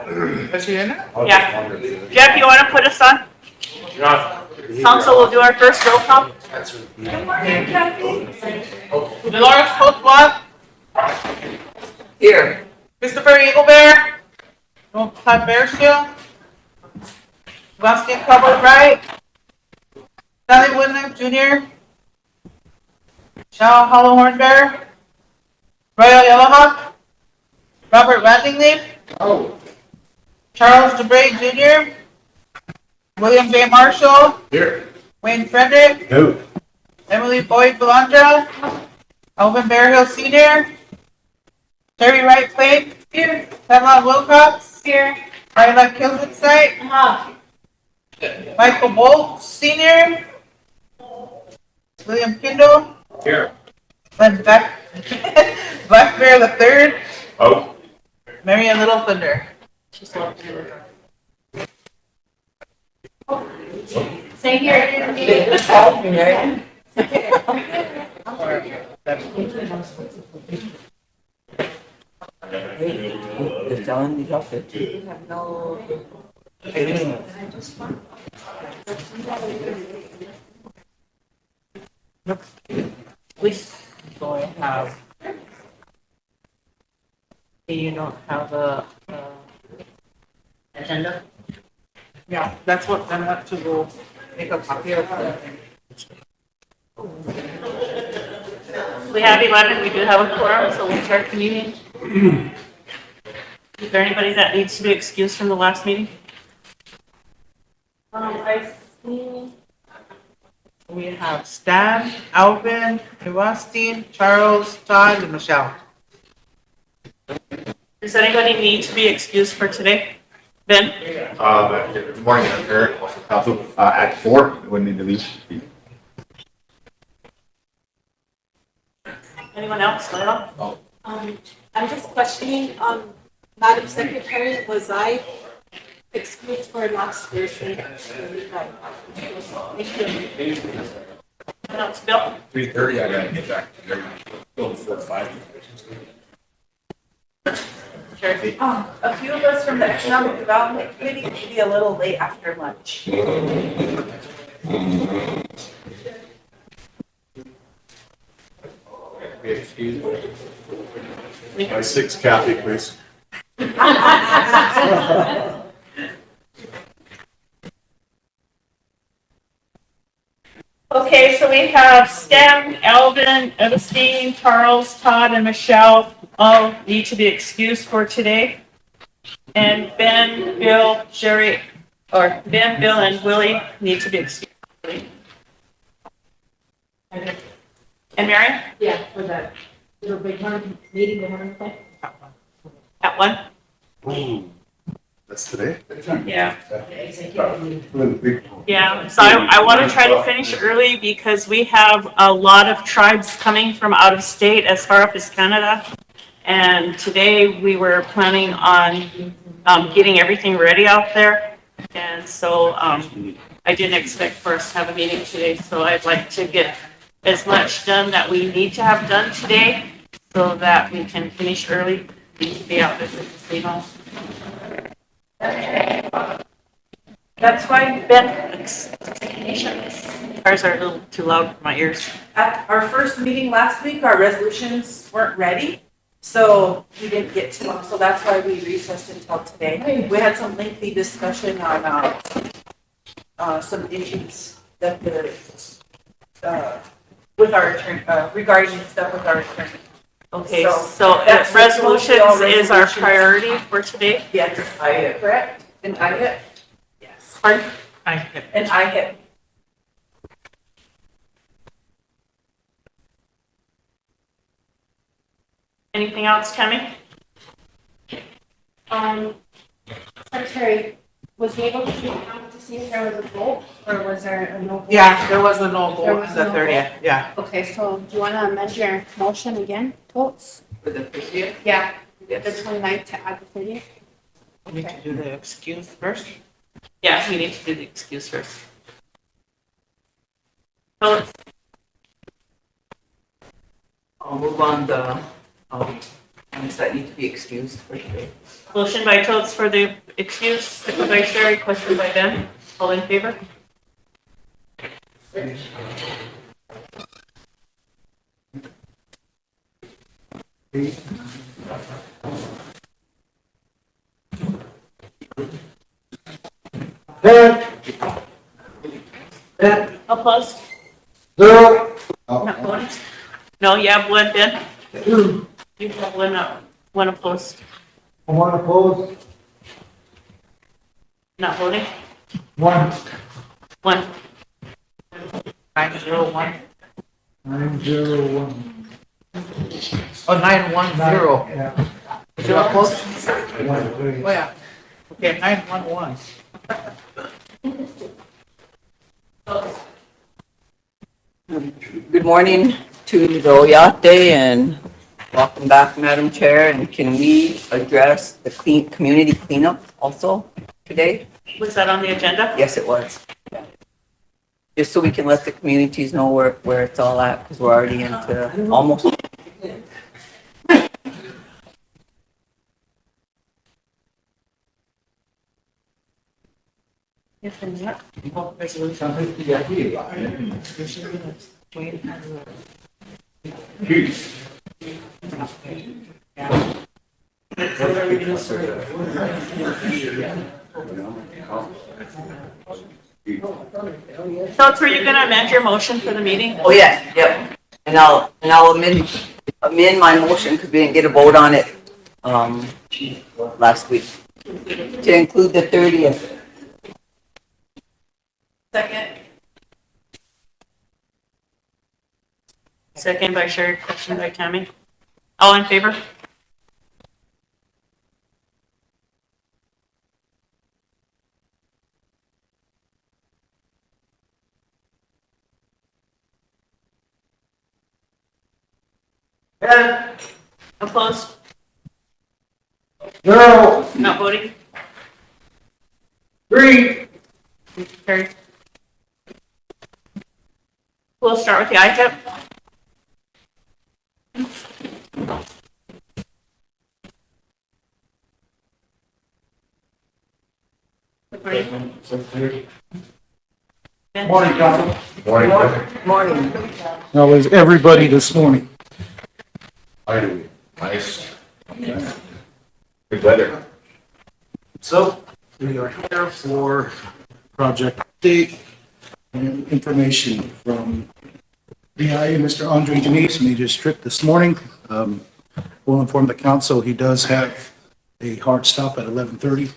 Is she in it? Yeah. Jeff, you want to put us on? Council will do our first roll call. Good morning, Kathy. Dolores Coachblock. Here. Christopher Eaglebear. Todd Bearshill. Sebastian Cowboy Wright. Sally Woodland Jr. Shao Hollow Hornbear. Royal Yellowhawk. Robert Landingleaf. Oh. Charles DeBray Jr. William J. Marshall. Here. Wayne Frederick. No. Emily Boyd Belandra. Alvin Bearhill Sr. Terry Wright Flake. Here. Tedlon Wilcox. Here. Ryla Kilsett Michael Bolt Sr. William Kindle. Here. Glenn Black Bear the Third. Oh. Marion Little Thunder. Say here. They just called me, right? They're selling these outfits. We have no. We so I have. You don't have a agenda? Yeah, that's what I want to go make a copy of. We have 11, we do have a quorum, so we'll start the meeting. Is there anybody that needs to be excused from the last meeting? I see. We have Stan, Alvin, Sebastian, Charles, Todd, and Michelle. Does anybody need to be excused for today? Ben? Good morning, Eric. Also, at 4, we need to leave. Anyone else? Layla? I'm just questioning, Madam Secretary, was I excused for last Thursday? Anyone else? Bill? 3:30, I gotta get back there. Before 5. Sure. A few of us from the Economic Development Committee may be a little late after lunch. Excuse me. By 6, Kathy, please. Okay, so we have Stan, Alvin, Epstein, Charles, Todd, and Michelle all need to be excused for today. And Ben, Bill, Jerry, or Ben, Bill, and Willie need to be excused. And Mary? Yeah, for that little big one meeting, the one thing. At 1? Ooh. That's today? Yeah. Yeah, so I want to try to finish early because we have a lot of tribes coming from out of state as far up as Canada. And today we were planning on getting everything ready out there. And so I didn't expect for us to have a meeting today. So I'd like to get as much done that we need to have done today so that we can finish early. Need to be out there for the casino. That's why Ben, cars are a little too loud for my ears. At our first meeting last week, our resolutions weren't ready, so we didn't get to them, so that's why we recessed until today. We had some lengthy discussion on some issues that with our attorney, regarding stuff with our attorney. Okay, So, so that's resolutions all is our resolutions. priority for today? Yes, correct? And I hit? Yes. Pardon? And I hit. Anything else, Tammy? Secretary, was he able to count to see if there was a vote, or was there a no vote? Yeah, there was a no There vote was on the no 30th. Yeah. Okay, so do you want to amend your motion again, votes? For the 30th, Yeah, the 29th to add the 30th? we need to do the excuse first. Yeah, we need to do the excuse first. So let's I'll move on the, 27th that need to be excused for today. Motion by Totes for the excuse, second by Sherry, question by Ben. All in favor? Opposed? Zero. Not voting? No, you have one, Ben? You have one opposed, One opposed, not voting? one. One. 901. 901. Oh, 910. Yeah. Is it opposed? One, three. Oh, yeah. Okay, 911. Good morning to the Oyate and welcome back, Madam Chair. And can we address the community cleanup also today? Was that on the agenda? Yes, it was. Just so we can let the communities know where it's all at, because we're already into almost. Yes, and what? Totes, were you gonna amend your motion for the meeting? Oh, yes, yep. And I'll amend my motion because we didn't get a vote on it, last week. To include the 30th. Second. Second by Sherry, question by Tammy. All in favor? Opposed? Zero. Not voting? Three. Carried. We'll start with the ITIP. Morning, Council. Morning. Morning. How is everybody this morning? Nice. Good weather. So, we are here for project update and information from DI, Mr. Andre Janice, made his trip this morning. We'll inform the council, he does have a hard stop at 11:30.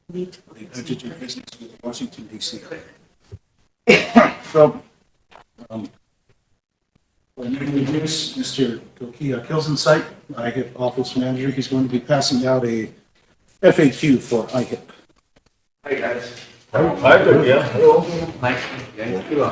The urgent business with Washington DC. So, when we introduce Mr. Kokia Kilson site, IHIP office manager, he's going to be passing out a FAQ for IHIP. Hi, guys. Hi, good, yeah. Hello. Nice. Thank you.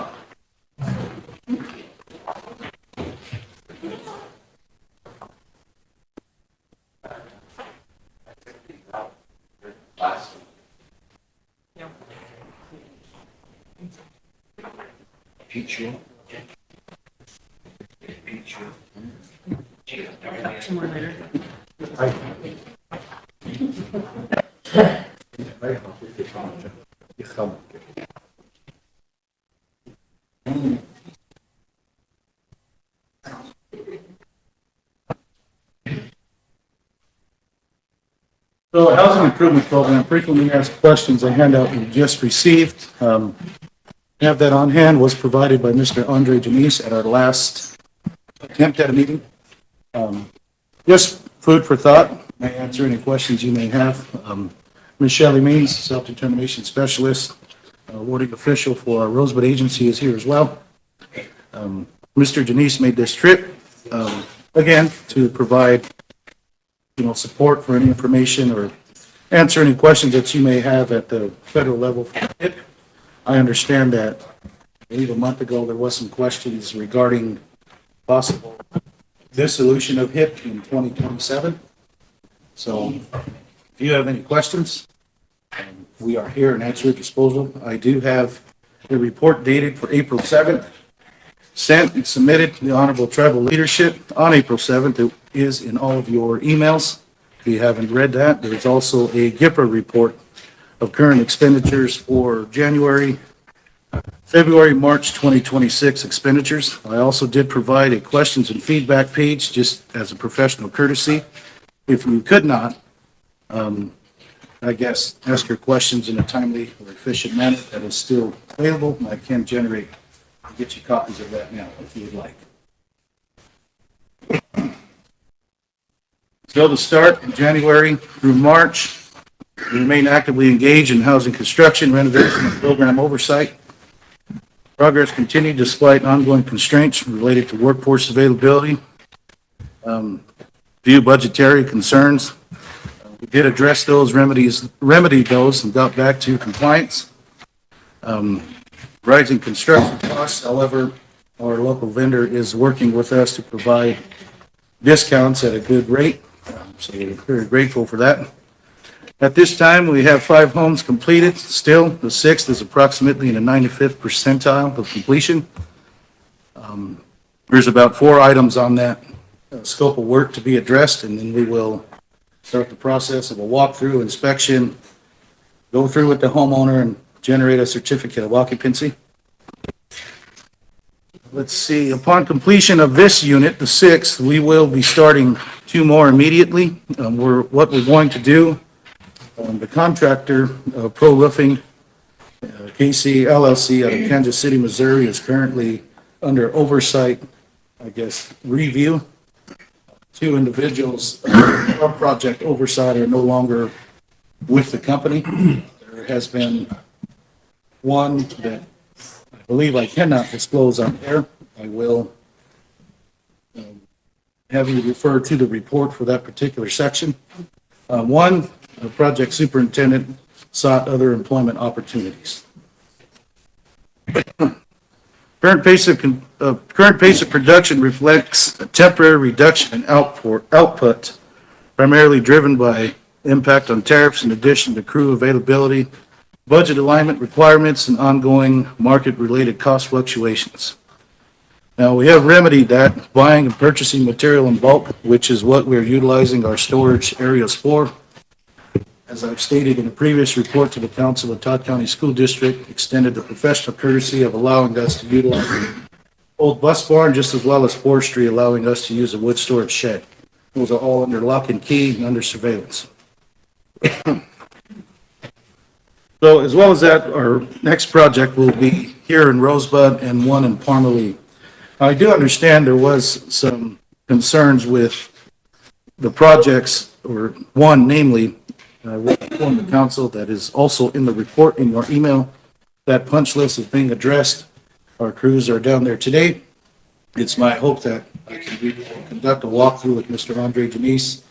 So housing improvement program, frequently asked questions, a handout we just received. Have that on hand, was provided by Mr. Andre Janice at our last attempt at a meeting. Just food for thought, may answer any questions you may have. Ms. Shelley Means, self-determination specialist, awarding official for our Rosebud agency is here as well. Mr. Janice made this trip, again, to provide support for any information or answer any questions that you may have at the federal level. I understand that, I believe a month ago, there was some questions regarding possible dissolution of HIP in 2027. So if you have any questions, we are here and at your disposal. I do have a report dated for April 7th sent and submitted to the Honorable Tribal Leadership on April 7th. It is in all of your emails. If you haven't read that, there's also a GIPRA report of current expenditures for January, February, March 2026 expenditures. I also did provide a questions and feedback page just as a professional courtesy. If you could not, I guess, ask your questions in a timely or efficient manner, that is still available, and I can get you copies of that now if you would like. So to start, in January through March, we remain actively engaged in housing construction, renovation, and program oversight. Progress continued despite ongoing constraints related to workforce availability, few budgetary concerns. We did address those, remedied those, and got back to compliance. Rising construction costs, however, our local vendor is working with us to provide discounts at a good rate, so we're very grateful for that. At this time, we have 5 homes completed. Still, the 6th is approximately in the 95th percentile of completion. There's about 4 items on that scope of work to be addressed, and then we will start the process of a walkthrough inspection, go through with the homeowner, and generate a certificate of occupancy. Let's see, upon completion of this unit, the 6th, we will be starting 2 more immediately. What we're going to do, the contractor, Pro Roofing, KC LLC out of Kansas City, Missouri, is currently under oversight, I guess, review. 2 individuals from project oversight are no longer with the company. There has been one that I believe I cannot disclose on air. I will have you refer to the report for that particular section. One, the project superintendent sought other employment opportunities. Current pace of production reflects a temporary reduction in output, primarily driven by impact on tariffs in addition to crew availability, budget alignment requirements, and ongoing market-related cost fluctuations. Now, we have remedied that, buying and purchasing material in bulk, which is what we're utilizing our storage areas for. As I've stated in a previous report to the Council, the Todd County School District extended the professional courtesy of allowing us to utilize the old bus barn just as well as forestry, allowing us to use a wood storage shed. Those are all under lock and key and under surveillance. So as well as that, our next project will be here in Rosebud and one in Parmalee. I do understand there was some concerns with the projects, or one namely, I will inform the council that is also in the report in your email. That punch list is being addressed. Our crews are down there today. It's my hope that I can conduct a walkthrough with Mr. Andre Janice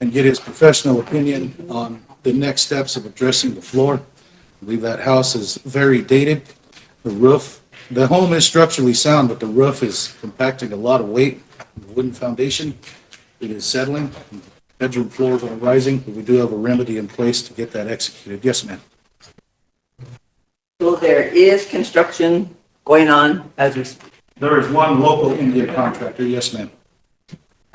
and get his professional opinion on the next steps of addressing the floor. I believe that house is very dated. The roof, the home is structurally sound, but the roof is compacting a lot of weight. The wooden foundation, it is settling. Bedroom floors are rising, but we do have a remedy in place to get that executed. Yes, ma'am. So there is construction going on as we speak. There is one local Indian contractor. Yes, ma'am.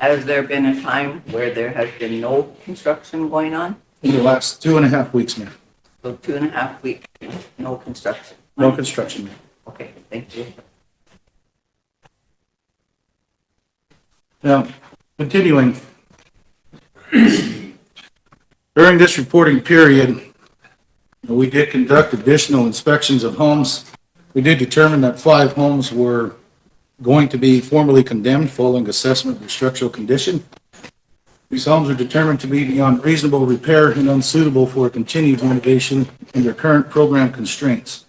Has there been a time where there has been no construction going on? In the last 2.5 weeks, ma'am. So 2.5 weeks, no construction. No construction, ma'am. Okay, thank you. Now, continuing. During this reporting period, we did conduct additional inspections of homes. We did determine that 5 homes were going to be formally condemned following assessment of structural condition. These homes are determined to be beyond reasonable repair and unsuitable for continued renovation in their current program constraints.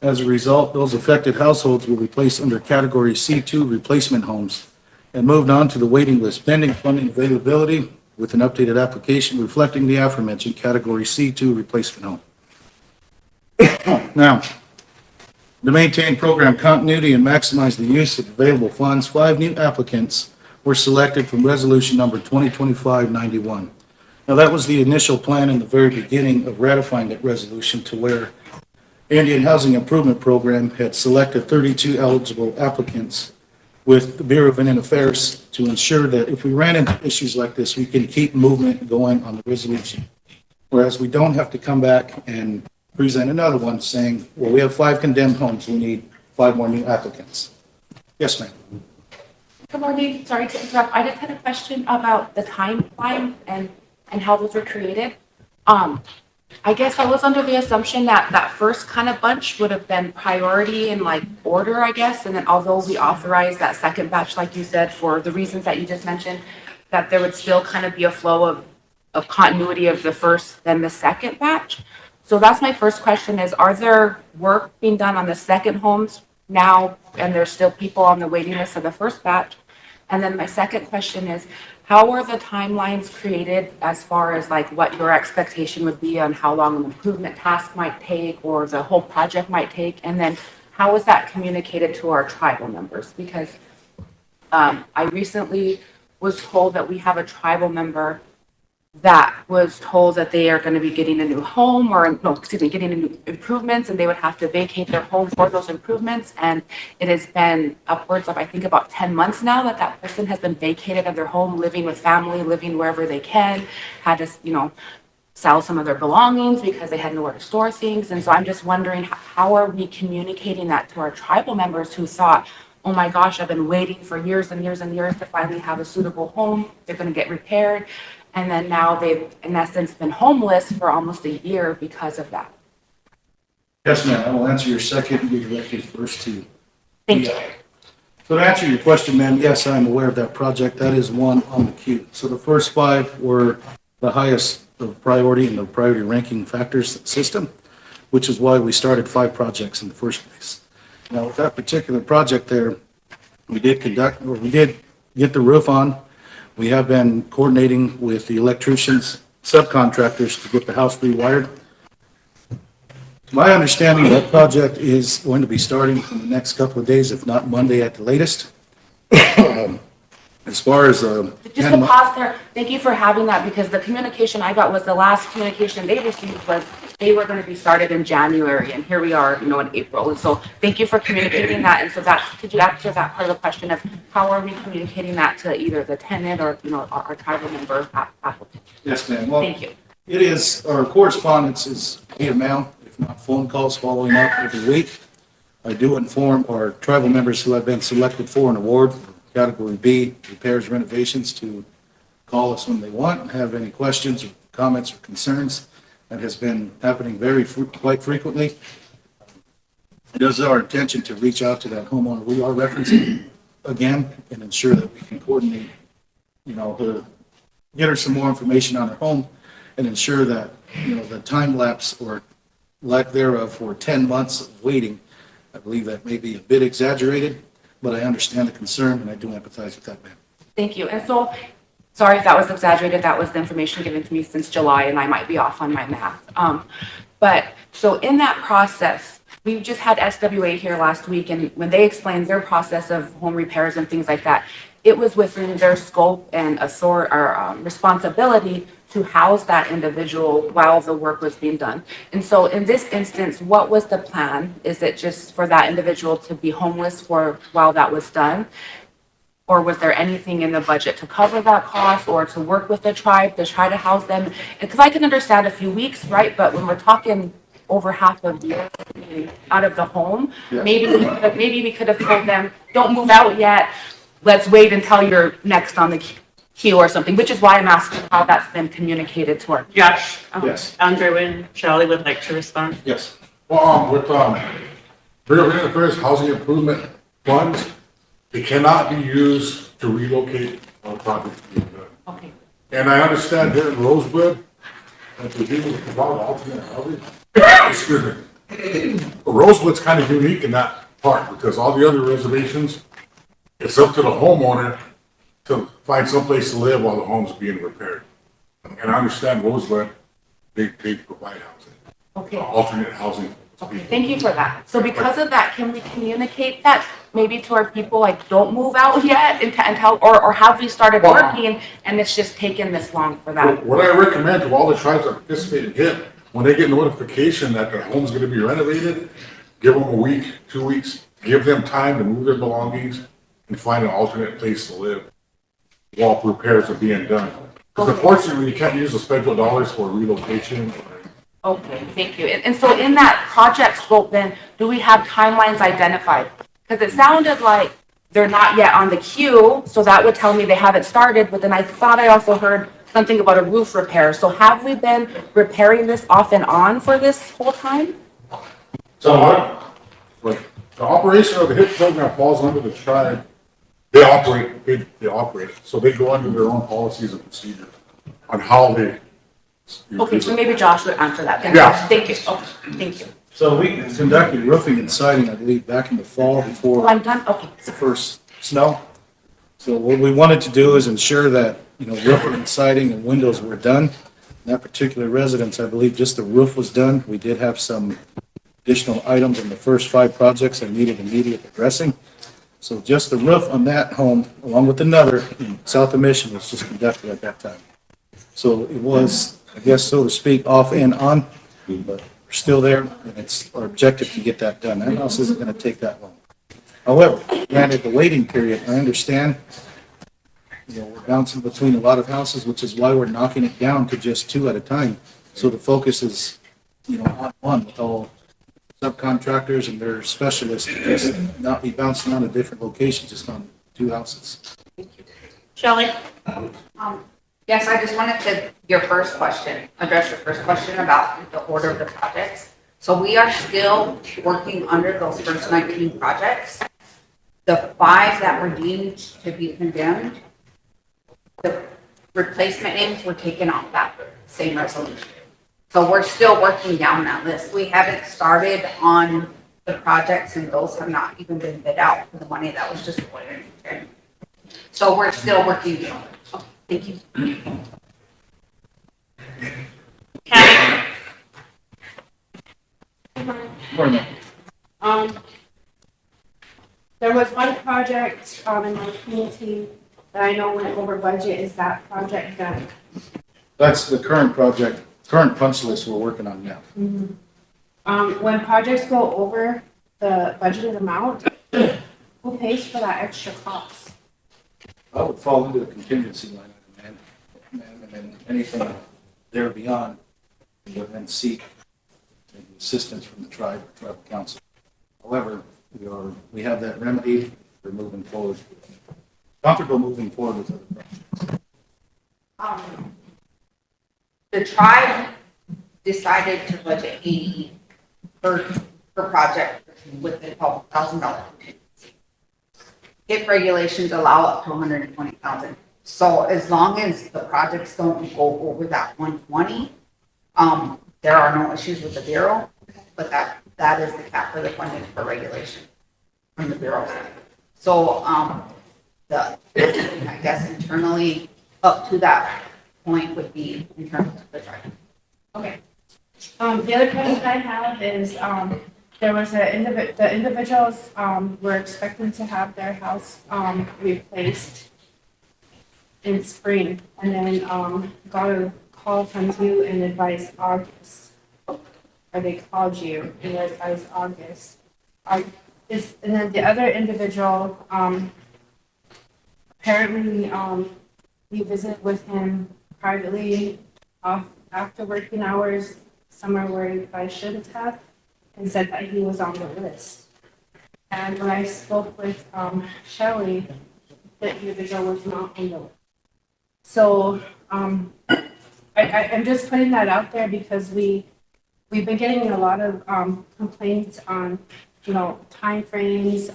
As a result, those affected households will be placed under Category C2 replacement homes and moved on to the waiting list pending funding availability with an updated application reflecting the aforementioned Category C2 replacement home. Now, to maintain program continuity and maximize the use of available funds, 5 new applicants were selected from resolution number 2025-91. Now, that was the initial plan in the very beginning of ratifying that resolution, to where Indian Housing Improvement Program had selected 32 eligible applicants with the Bureau of Indian Affairs to ensure that if we ran into issues like this, we can keep movement going on the resolution. Whereas we don't have to come back and present another one saying, well, we have 5 condemned homes, we need 5 more new applicants. Yes, ma'am. Good morning. Sorry to interrupt. I just had a question about the timeline and how those were created. I guess I was under the assumption that that first kind of bunch would have been priority in like order, I guess. And then although we authorized that second batch, like you said, for the reasons that you just mentioned, that there would still kind of be a flow of continuity of the first then the second batch. So that's my first question is, are there work being done on the second homes now, and there's still people on the waiting list of the first batch? And then my second question is, how are the timelines created as far as like what your expectation would be on how long an improvement task might take or the whole project might take? And then how is that communicated to our tribal members? Because I recently was told that we have a tribal member that was told that they are going to be getting a new home or, no, excuse me, getting a new improvements, and they would have to vacate their home for those improvements. And it has been upwards of, I think, about 10 months now that that person has been vacated of their home, living with family, living wherever they can, had to, sell some of their belongings because they had nowhere to store things. And so I'm just wondering, how are we communicating that to our tribal members who thought, oh my gosh, I've been waiting for years and years and years to finally have a suitable home. They're going to get repaired. And then now they've, in essence, been homeless for almost a year because of that. Yes, ma'am. I will answer your second, you directed first to. Thank you. So to answer your question, ma'am, yes, I'm aware of that project. That is one on the queue. So the first 5 were the highest of priority in the priority ranking factors system, which is why we started 5 projects in the first place. Now, with that particular project there, we did get the roof on. We have been coordinating with the electricians, subcontractors to get the house rewired. To my understanding, that project is going to be starting in the next couple of days, if not Monday at the latest. As far as Just to pause there, thank you for having that, because the communication I got was the last communication they received was they were going to be started in January, and here we are, in April. And so thank you for communicating that. And so could you answer that part of the question of how are we communicating that to either the tenant or, our tribal member applicant? Yes, ma'am. Well, Thank you. it is, our correspondence is via mail, if not phone calls following up every week. I do inform our tribal members who have been selected for an award, Category B, repairs, renovations, to call us when they want and have any questions or comments or concerns. That has been happening quite frequently. It is our intention to reach out to that homeowner we are referencing again and ensure that we can coordinate, get her some more information on her home and ensure that, the time lapse or lack thereof for 10 months of waiting, I believe that may be a bit exaggerated, but I understand the concern and I do empathize with that, ma'am. Thank you. And so, sorry if that was exaggerated. That was the information given to me since July, and I might be off on my math. But so in that process, we just had SWA here last week, and when they explained their process of home repairs and things like that, it was within their scope and authority or responsibility to house that individual while the work was being done. And so in this instance, what was the plan? Is it just for that individual to be homeless while that was done? Or was there anything in the budget to cover that cost or to work with the tribe to try to house them? Because I can understand a few weeks, right? But when we're talking over half of the year out of the home, Yes. maybe we could have told them, don't move out yet. Let's wait until you're next on the queue or something, which is why I'm asking how that's been communicated to our. Josh, Yes. Andre and Charlie would like to respond. Yes. Well, with Bureau of Indian Affairs housing improvement funds, it cannot be used to relocate on property. Okay. And I understand here in Rosebud, that the people with the alternate housing, excuse me, Rosebud's kind of unique in that part because all the other reservations, it's up to the homeowner to find someplace to live while the home's being repaired. And I understand Rosebud, they provide housing, Okay. alternate housing. Okay, thank you for that. So because of that, can we communicate that maybe to our people, like, don't move out yet until, or have we started working and it's just taken this long for that? What I recommend to all the tribes that participate in HIP, when they get notification that their home's gonna be renovated, give them a week, 2 weeks, give them time to move their belongings and find an alternate place to live while repairs are being done. Because unfortunately, you can't use the federal dollars for relocation. Okay, thank you. And so in that project scope then, do we have timelines identified? Because it sounded like they're not yet on the queue, so that would tell me they haven't started, but then I thought I also heard something about a roof repair. So have we been repairing this off and on for this whole time? So what, the operation of the HIP program falls under the tribe. They operate, so they go under their own policies and procedures on how they. Okay, so maybe Josh would answer that. Yeah. Thank you. Okay, thank you. So we conducted roofing and siding, I believe, back in the fall Well, before I'm done. Okay. the first snow. So what we wanted to do is ensure that, roofing and siding and windows were done. In that particular residence, I believe just the roof was done. We did have some additional items in the first 5 projects that needed immediate addressing. So just the roof on that home, along with another in South of Mission, was just conducted at that time. So it was, I guess, so to speak, off and on, but we're still there, and it's our objective to get that done. That house isn't going to take that long. However, granted the waiting period, I understand, we're bouncing between a lot of houses, which is why we're knocking it down to just 2 at a time. So the focus is, on one with all subcontractors and their specialists to just not be bouncing on to different locations, just on 2 houses. Shelley? Yes, I just wanted to, address your first question about the order of the projects. So we are still working under those first 19 projects. The 5 that were deemed to be condemned, the replacement names were taken off that same resolution. So we're still working down that list. We haven't started on the projects, and those have not even been bid out for the money that was just awarded. So we're still working down it. Thank you. Kathy? There was one project, in my community that I know went over budget. Is that project done? That's the current project, current punch list we're working on now. When projects go over the budgeted amount, who pays for that extra cost? I would fall into the contingency line item, and then anything there beyond, we would then seek assistance from the tribe or tribal council. However, we have that remedied. We're moving forward. Comfortable moving forward with other projects. The tribe decided to budget 80 per project with the $12,000 contingency. HIP regulations allow up to 120,000. So as long as the projects don't go over that 120, there are no issues with the Bureau, but that is the cap for the funding for regulation from the Bureau side. So, I guess internally, up to that point would be in terms of the tribe. Okay. The other question I have is, there was the individuals, were expecting to have their house, replaced in spring, and then, got a call from you and advised August. Or they called you and advised August. And then the other individual, apparently, we visited with him privately after working hours, somewhere where I shouldn't have, and said that he was on the list. And when I spoke with Shelley, the individual was not on the list. So I'm just putting that out there because we've been getting a lot of complaints on, timeframes,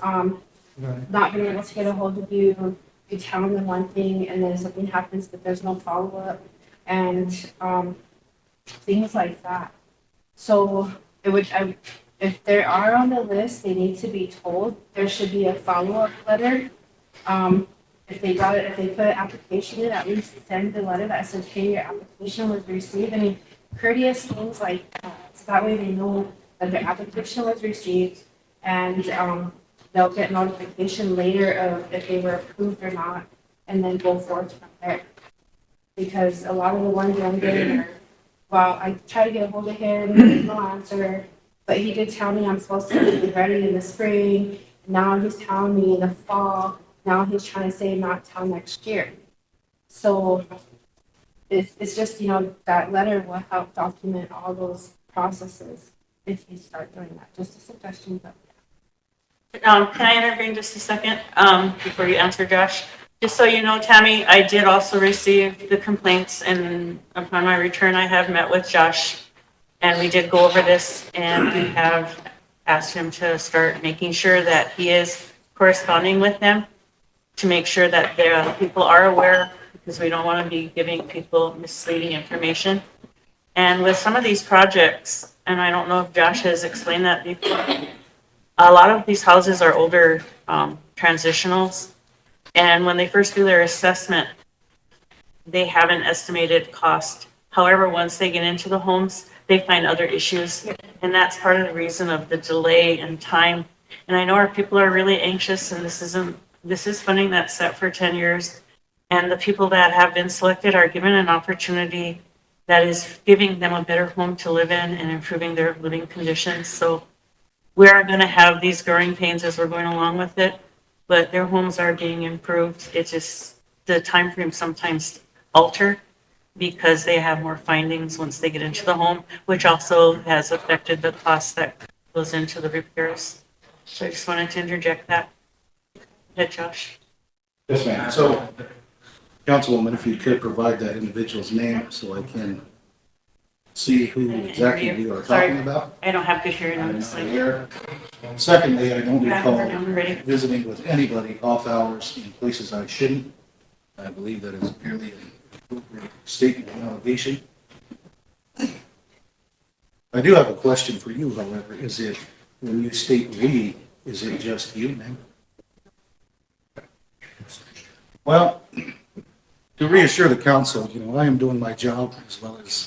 not being able to get a hold of you, you telling them one thing and then something happens but there's no follow-up, and things like that. So if they are on the list, they need to be told. There should be a follow-up letter. If they put an application in, at least send the letter that says, hey, your application was received. I mean, courteous things like that. So that way they know that their application was received, and they'll get notification later of if they were approved or not, and then go forth from there. Because a lot of the ones that I'm getting are well, I tried to get a hold of him, no answer. But he did tell me I'm supposed to be ready in the spring. Now he's telling me in the fall. Now he's trying to say not till next year. So it's just, that letter will help document all those processes if you start doing that. Just a suggestion, but. Can I intervene just a second, before you answer Josh? Just so you know, Tammy, I did also receive the complaints, and upon my return, I have met with Josh. And we did go over this, and I have asked him to start making sure that he is corresponding with them to make sure that the people are aware, because we don't want to be giving people misleading information. And with some of these projects, and I don't know if Josh has explained that before, a lot of these houses are older transitionals. And when they first do their assessment, they have an estimated cost. However, once they get into the homes, they find other issues. And that's part of the reason of the delay and time. And I know our people are really anxious, and this is funding that's set for 10 years. And the people that have been selected are given an opportunity that is giving them a better home to live in and improving their living conditions. So we are going to have these growing pains as we're going along with it, but their homes are being improved. It's just the time frame sometimes alter because they have more findings once they get into the home, which also has affected the cost that goes into the repairs. So I just wanted to interject that. Go ahead, Josh. Yes, ma'am. So, Councilwoman, if you could provide that individual's name so I can see who exactly we are Sorry. talking about. I don't have good hearing on this thing. Secondly, I don't recall I'm ready. visiting with anybody off hours in places I shouldn't. I believe that is merely an appropriate statement of allegation. I do have a question for you, however. Is it, when you state we, is it just you, ma'am? Well, to reassure the council, I am doing my job as well as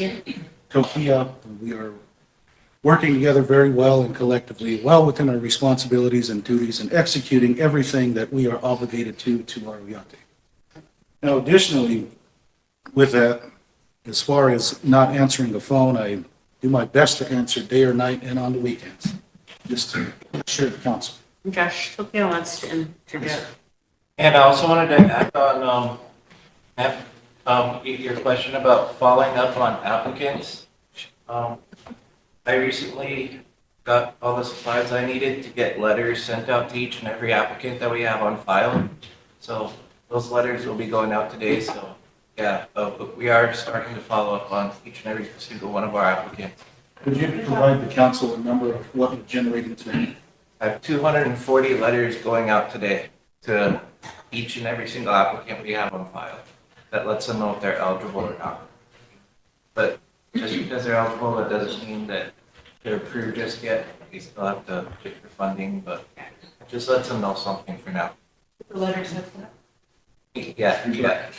Tokia. We are working together very well and collectively, well within our responsibilities and duties, and executing everything that we are obligated to our Oyate. Now, additionally, with that, as far as not answering the phone, I do my best to answer day or night and on the weekends, just to assure the council. Josh, Tokyo wants to interject. And I also wanted to add on, your question about following up on applicants. I recently got all the supplies I needed to get letters sent out to each and every applicant that we have on file. So those letters will be going out today. So yeah, but we are starting to follow up on each and every single one of our applicants. Could you provide the council a number of what you're generating today? I have 240 letters going out today to each and every single applicant we have on file. That lets them know if they're eligible or not. But just because they're eligible, that doesn't mean that they're approved just yet. They still have to wait for funding, but it just lets them know something for now. The letter says that. Yeah.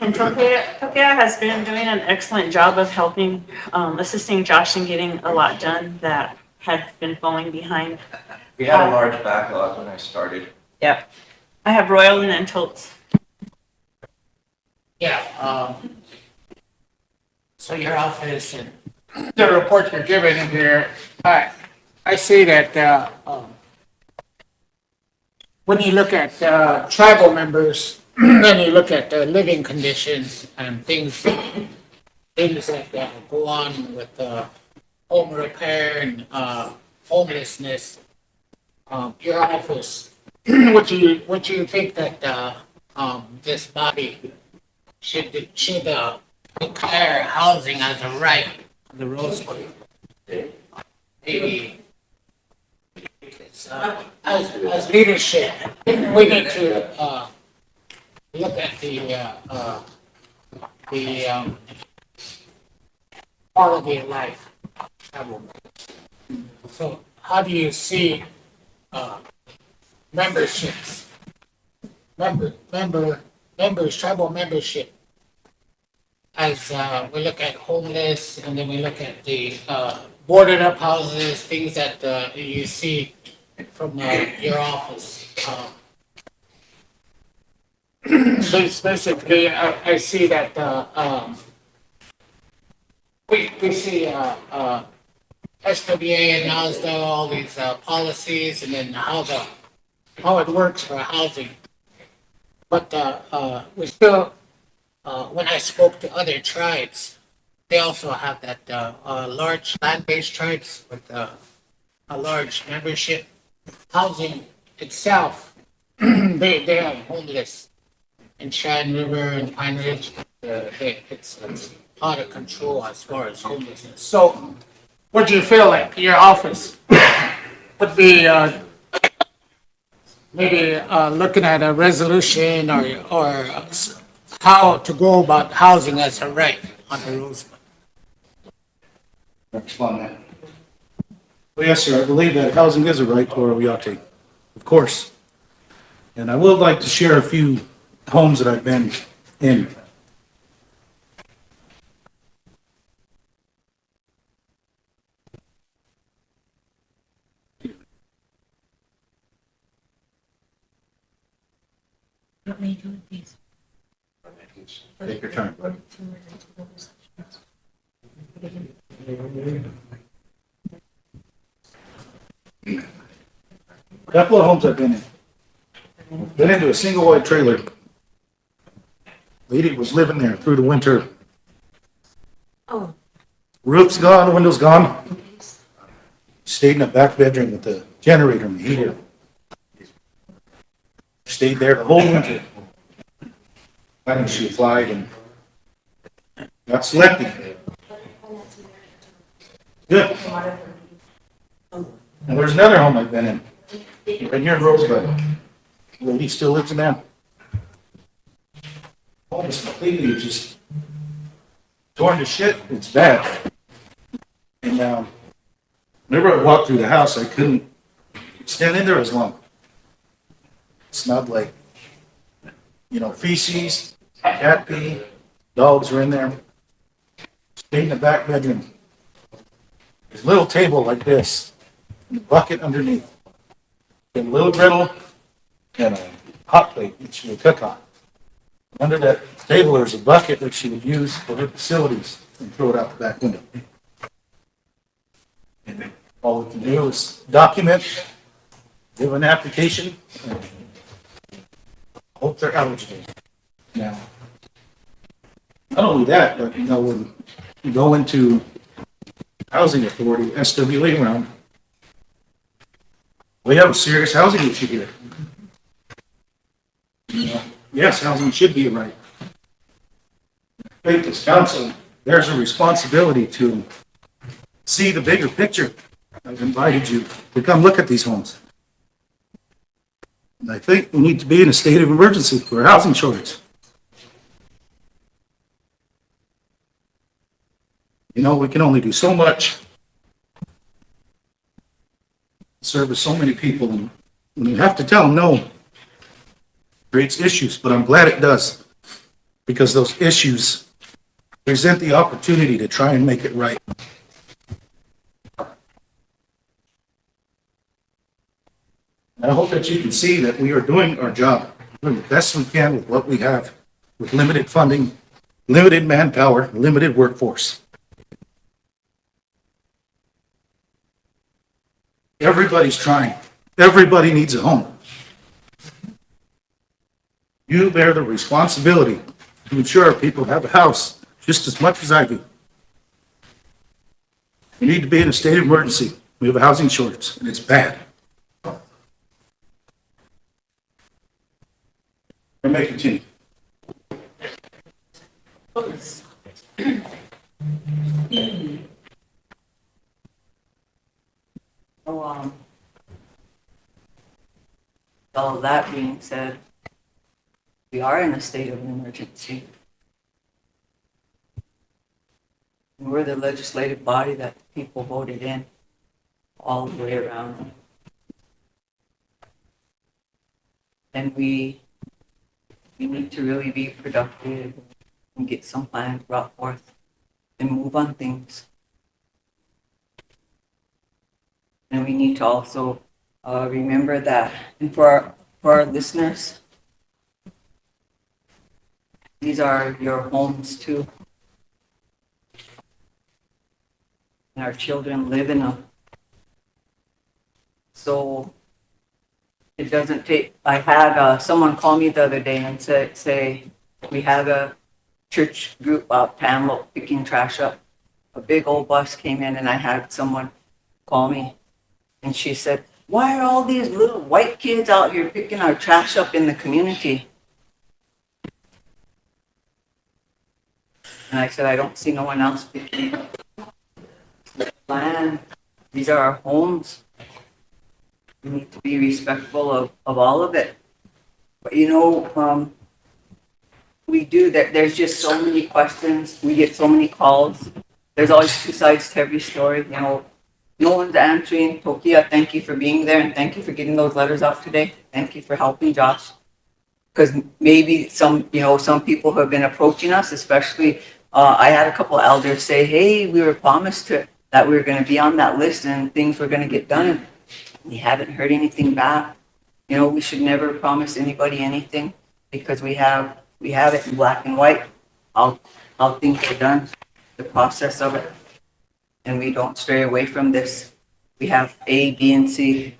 And Tokyo has been doing an excellent job of helping, assisting Josh in getting a lot done that had been falling behind. We had a large backlog when I started. Yep. I have Royal and then Totes. Yeah, so your office and the report you're giving in here, I see that, when you look at, tribal members, then you look at the living conditions and things that go on with, home repair and, homelessness, your office, would you think that, this body should declare housing as a right of the Rosebud? Maybe it's, as leadership, we need to look at the quality of life. So how do you see memberships, tribal membership, as we look at homeless, and then we look at the boarded up houses, things that you see from your office. Basically, I see that we we see, SWA and NASDA, all these, policies and then how it works for housing. But, we still, when I spoke to other tribes, they also have that, large land-based tribes with, a large membership. Housing itself, they have homeless in Cheyenne River and Pine Ridge. It's out of control as far as homelessness. So, what do you feel like your office would be, maybe, looking at a resolution or how to go about housing as a right on the Rosebud? Respond to that. Well, yes, sir, I believe that housing is a right to our Oyate, of course. And I would like to share a few homes that I've been in. Take your turn, buddy. Couple of homes I've been in. Been into a single wide trailer. Lady was living there through the winter. Oh. Roof's gone, windows gone. Stayed in the back bedroom with the generator and the heater. Stayed there the whole winter. I think she applied and got selected. Good. And there's another home I've been in. Right here in Rosebud. Lady still lives in that. Home is completely just torn to shit. It's bad. And whenever I walked through the house, I couldn't stand in there as long. It smelled like, feces, cat pee, dogs were in there. Stayed in the back bedroom. There's a little table like this, and a bucket underneath, and a little griddle, and a hot plate that she would cook on. Under that table, there's a bucket that she would use for her facilities and throw it out the back window. And then all we can do is document, give an application, and hope they're eligible. Now, not only that, but when you go into housing authority, SWA round, we have a serious housing issue here. Yes, housing should be a right. I think this council, there's a responsibility to see the bigger picture. I've invited you to come look at these homes. And I think we need to be in a state of emergency for a housing shortage. We can only do so much, service so many people, and when you have to tell them no, it creates issues, but I'm glad it does, because those issues present the opportunity to try and make it right. And I hope that you can see that we are doing our job, doing the best we can with what we have, with limited funding, limited manpower, limited workforce. Everybody's trying. Everybody needs a home. You bear the responsibility to ensure people have a house just as much as I do. We need to be in a state of emergency. We have a housing shortage, and it's bad. I may continue. All that being said, we are in a state of emergency. And we're the legislative body that the people voted in all the way around. And we need to really be productive and get some plans brought forth and move on things. And we need to also remember that, and for our listeners, these are your homes too. and our children live in them. So it doesn't take, I had someone call me the other day and say, we had a church group out Panlo picking trash up. A big old bus came in and I had someone call me and she said, why are all these little white kids out here picking our trash up in the community? And I said, I don't see no one else picking up land. These are our homes. We need to be respectful of all of it. But you know, we do that. There's just so many questions. We get so many calls. There's always two sides to every story. You know, no one's answering. Tokia, thank you for being there and thank you for getting those letters out today. Thank you for helping Josh. Because maybe some people who have been approaching us, especially, I had a couple elders say, hey, we were promised that we were going to be on that list and things were going to get done. And we haven't heard anything back. You know, we should never promise anybody anything because we have it in black and white, how things are done, the process of it. And we don't stray away from this. We have A, B, and C.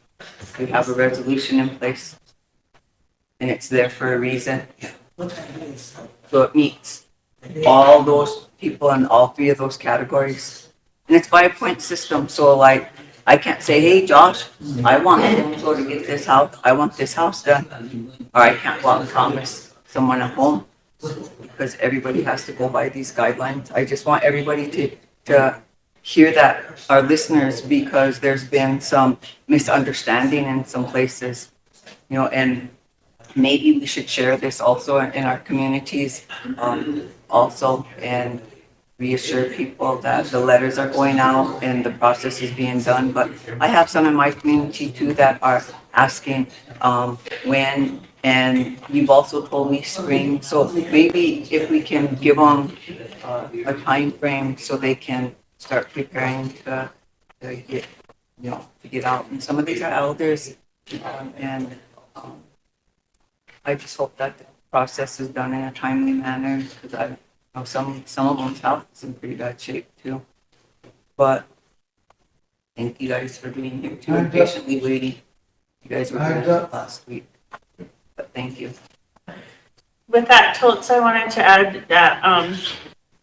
We have a resolution in place. And it's there for a reason. So it meets all those people in all three of those categories. And it's by a point system. So like, I can't say, hey, Josh, I want so to get this house. I want this house done. Or I can't go out and promise someone a home because everybody has to go by these guidelines. I just want everybody to hear that, our listeners, because there's been some misunderstanding in some places, you know, and maybe we should share this also in our communities also and reassure people that the letters are going out and the process is being done. But I have some in my community too that are asking when, and you've also told me spring. So maybe if we can give them a time frame so they can start preparing to get, you know, to get out. And some of these are elders, and I just hope that the process is done in a timely manner because I know some of them's health is in pretty bad shape too. But thank you guys for being here too and patiently waiting. You guys were here last week, but thank you. With that, Toltz, I wanted to add that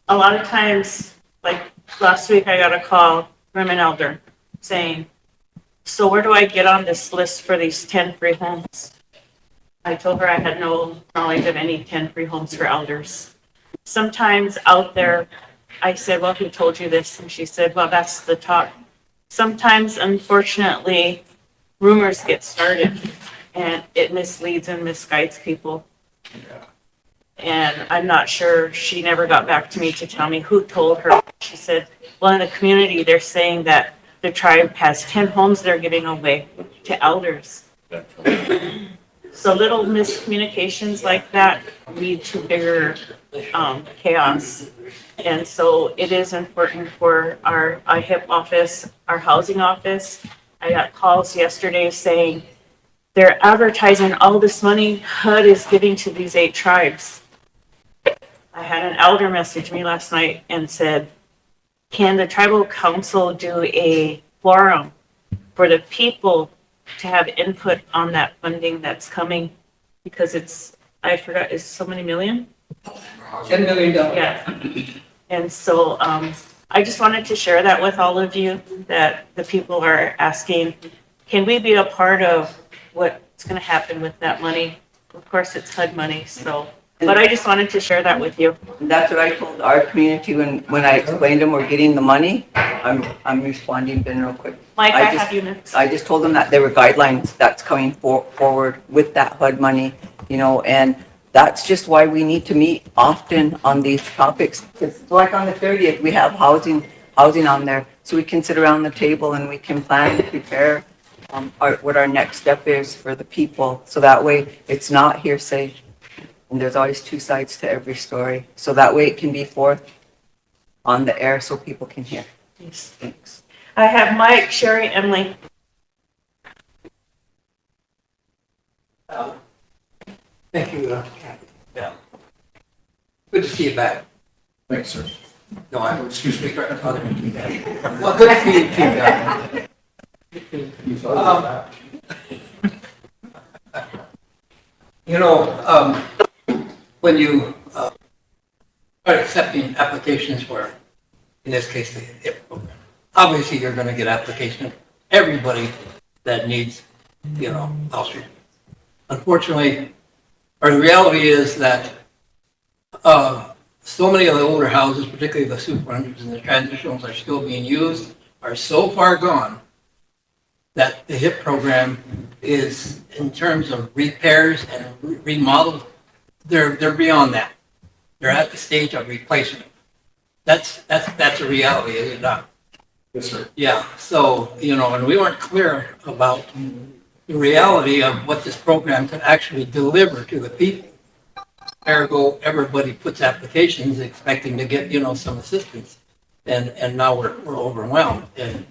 a lot of times, like last week, I got a call from an elder saying, so where do I get on this list for these 10 free homes? I told her I had no knowledge of any 10 free homes for elders. Sometimes out there, I said, well, who told you this? And she said, well, that's the talk. Sometimes, unfortunately, rumors get started and it misleads and misguides people. And I'm not sure, she never got back to me to tell me who told her. She said, well, in the community, they're saying that the tribe has 10 homes they're giving away to elders. So little miscommunications like that lead to bigger chaos. And so it is important for our IHIP office, our housing office. I got calls yesterday saying they're advertising all this money HUD is giving to these 8 tribes. I had an elder message me last night and said, can the tribal council do a forum for the people to have input on that funding that's coming? Because it's, I forgot, it's so many million? $10 million. Yeah. And so I just wanted to share that with all of you, that the people are asking, can we be a part of what's going to happen with that money? Of course, it's HUD money, so. But I just wanted to share that with you. And that's what I told our community when I explained to them we're getting the money. I'm responding Ben real quick. Mike, I have you next. I just told them that there were guidelines that's coming forward with that HUD money, you know, and that's just why we need to meet often on these topics. Because like on the 30th, we have housing on there, so we can sit around the table and we can plan and prepare what our next step is for the people. So that way it's not hearsay. And there's always two sides to every story. So that way it can be forth on the air so people can hear. Yes. Thanks. I have Mike, Sherry, Emily. Thank you, Kathy. Yeah. Good to see you back. Thanks, sir. No, I, Excuse me. well, good for you, Chief. You know, when you are accepting applications for, in this case, the HIP program, obviously you're going to get applications, everybody that needs, house repair. Unfortunately, or the reality is that so many of the older houses, particularly the super hundreds and the transitionals are still being used, are so far gone that the HIP program is, in terms of repairs and remodel, they're beyond that. They're at the stage of replacement. That's a reality, is it not? Yes, sir. Yeah, so, and we weren't clear about the reality of what this program could actually deliver to the people. Ergo, everybody puts applications expecting to get, some assistance. And now we're overwhelmed. And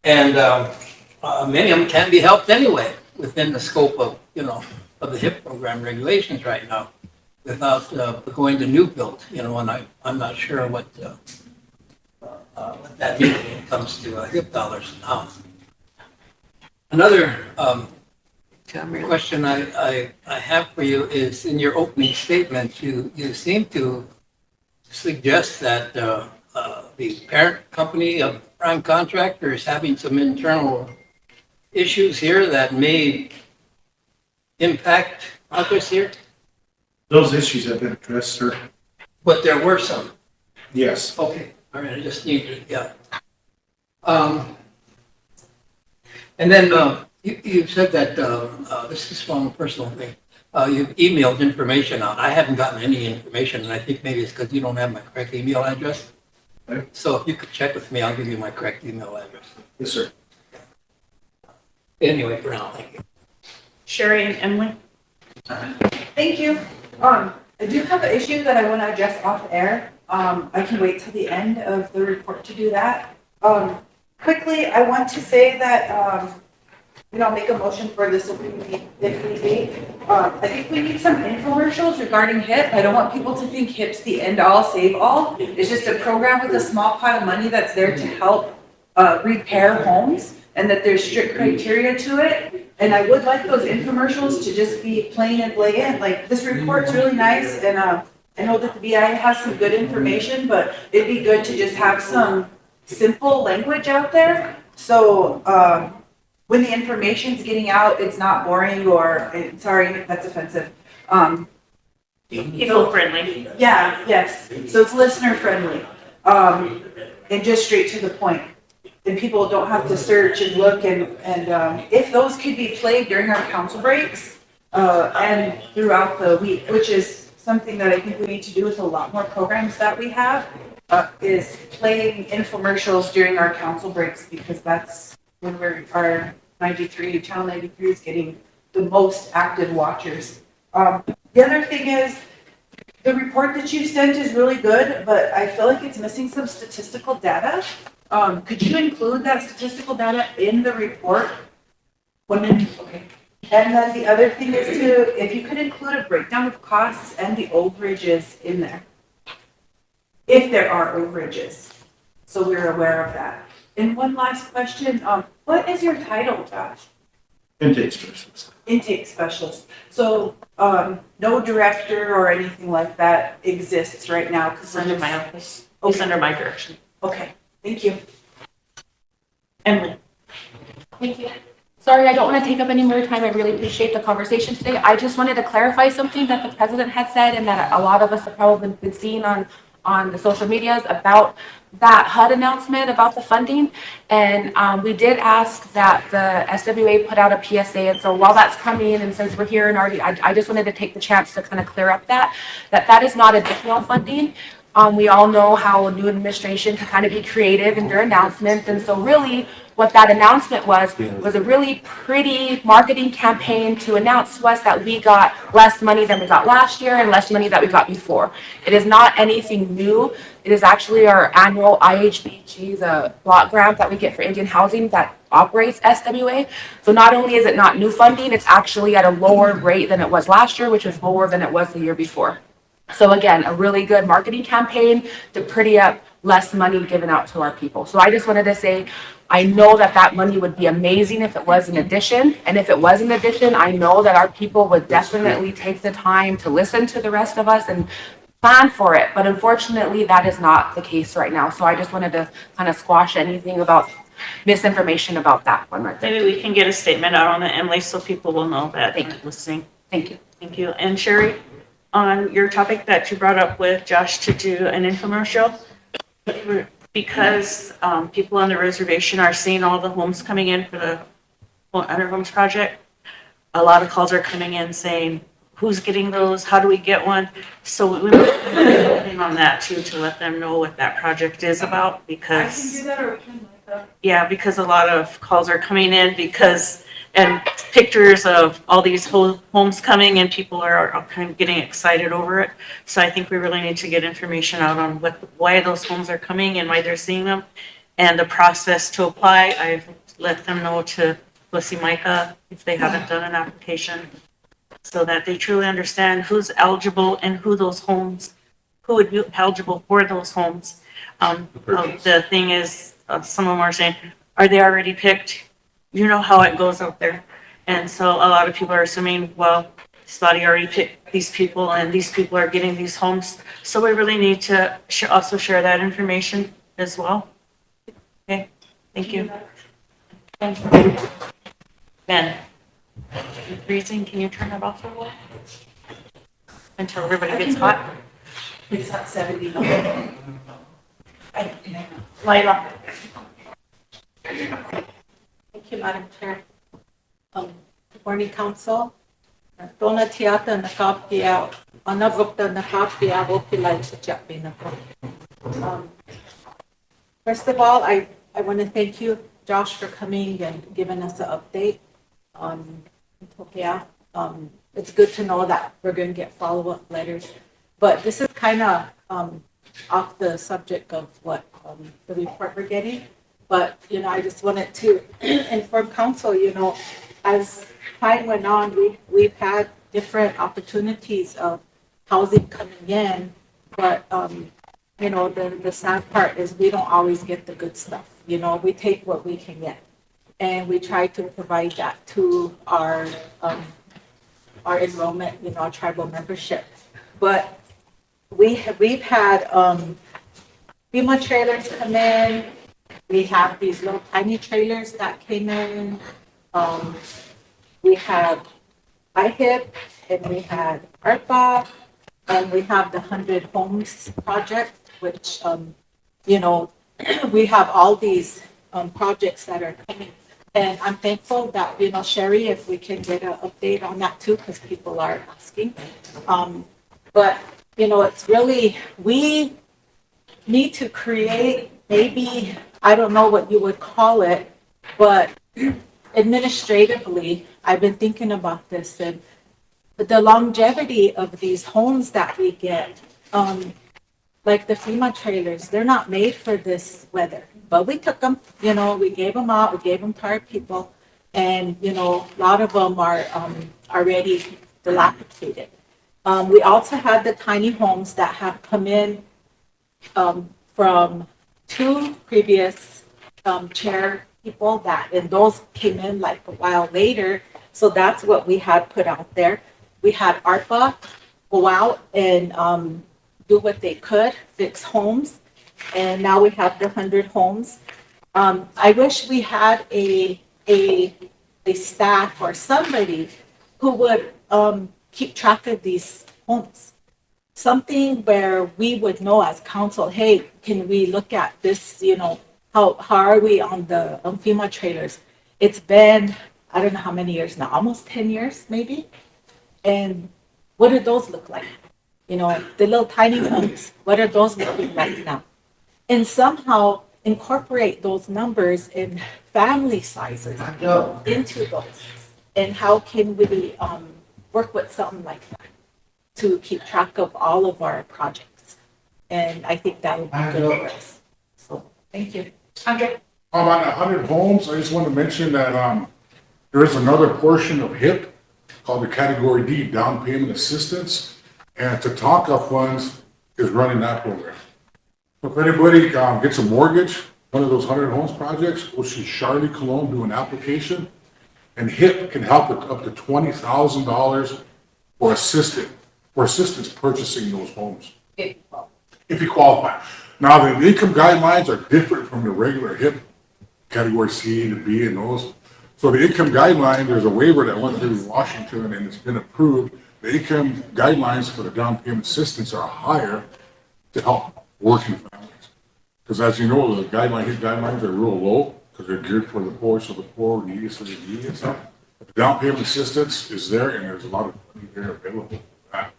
many of them can't be helped anyway within the scope of, of the HIP program regulations right now without going to new build, and I'm not sure what that means when it comes to HIP dollars now. Another question I have for you is in your opening statement, you seem to suggest that the parent company of prime contractor is having some internal issues here that may impact others here, Those issues have been addressed, sir. but there were some. Yes. Okay, all right, I just need to, yeah. And then you said that, this is from a personal thing, you've emailed information out. I haven't gotten any information, and I think maybe it's because you don't have my correct email address. Okay. So if you could check with me, I'll give you my correct email address. Yes, sir. Anyway, for now, thank you. Sherry and Emily? Thank you. I do have an issue that I want to address off air. I can wait till the end of the report to do that. Quickly, I want to say that, make a motion for this if need be. I think we need some infomercials regarding HIP. I don't want people to think HIP's the end all, save all. It's just a program with a small pot of money that's there to help repair homes, and that there's strict criteria to it. And I would like those infomercials to just be plain and bland. Like, this report's really nice, and I know that the BI has some good information, but it'd be good to just have some simple language out there. So when the information's getting out, it's not boring or, sorry if that's offensive. People friendly. Yeah, yes. So it's listener friendly, and just straight to the point. And people don't have to search and look, and if those could be played during our council breaks and throughout the week, which is something that I think we need to do with a lot more programs that we have, is playing infomercials during our council breaks, because that's when our channel 93 is getting the most active watchers. The other thing is, the report that you sent is really good, but I feel like it's missing some statistical data. Could you include that statistical data in the report? 1 minute, okay. And then the other thing is if you could include a breakdown of costs and the overages in there. If there are overages, so we're aware of that. And one last question, what is your title, Josh? Intake specialist. Intake specialist. So, no director or anything like that exists right now? It's under my office. It's under my direction. Okay, thank you. Emily? Thank you. Sorry, I don't want to take up any more time. I really appreciate the conversation today. I just wanted to clarify something that the president had said, and that a lot of us have probably been seeing on the social medias about that HUD announcement about the funding. And we did ask that the SWA put out a PSA. And so while that's coming, and since we're here and already, I just wanted to take the chance to kind of clear up that is not additional funding. We all know how a new administration can kind of be creative in their announcements. And so really what that announcement was a really pretty marketing campaign to announce to us that we got less money than we got last year and less money that we got before. It is not anything new. It is actually our annual IHBG, the block grant that we get for Indian housing that operates SWA. So not only is it not new funding, it's actually at a lower rate than it was last year, which was lower than it was the year before. So again, a really good marketing campaign to pretty up less money given out to our people. So I just wanted to say, I know that that money would be amazing if it was an addition. And if it was an addition, I know that our people would definitely take the time to listen to the rest of us and plan for it. But unfortunately, that is not the case right now. So I just wanted to kind of squash anything about misinformation about that one right there. Maybe we can get a statement out on it, Emily, so people will know that Thank they're listening. Thank you. Thank you. And Sherry, on your topic that you brought up with Josh to do an infomercial, because people on the reservation are seeing all the homes coming in for the Under Homes project, a lot of calls are coming in saying, who's getting those? How do we get one? So we might be working on that too, to let them know what that project is about, because that or we can yeah, because a lot of calls are coming in because, and pictures of all these homes coming and people are kind of getting excited over it. So I think we really need to get information out on why those homes are coming and why they're seeing them and the process to apply. I've let them know to go see Micah if they haven't done an application, so that they truly understand who's eligible and who would be eligible for those homes. The thing is, some of them are saying, are they already picked? You know how it goes out there. And so a lot of people are assuming, well, somebody already picked these people and these people are getting these homes. So we really need to also share that information as well. Okay, thank you. Ben, you're freezing, can you turn that off for a while? Until everybody gets hot? It's at 70. Lila. Thank you, Madam Chair. Good morning, Council. Dona tiata nakapia, anavukta nakapia, vopilai chachapin ako. First of all, I want to thank you, Josh, for coming and giving us an update on Tokyo. It's good to know that we're going to get follow-up letters, but this is kind of off the subject of what the report we're getting. But, I just wanted to inform council, as time went on, we've had different opportunities of housing coming in, but, the sad part is we don't always get the good stuff. We take what we can get, and we try to provide that to our enrollment, our tribal membership. But we've had FEMA trailers come in. We have these little tiny trailers that came in. We have IHIP, and we had ARPA, and we have the 100 Homes project, which, we have all these projects that are coming. And I'm thankful that, Sherry, if we can get an update on that too, because people are asking. But, it's really, we need to create maybe, I don't know what you would call it, but administratively, I've been thinking about this, and the longevity of these homes that we get, like the FEMA trailers, they're not made for this weather, but we took them, we gave them out, we gave them to our people, and, a lot of them are already dilapidated. We also had the tiny homes that have come in from 2 previous chair people and those came in like a while later. So that's what we had put out there. We had ARPA go out and do what they could, fix homes. And now we have the 100 homes. I wish we had a staff or somebody who would keep track of these homes. Something where we would know as council, hey, can we look at this, how are we on the FEMA trailers? It's been, I don't know how many years now, almost 10 years maybe. And what do those look like? The little tiny homes, what are those looking like now? And somehow incorporate those numbers in family sizes into those. And how can we work with something like that to keep track of all of our projects? And I think that would be good for us. So, thank you. Andre? On 100 Homes, I just want to mention that there is another portion of HIP called the Category D, Down Payment Assistance. And Tatanka Funds is running that program. So if anybody gets a mortgage, one of those 100 homes projects, go see Charlie Cologne do an application, and HIP can help with up to $20,000 for assistance purchasing those homes. If you qualify. Now, the income guidelines are different from the regular HIP category C to B and those. So the income guideline, there's a waiver that went through Washington and it's been approved. The income guidelines for the down payment assistance are higher to help working families. Because as you know, the HIP guidelines are real low because they're geared for the poor, so the poor, needy, so the needy and stuff. But the down payment assistance is there and there's a lot of money there available for that.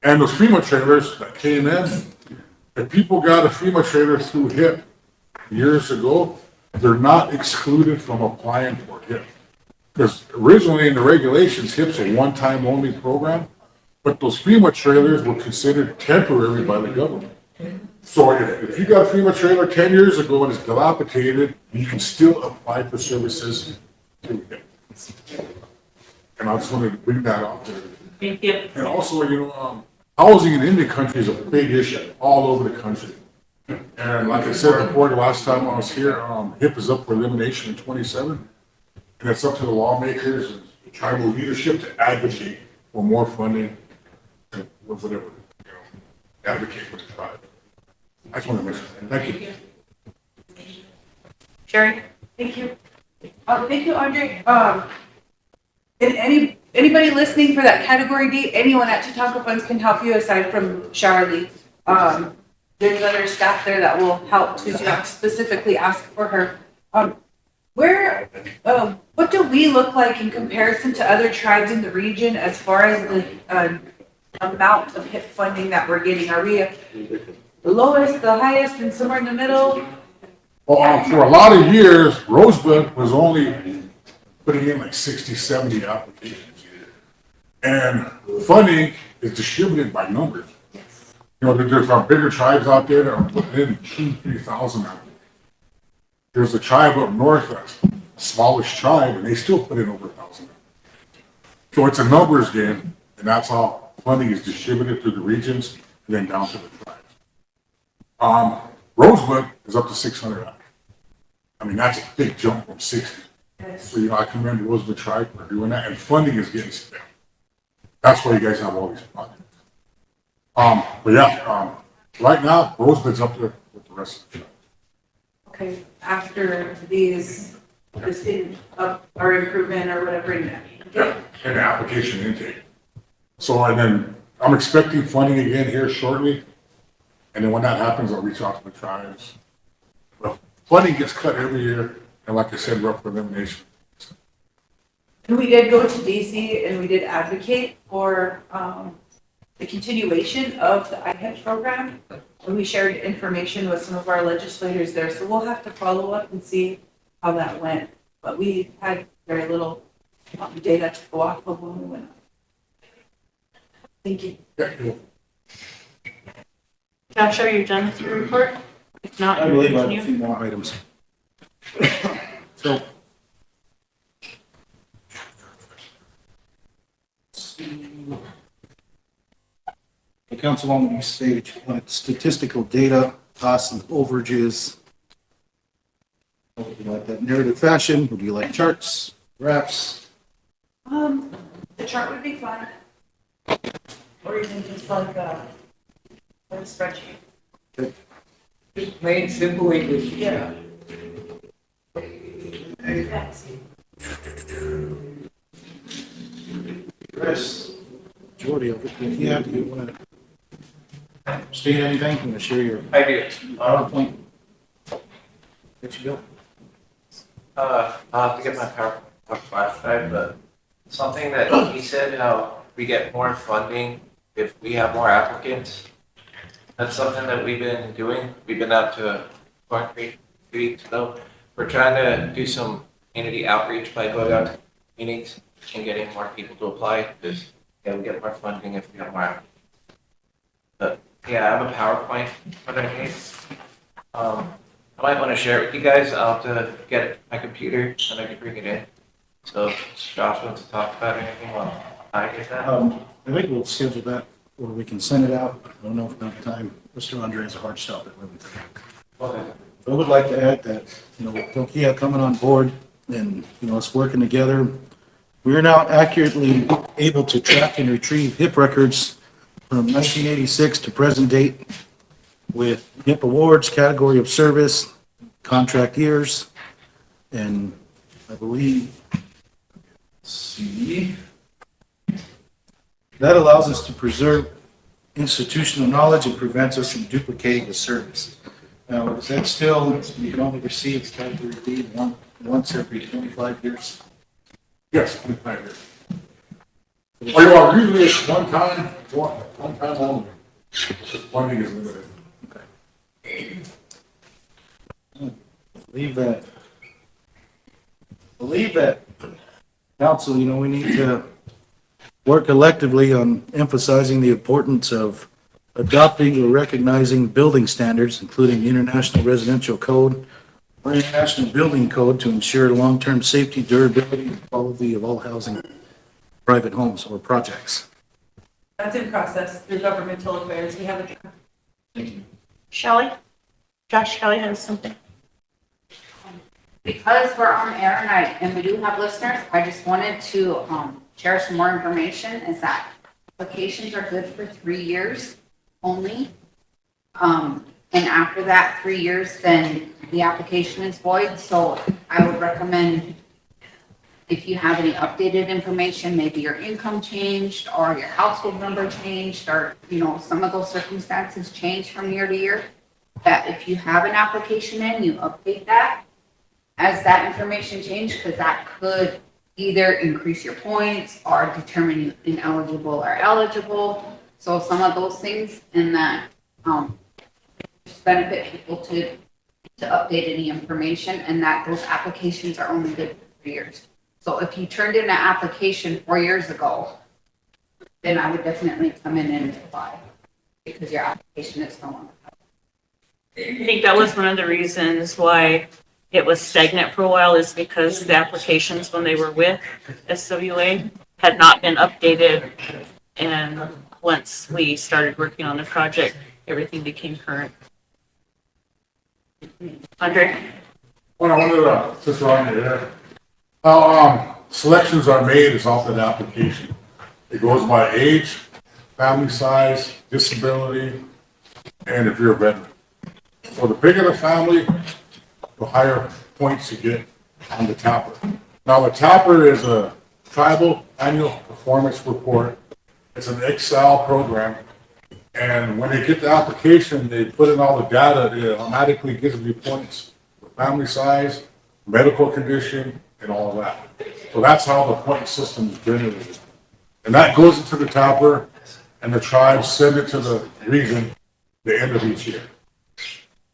And those FEMA trailers that came in, if people got a FEMA trailer through HIP years ago, they're not excluded from applying for HIP. Because originally in the regulations, HIP's a one-time only program, but those FEMA trailers were considered temporary by the government. So if you got a FEMA trailer 10 years ago and it's dilapidated, you can still apply for services through HIP. And I just wanted to bring that out there. Thank you. And also, housing in Indian country is a big issue all over the country. And like I said before, the last time I was here, HIP is up for elimination in 27. And it's up to the lawmakers and the tribal leadership to advocate for more funding and whatever, advocate for the tribe. I just want to mention that. Thank you. Sherry? Thank you. Thank you, Andre. And anybody listening for that category D, anyone at Tatanka Funds can help you aside from Charlie. There's other staff there that will help to specifically ask for her. What do we look like in comparison to other tribes in the region as far as the amount of HIP funding that we're getting? Are we the lowest, the highest, and somewhere in the middle? Well, for a lot of years, Rosebud was only putting in like 60, 70 applications. And funding is distributed by numbers. There's our bigger tribes out there that are putting in 2,000-3,000 out. There's a tribe up north that's the smallest tribe, and they still put in over 1,000. So it's a numbers game, and that's how funding is distributed through the regions and then down to the tribes. Rosebud is up to 600. I mean, that's a big jump from 60. So, I commend the Rosebud tribe for doing that, and funding is getting spent. That's why you guys have all these projects. But yeah, right now, Rosebud's up there with the rest of the tribe. Okay, after this or improvement or whatever. Yeah, and the application intake. So, and then I'm expecting funding again here shortly. And then when that happens, I'll reach out to the tribes. Well, funding gets cut every year. And like I said, we're up for elimination. And we did go to DC and we did advocate for the continuation of the IHEP program. And we shared information with some of our legislators there. So we'll have to follow up and see how that went. But we had very little data to go off of when we went up. Thank you. Josh, are you done with your report? If not, I you believe I have a continue. few more items. So. The councilwoman, you stated you wanted statistical data, costs and overages. Would you like that narrative fashion? Would you like charts, graphs? The chart would be fine. Or even just like a spreadsheet. Plain, simple English. Yeah. Chris, majority of it, yeah, do you want to state anything? You want to share your I do. PowerPoint? Get you go. I'll have to get my PowerPoint flashlight, but something that he said, how we get more funding if we have more applicants. That's something that we've been doing. We've been out to Corn Creek 2 weeks ago. We're trying to do some community outreach by going out to meetings and getting more people to apply, because we get more funding if we have more applicants. But yeah, I have a PowerPoint underneath. I might want to share it with you guys. I'll have to get my computer and I can bring it in. So if Josh wants to talk about anything while I get that. I think we'll schedule that or we can send it out. I don't know if enough time. Mr. Andre has a hard stop at 11:30. I would like to add that, with Nokia coming on board and, us working together, we are now accurately able to track and retrieve HIP records from 1986 to present date with HIP awards, category of service, contract years, and I believe, let's see, that allows us to preserve institutional knowledge and prevents us from duplicating the service. Now, is that still, you can only receive category D once every 25 years? Yes, 25 years. Oh, you are usually it's one time only. Funding is limited. Believe that, council, we need to work collectively on emphasizing the importance of adopting or recognizing building standards, including the International Residential Code or International Building Code, to ensure long-term safety, durability, and quality of all housing, private homes or projects. That's in process through governmental affairs. We have a. Shelley? Josh, Shelley has something. Because we're on air and we do have listeners, I just wanted to share some more information, is that applications are good for 3 years only. And after that 3 years, then the application is void. So I would recommend, if you have any updated information, maybe your income changed or your household number changed, or, some of those circumstances change from year to year, that if you have an application in, you update that as that information changes, because that could either increase your points or determine you ineligible or eligible. So some of those things, and that just benefit people to update any information, and that those applications are only good for 3 years. So if you turned in an application 4 years ago, then I would definitely come in and apply, because your application is no longer. I think that was one of the reasons why it was stagnant for a while, is because the applications when they were with SWA had not been updated. And once we started working on the project, everything became current. Andre? When I wanted to, since we're on the air, how selections are made is off that application. It goes by age, family size, disability, and if you're a veteran. So the bigger the family, the higher points you get on the TAPR. Now, the TAPR is a tribal annual performance report. It's an Excel program. And when they get the application, they put in all the data. It automatically gives you points for family size, medical condition, and all of that. So that's how the point system is generated. And that goes into the TAPR, and the tribes send it to the region the end of each year.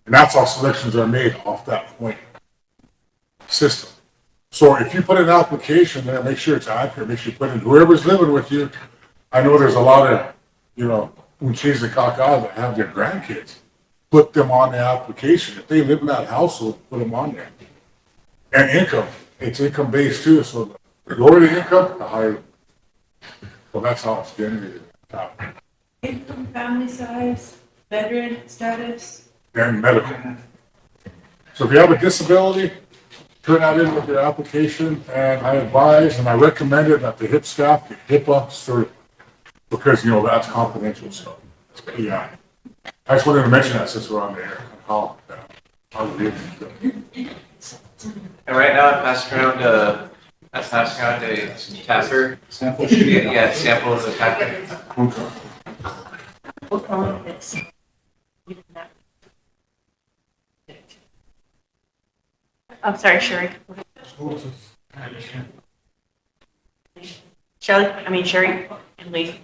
And that's how selections are made off that point system. So if you put an application there, make sure it's accurate, make sure you put in whoever's living with you. I know there's a lot of, Uchis and Kakas that have their grandkids. Put them on the application. If they live in that household, put them on there. And income. It's income based too, so the lower the income, the higher. Well, that's how it's generated. Income, family size, veteran status. And medical. So if you have a disability, turn that in with your application, and I advise and I recommend it that the HIP staff get HIPAA certified, because, that's confidential stuff. Yeah. I just wanted to mention that since we're on the air. How it is. And right now, I'm passing around a TAPR. Sample Yeah, sample of the TAPR. What's wrong with this? I'm sorry, Sherry. Sherry and Lee.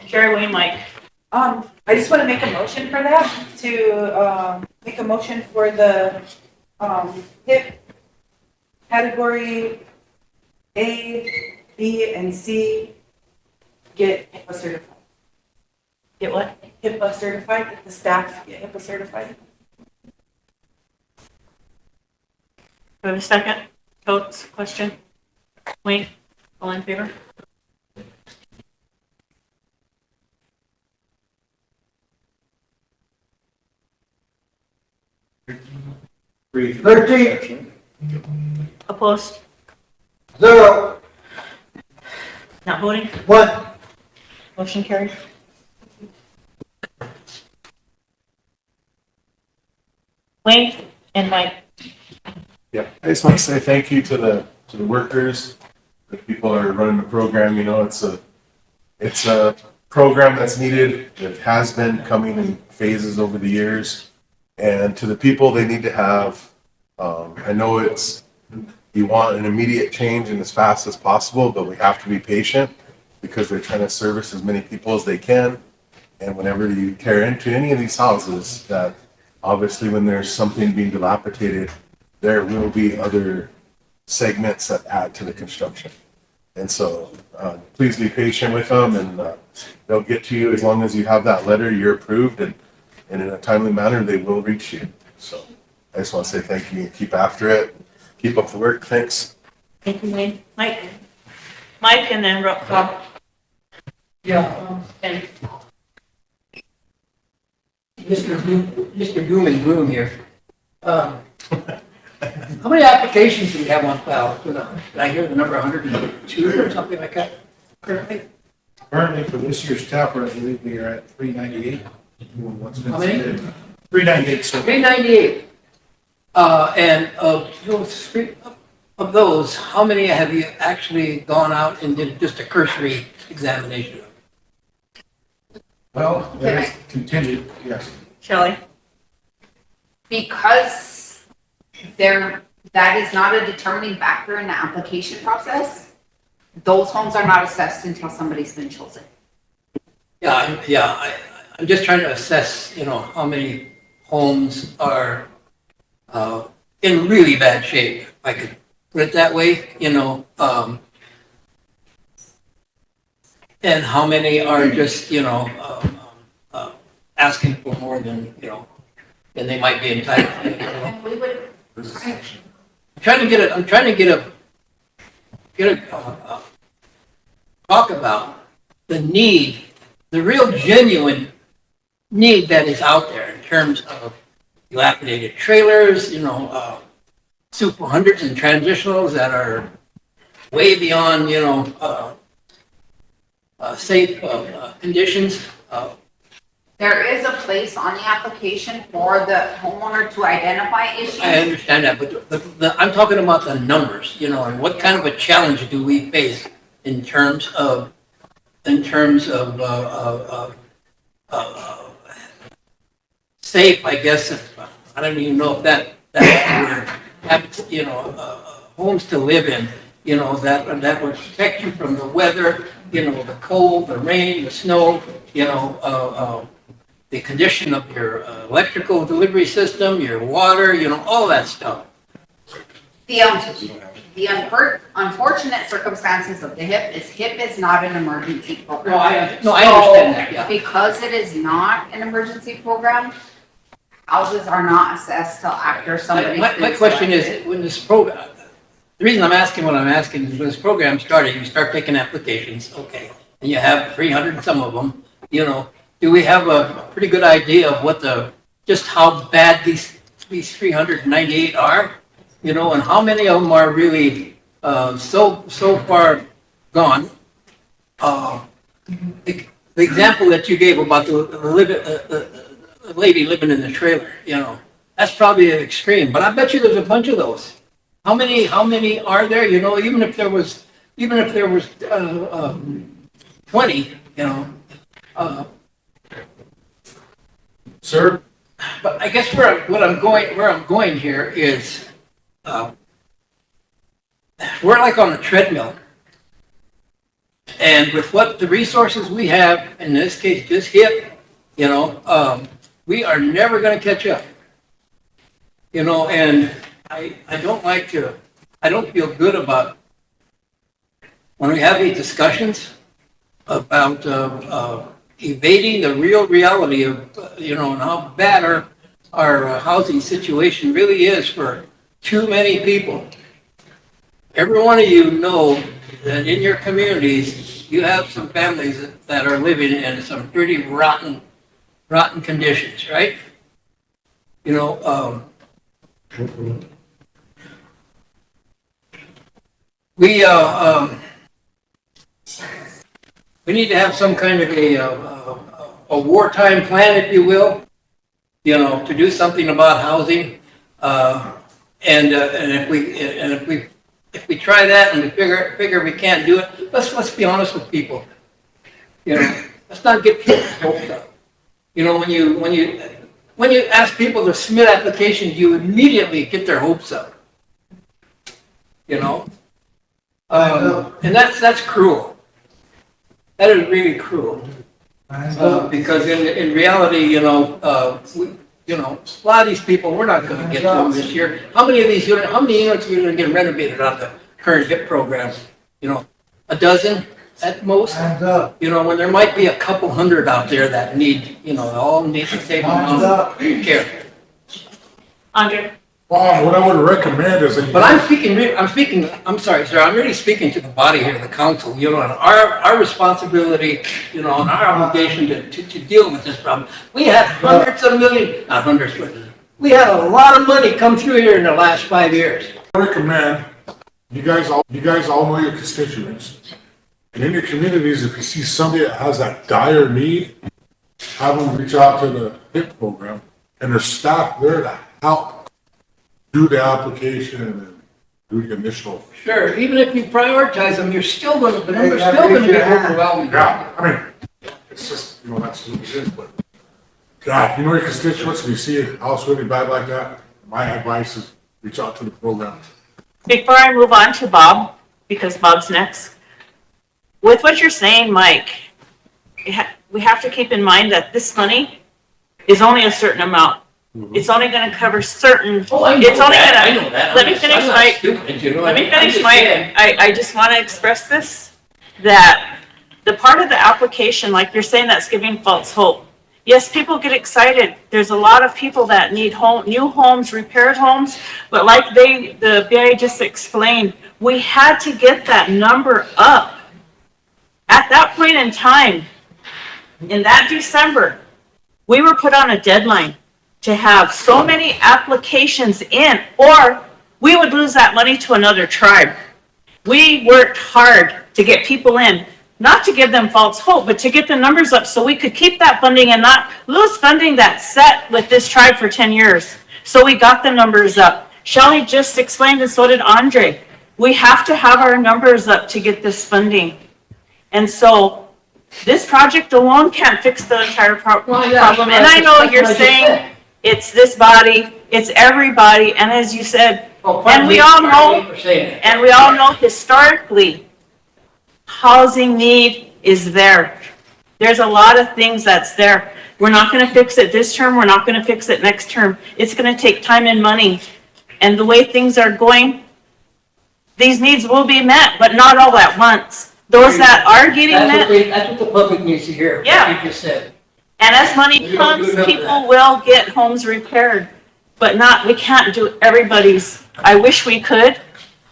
Sherry, Wayne, Mike. I just want to make a motion for that, to make a motion for the HIP category A, B, and C get HIPAA certified. Get what? HIPAA certified, that the staff get HIPAA certified. Do we have a second? Coates, question? Wayne, all in favor? 13, Opposed? 0, Not voting? 1. Motion carried. Wayne and Mike. Yeah, I just want to say thank you to the workers, the people that are running the program. You know, it's a program that's needed. It has been coming in phases over the years, and to the people, they need to have. I know you want an immediate change and as fast as possible, but we have to be patient because they're trying to service as many people as they can. And whenever you tear into any of these houses, that obviously when there's something being dilapidated, there will be other segments that add to the construction. And so please be patient with them, and they'll get to you as long as you have that letter, you're approved, and in a timely manner, they will reach you. So I just want to say thank you and keep after it. Keep up the work. Thanks. Thank you, Wayne. Mike and then Rob. Yeah, And Mr. Doom and Gloom here. How many applications do we have on file? Did I hear the number 102 or something like that currently? Currently, for this year's tapper, I believe we are at 398. What's been How many? submitted. 398, so 398. And of those, how many have you actually gone out and did just a cursory examination of? well, there's contingent, yes. Shelley. Because that is not a determining factor in the application process, those homes are not assessed until somebody's been chosen. I'm just trying to assess, how many homes are in really bad shape, if I could put it that way, and how many are just, asking for more than, than they might be entitled to. And we would, I'm trying to get a talk about the need, the real genuine need that is out there in terms of dilapidated trailers, Super hundreds and transitionals that are way beyond, safe conditions. there is a place on the application for the homeowner to identify issues. I understand that, but I'm talking about the numbers, and what kind of a challenge do we face in terms of safe, I guess. I don't even know if that's word. Homes to live in, that would protect you from the weather, the cold, the rain, the snow, the condition of your electrical delivery system, your water, all that stuff. The unfortunate circumstances of the HIP is not an emergency program. No, I understand that, yeah. Because it is not an emergency program, houses are not assessed till after somebody's been My question selected. is, when this program, the reason I'm asking what I'm asking is when this program started, you start taking applications, okay, and you have 300 and some of them, do we have a pretty good idea of just how bad these 398 are? And how many of them are really so far gone? The example that you gave about the lady living in the trailer, that's probably an extreme, but I bet you there's a bunch of those. How many are there? Even if there was 20, Sir? But I guess where I'm going here is, we're like on a treadmill. And with what the resources we have, in this case, just HIP, we are never going to catch up. And I don't feel good about when we have these discussions about evading the real reality of, and how bad our housing situation really is for too many people. Every one of you know that in your communities, you have some families that are living in some pretty rotten conditions, right? We, we need to have some kind of a wartime plan, if you will, you know, to do something about housing. And if we try that and we figure we can't do it, let's be honest with people. You know, let's not get people's hopes up. You know, when you ask people to submit applications, you immediately get their hopes up. You know? And that's cruel. That is really cruel. Because in reality, you know, a lot of these people, we're not gonna get to them this year. How many units are gonna get renovated on the current HIP program? You know, a dozen at most? You know, when there might be a couple hundred out there that need, you know, all need the same amount of care. Andre? Bob, what I would recommend is that. But I'm sorry, sir, I'm really speaking to the body here, the council, you know, and our responsibility, you know, and our obligation to deal with this problem. We had hundreds of millions, not hundreds, but we had a lot of money come through here in the last 5 years. I recommend, you guys all know your constituents. And in your communities, if you see somebody that has that dire need, have them reach out to the HIP program, and there's staff there to help do the application and do the initial. Sure, even if you prioritize them, the number's still gonna be overwhelming. Yeah, I mean, it's just, you know, that's what it is, but, God, you know your constituents, if you see a house really bad like that, my advice is reach out to the program. Before I move on to Bob, because Bob's next, with what you're saying, Mike, we have to keep in mind that this money is only a certain amount. It's only going to cover certain. Oh, I know that. I know that. Let me finish my. I just want to express this, that the part of the application, like you're saying, that's giving false hope. Yes, people get excited. There's a lot of people that need new homes, repaired homes, but like the BIA just explained, we had to get that number up. At that point in time, in that December, we were put on a deadline to have so many applications in, or we would lose that money to another tribe. We worked hard to get people in, not to give them false hope, but to get the numbers up so we could keep that funding and not lose funding that's set with this tribe for 10 years. So we got the numbers up. Shelley just explained, and so did Andre. We have to have our numbers up to get this funding. And so this project alone can't fix the entire problem. And I know you're saying, it's this body, it's everybody, and as you said, and we all know historically, housing need is there. There's a lot of things that's there. We're not gonna fix it this term, we're not gonna fix it next term. It's gonna take time and money. And the way things are going, these needs will be met, but not all at once. Those that are getting met. That's what the public needs to hear, what you just said. And as money comes, people will get homes repaired, but we can't do everybody's. I wish we could,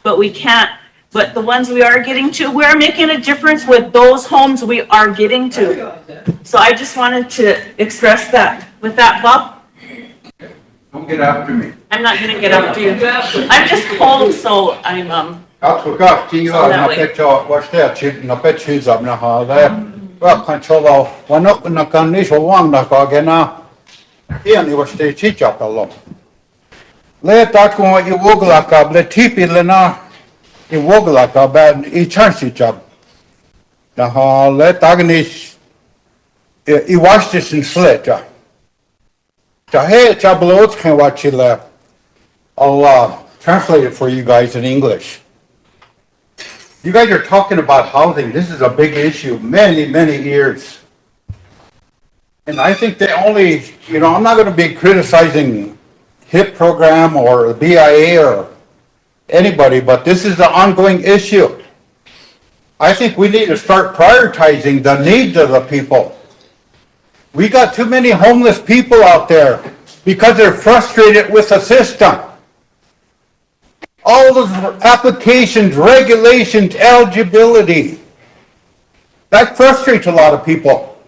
but we can't. But the ones we are getting to, we're making a difference with those homes we are getting to. So I just wanted to express that. With that, Bob? Don't get after me. I'm not gonna get after you. I'm just cold, so I'm, Well, control one up in the condition one that I get now. Here, you was the teacher alone. Let that go, you walk like a let tippy lena, you walk like a bad, you chance job. The hall, let Agnes, you watch this in sledger. The head tabloids can watch it left. I'll translate it for you guys in English. You guys are talking about housing. This is a big issue, many, many years. And I think they only, you know, I'm not going to be criticizing HIP program or the BIA or anybody, but this is an ongoing issue. I think we need to start prioritizing the needs of the people. We got too many homeless people out there because they're frustrated with the system. All those applications, regulations, eligibility. That frustrates a lot of people.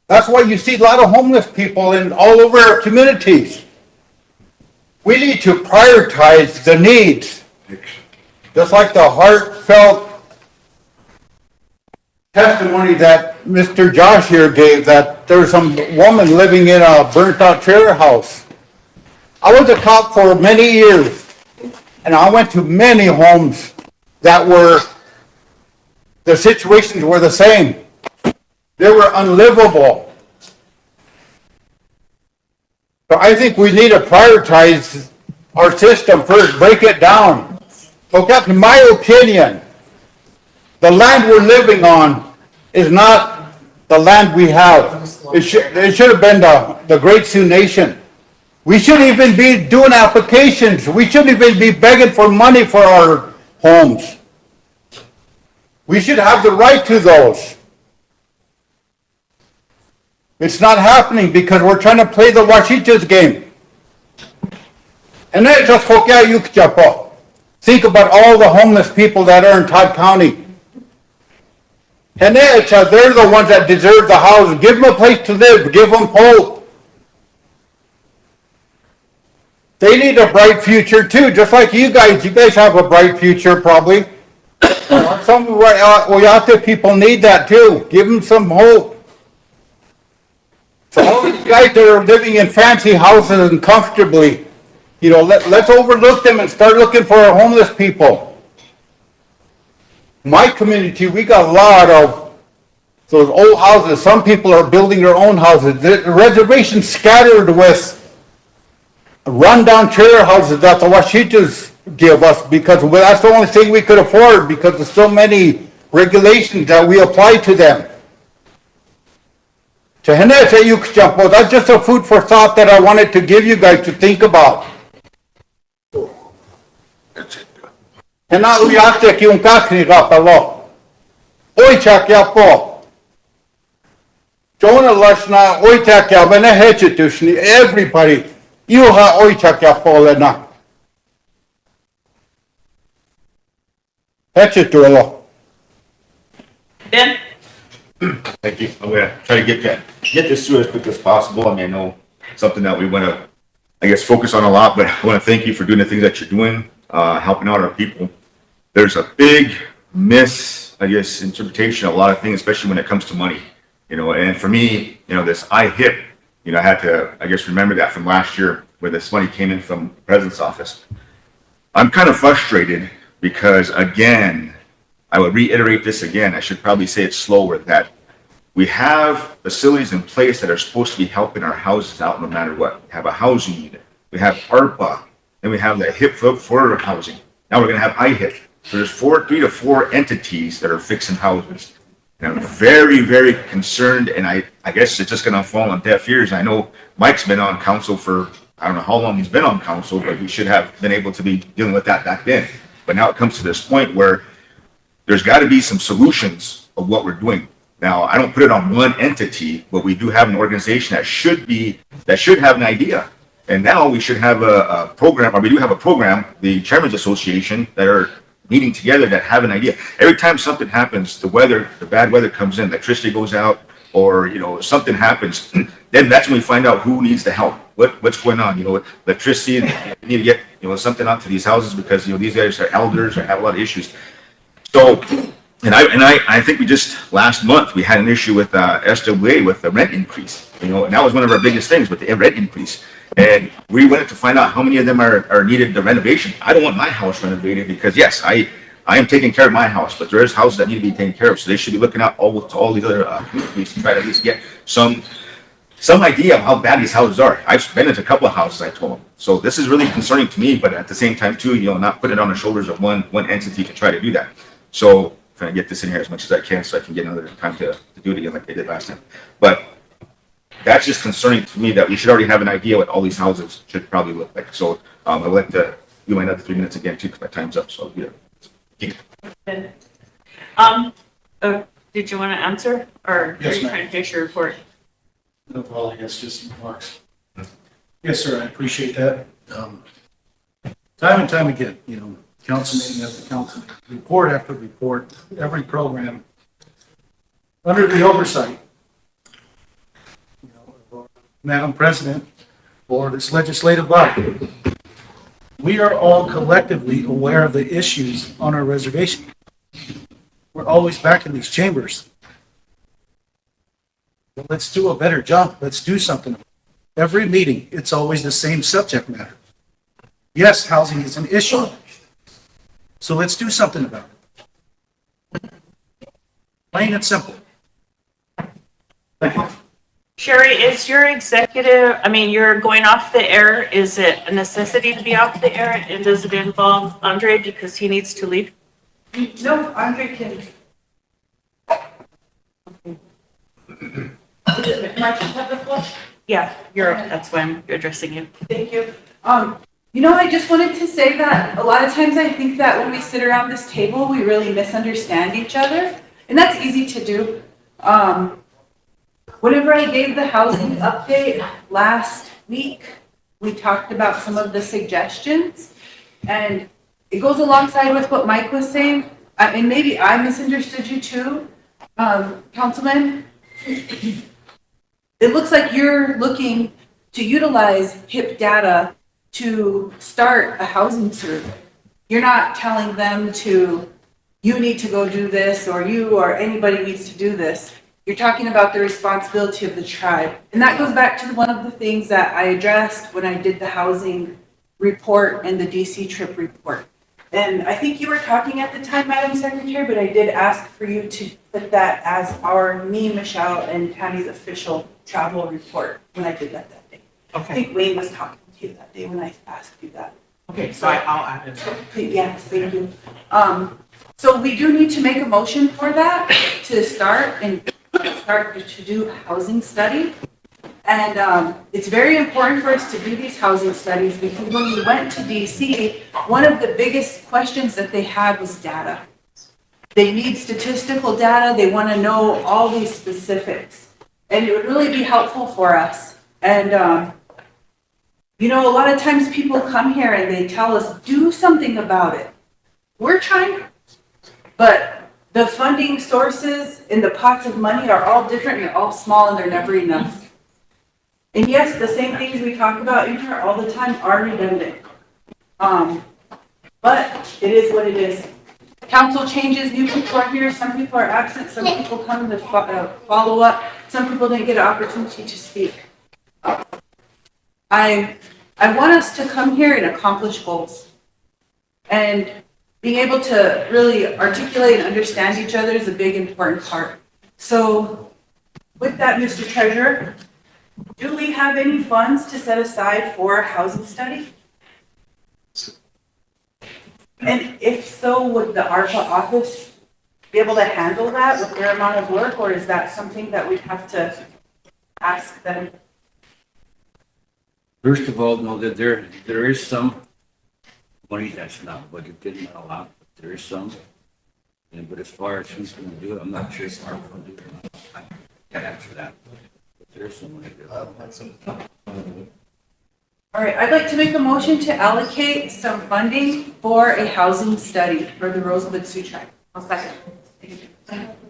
That's why you see a lot of homeless people in all over our communities. we need to prioritize the needs. Just like the heartfelt testimony that Mr. Josh here gave, that there's some woman living in a burnt out trailer house. I was a cop for many years, and I went to many homes that were, the situations were the same. They were unlivable. So I think we need to prioritize our system first, break it down. Okay, in my opinion, the land we're living on is not the land we have. It should have been the Great Sioux Nation. We shouldn't even be doing applications. We shouldn't even be begging for money for our homes. We should have the right to those. It's not happening because we're trying to play the Washitas game. And then just think about all the homeless people that are in Todd County. And they're the ones that deserve the houses. Give them a place to live. Give them hope. They need a bright future too, just like you guys. You guys have a bright future probably. Some Oyate people need that too. Give them some hope. So all these guys that are living in fancy houses and comfortably, let's overlook them and start looking for our homeless people. My community, we got a lot of those old houses. Some people are building their own houses. The reservation's scattered with rundown trailer houses that the Washitas give us because that's the only thing we could afford because there's so many regulations that we apply to them. That's just a food for thought that I wanted to give you guys to think about. Everybody. Ben? Thank you. I'm gonna try to get this through as quick as possible. I mean, I know something that we want to, I guess, focus on a lot, but I want to thank you for doing the things that you're doing, helping out our people. There's a big interpretation of a lot of things, especially when it comes to money, and for me, this IHIP, I had to, remember that from last year where this money came in from the president's office. I'm kind of frustrated because, again, I would reiterate this again. I should probably say it slower, that we have facilities in place that are supposed to be helping our houses out no matter what. We have a housing unit. We have ARPA. Then we have the HIP for housing. Now we're going to have IHIP. So there's 3 to 4 entities that are fixing houses. And I'm very, very concerned, and I guess it's just going to fall on deaf ears. I know Mike's been on council for, I don't know how long he's been on council, but we should have been able to be dealing with that back then. But now it comes to this point where there's got to be some solutions of what we're doing. Now, I don't put it on one entity, but we do have an organization that should have an idea. And now we should have a program, or we do have a program, the Chairman's Association, that are meeting together that have an idea. Every time something happens, the bad weather comes in, electricity goes out, or something happens, then that's when we find out who needs the help. What's going on? Electricity, we need to get something out to these houses because these guys are elders or have a lot of issues. So, and I think we just last month we had an issue with SWA with the rent increase. And that was one of our biggest things with the rent increase. And we wanted to find out how many of them are needed the renovation. I don't want my house renovated because yes, I am taking care of my house, but there is houses that need to be taken care of. So they should be looking out to all these other communities to try to at least get some idea of how bad these houses are. I've been into a couple of houses, I told them. So this is really concerning to me, but at the same time too, not put it on the shoulders of one entity to try to do that. So trying to get this in here as much as I can so I can get another time to do it again like I did last time. But that's just concerning to me that we should already have an idea what all these houses should probably look like. So I'd like to do my another 3 minutes again too because my time's up. So yeah. Did you want to answer, or Yes, are you ma'am. trying to finish your report? No problem, I guess just remarks. Yes, sir, I appreciate that. Time and time again, council meeting after council, report after report, every program, under the oversight, of our Madam President, or this legislative body. We are all collectively aware of the issues on our reservation. We're always back in these chambers. But let's do a better job. Let's do something. Every meeting, it's always the same subject matter. Yes, housing is an issue. So let's do something about it. Plain and simple. Thank you. Sherry, is your executive, I mean, you're going off the air, is it a necessity to be off the air? And does it involve Andre because he needs to leave? No, Andre can. Marcia, have the floor? Yeah, that's why I'm addressing you. Thank you. I just wanted to say that a lot of times I think that when we sit around this table, we really misunderstand each other, and that's easy to do. Whenever I gave the housing update last week, we talked about some of the suggestions, and it goes alongside with what Mike was saying, and maybe I misunderstood you too, Councilman. It looks like you're looking to utilize HIP data to start a housing survey. You're not telling them you need to go do this, or you or anybody needs to do this. You're talking about the responsibility of the tribe. And that goes back to one of the things that I addressed when I did the housing report and the DC trip report. And I think you were talking at the time, Madam Secretary, but I did ask for you to put that as me, Michelle, and Tammy's official travel report when I did that day. I think Wayne was talking to you that day when I asked you that. Okay, so I'll add it. Yes, thank you. So we do need to make a motion for that to start to do a housing study. And it's very important for us to do these housing studies because when we went to DC, one of the biggest questions that they had was data. They need statistical data. They want to know all these specifics. And it would really be helpful for us. And, a lot of times people come here and they tell us, do something about it. We're trying, but the funding sources and the pots of money are all different and they're all small and they're never enough. And yes, the same things we talk about in here all the time are redundant. But it is what it is. Council changes, new people are here, some people are absent, some people come to follow up, some people didn't get an opportunity to speak. I want us to come here and accomplish goals. And being able to really articulate and understand each other is a big important part. So with that, Mr. Treasurer, do we have any funds to set aside for a housing study? And if so, would the ARPA office be able to handle that with their amount of work, or is that something that we'd have to ask them? First of all, know that there is some money that's not budgeted, not a lot, but there is some. But as far as who's going to do it, I'm not sure if ARPA will do it or not. I can't answer that. But there is some money there. All right, I'd like to make a motion to allocate some funding for a housing study for the Rosebud Sioux tribe. I'll second.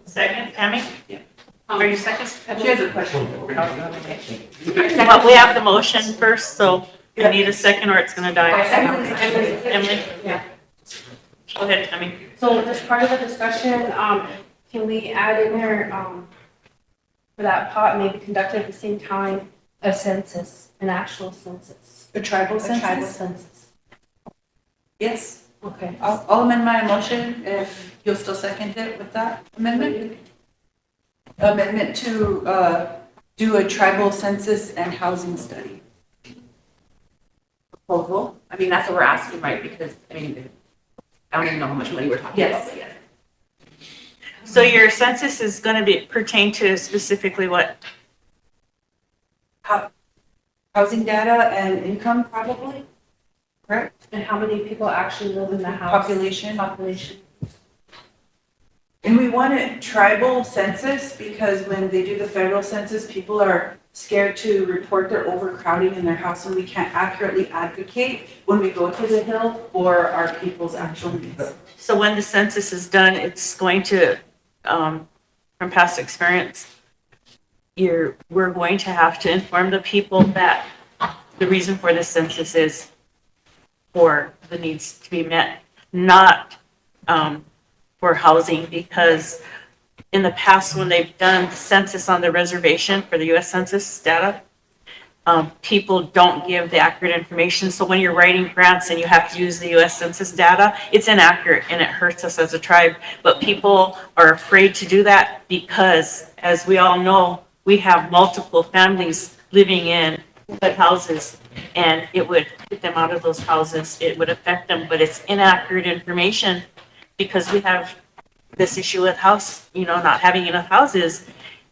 Second, Tammy? Yeah. Are you second? She has a question. Well, we have the motion first, so you need a second or it's gonna die. Emily? Yeah. Go ahead, Tammy. So as part of the discussion, can we add in there, for that pot, maybe conduct at the same time, a census, an actual census? A tribal A tribal census? census. Yes. Okay. I'll amend my motion if you'll still second it with that amendment. Amendment to do a tribal census and housing study. Proposal? I mean, that's what we're asking, right? Because, I don't even know how much money we're talking about. Yes. Yet. So your census is gonna pertain to specifically what? Housing data and income probably, correct? And how many people actually live in the house? Population. Population. And we want a tribal census because when they do the federal census, people are scared to report their overcrowding in their house and we can't accurately advocate when we go to the Hill for our people's actual needs. So when the census is done, it's going to, from past experience, we're going to have to inform the people that the reason for the census is for the needs to be met, not for housing, because in the past, when they've done the census on the reservation for the US Census data, people don't give the accurate information. So when you're writing grants and you have to use the US Census data, it's inaccurate and it hurts us as a tribe. But people are afraid to do that because, as we all know, we have multiple families living in houses, and it would get them out of those houses. It would affect them, but it's inaccurate information because we have this issue with not having enough houses,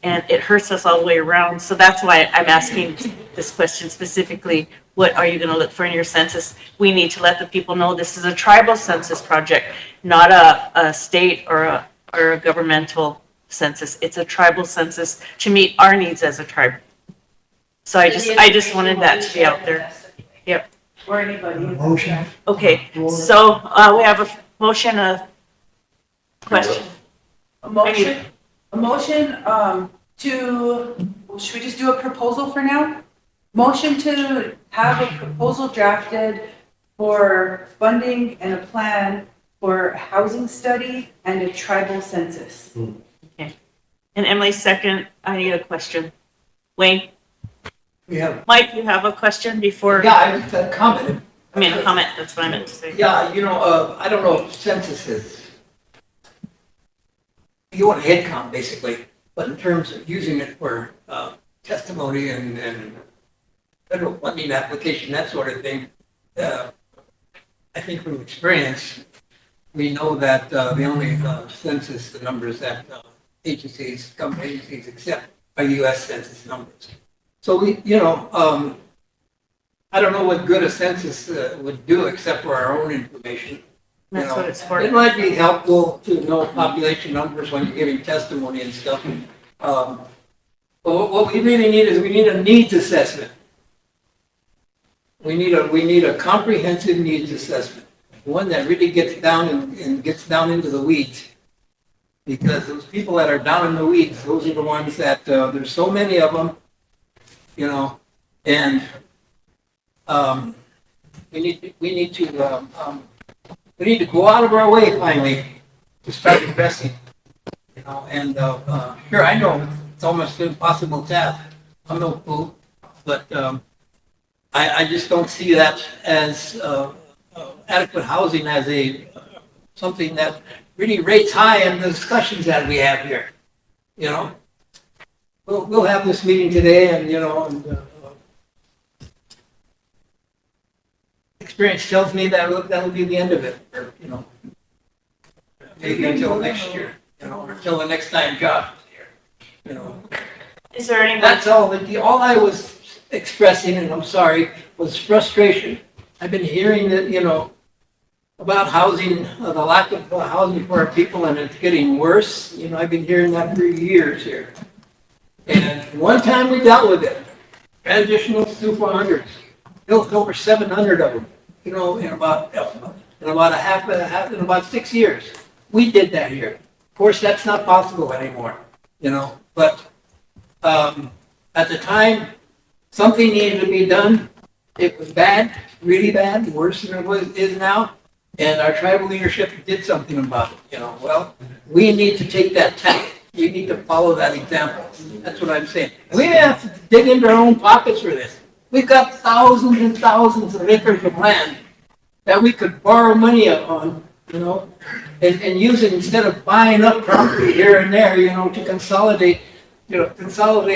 and it hurts us all the way around. So that's why I'm asking this question specifically. What are you going to look for in your census? We need to let the people know this is a tribal census project, not a state or a governmental census. It's a tribal census to meet our needs as a tribe. So I just wanted that to be out there. Yep. Or anybody. Motion. Okay, so we have a motion, a question. A motion should we just do a proposal for now? Motion to have a proposal drafted for funding and a plan for a housing study and a tribal census. Okay. And Emily, second, I need a question. Wayne? Yeah. Mike, you have a question before? Yeah, I just commented. I mean, a comment, that's what I meant to say. Yeah, I don't know if census is, you want a head count basically, but in terms of using it for testimony and federal funding application, that sort of thing, I think from experience, we know that the only census, the numbers that government agencies accept are US Census numbers. So I don't know what good a census would do except for our own information. That's what it's for. It might be helpful to know population numbers when you're giving testimony and stuff. But what we really need is we need a needs assessment. We need a comprehensive needs assessment, one that really gets down and gets down into the weeds. Because those people that are down in the weeds, those are the ones that there's so many of them, and we need to go out of our way finally to start investing, and sure, I know it's almost an impossible task. I'm no fool, but I just don't see that as adequate housing as something that really rates high in the discussions that we have here. We'll have this meeting today, and experience tells me that'll be the end of it, or maybe until next year, or until the next time Josh is here. Is there any? That's all. All I was expressing, and I'm sorry, was frustration. I've been hearing that, about housing, the lack of housing for our people, and it's getting worse. I've been hearing that for years here. And one time we dealt with it, transitional Sioux 400s, built over 700 of them, in about 6 years. We did that here. Of course, that's not possible anymore, but at the time, something needed to be done. It was bad, really bad, worse than it is now. And our tribal leadership did something about it, Well, we need to take that tack. We need to follow that example. That's what I'm saying. We have to dig into our own pockets for this. We've got thousands and thousands of acres of land that we could borrow money on, and use it instead of buying up property here and there, to consolidate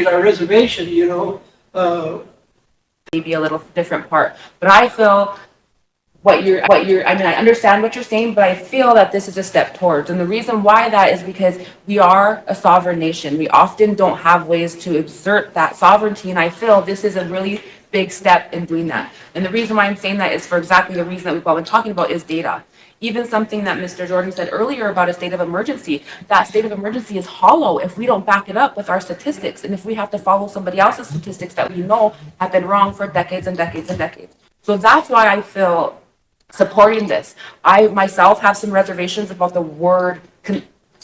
our reservation, Maybe a little different part, but I feel I understand what you're saying, but I feel that this is a step towards. And the reason why that is because we are a sovereign nation. We often don't have ways to exert that sovereignty. And I feel this is a really big step in doing that. And the reason why I'm saying that is for exactly the reason that we've all been talking about is data. Even something that Mr. Jordan said earlier about a state of emergency, that state of emergency is hollow if we don't back it up with our statistics. And if we have to follow somebody else's statistics that we know have been wrong for decades and decades and decades. So that's why I feel supporting this. I myself have some reservations about the word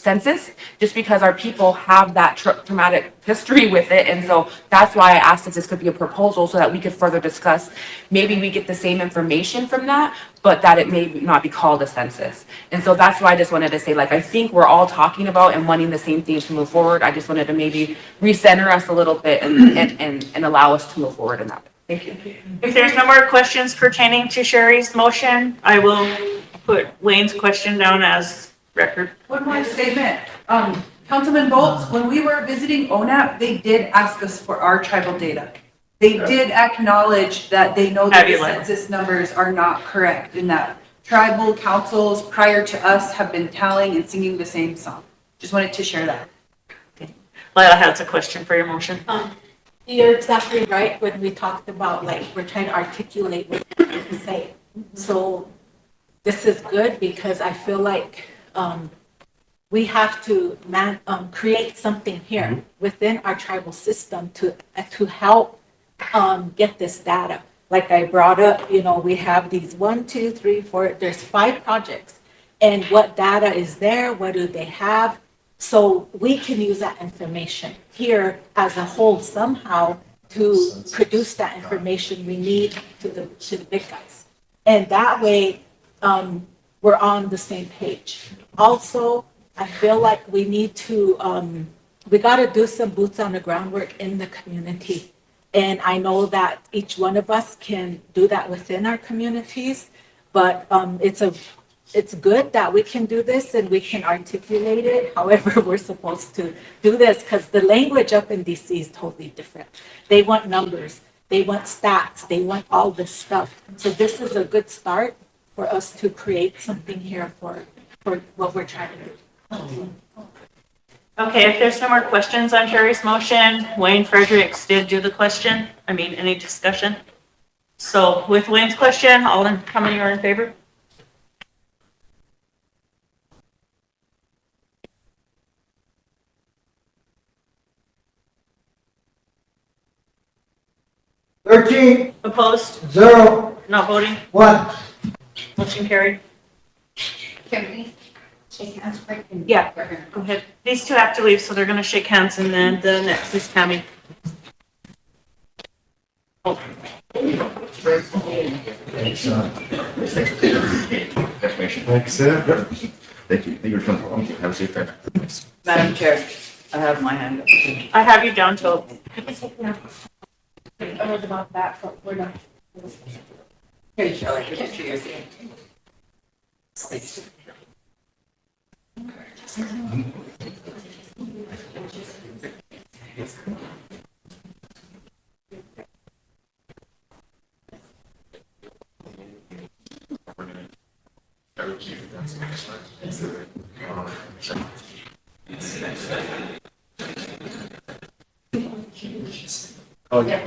census, just because our people have that traumatic history with it. And so that's why I asked if this could be a proposal so that we could further discuss. Maybe we get the same information from that, but that it may not be called a census. And so that's why I just wanted to say, like, I think we're all talking about and wanting the same things to move forward. I just wanted to maybe recenter us a little bit and allow us to move forward in that. Thank you. If there's no more questions pertaining to Sherry's motion, I will put Wayne's question down as record. One more statement. Councilman Bolts, when we were visiting ONAP, they did ask us for our tribal data. They did acknowledge that they know that the census numbers are not correct and that tribal councils prior to us have been telling and singing the same song. Just wanted to share that. Lila has a question for your motion. You're exactly right when we talked about, like, we're trying to articulate what we say. So this is good because I feel like we have to create something here within our tribal system to help get this data. Like I brought up, we have these 1, 2, 3, 4, there's 5 projects. And what data is there? What do they have? So we can use that information here as a whole somehow to produce that information we need to the big guys. And that way, we're on the same page. Also, I feel like we need to, we got to do some boots on the ground work in the community. And I know that each one of us can do that within our communities, but it's good that we can do this and we can articulate it however we're supposed to do this, because the language up in DC is totally different. They want numbers, they want stats, they want all this stuff. So this is a good start for us to create something here for what we're trying to do. Okay, if there's no more questions on Sherry's motion, Wayne Fredericks did do the question. Any discussion? So with Wayne's question, how many are in favor? Opposed? 0, Not voting? 1. Motion carried. Can we shake hands quick? Yeah, go ahead. These two have to leave, so they're gonna shake hands, and then the next is Tammy. Information. Thanks, sir. Thank you. Thank you for coming. Have a safe day. Madam Chair, I have my hand up. I have you down to. I heard about that, but we're not. Here, Shelley, get to your Oh, yeah.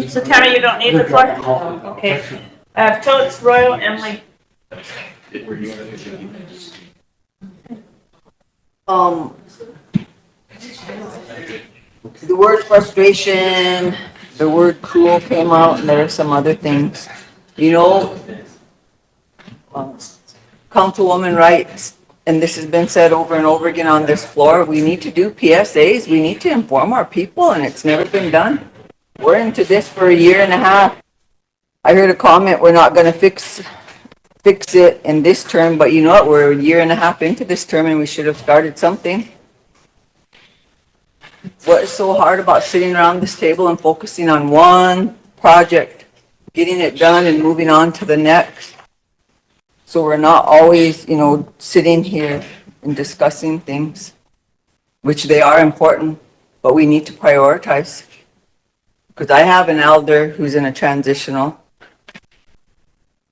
So Tammy, you don't need the floor? Okay. I have Totes, Royal, Emily. The word frustration, the word cruel came out, and there are some other things. Councilwoman writes, and this has been said over and over again on this floor, we need to do PSAs, we need to inform our people, and it's never been done. We're into this for a year and a half. I heard a comment, we're not gonna fix it in this term, but you know what, we're a year and a half into this term and we should have started something. What is so hard about sitting around this table and focusing on one project, getting it done and moving on to the next? So we're not always, sitting here and discussing things, which they are important, but we need to prioritize. Because I have an elder who's in a transitional.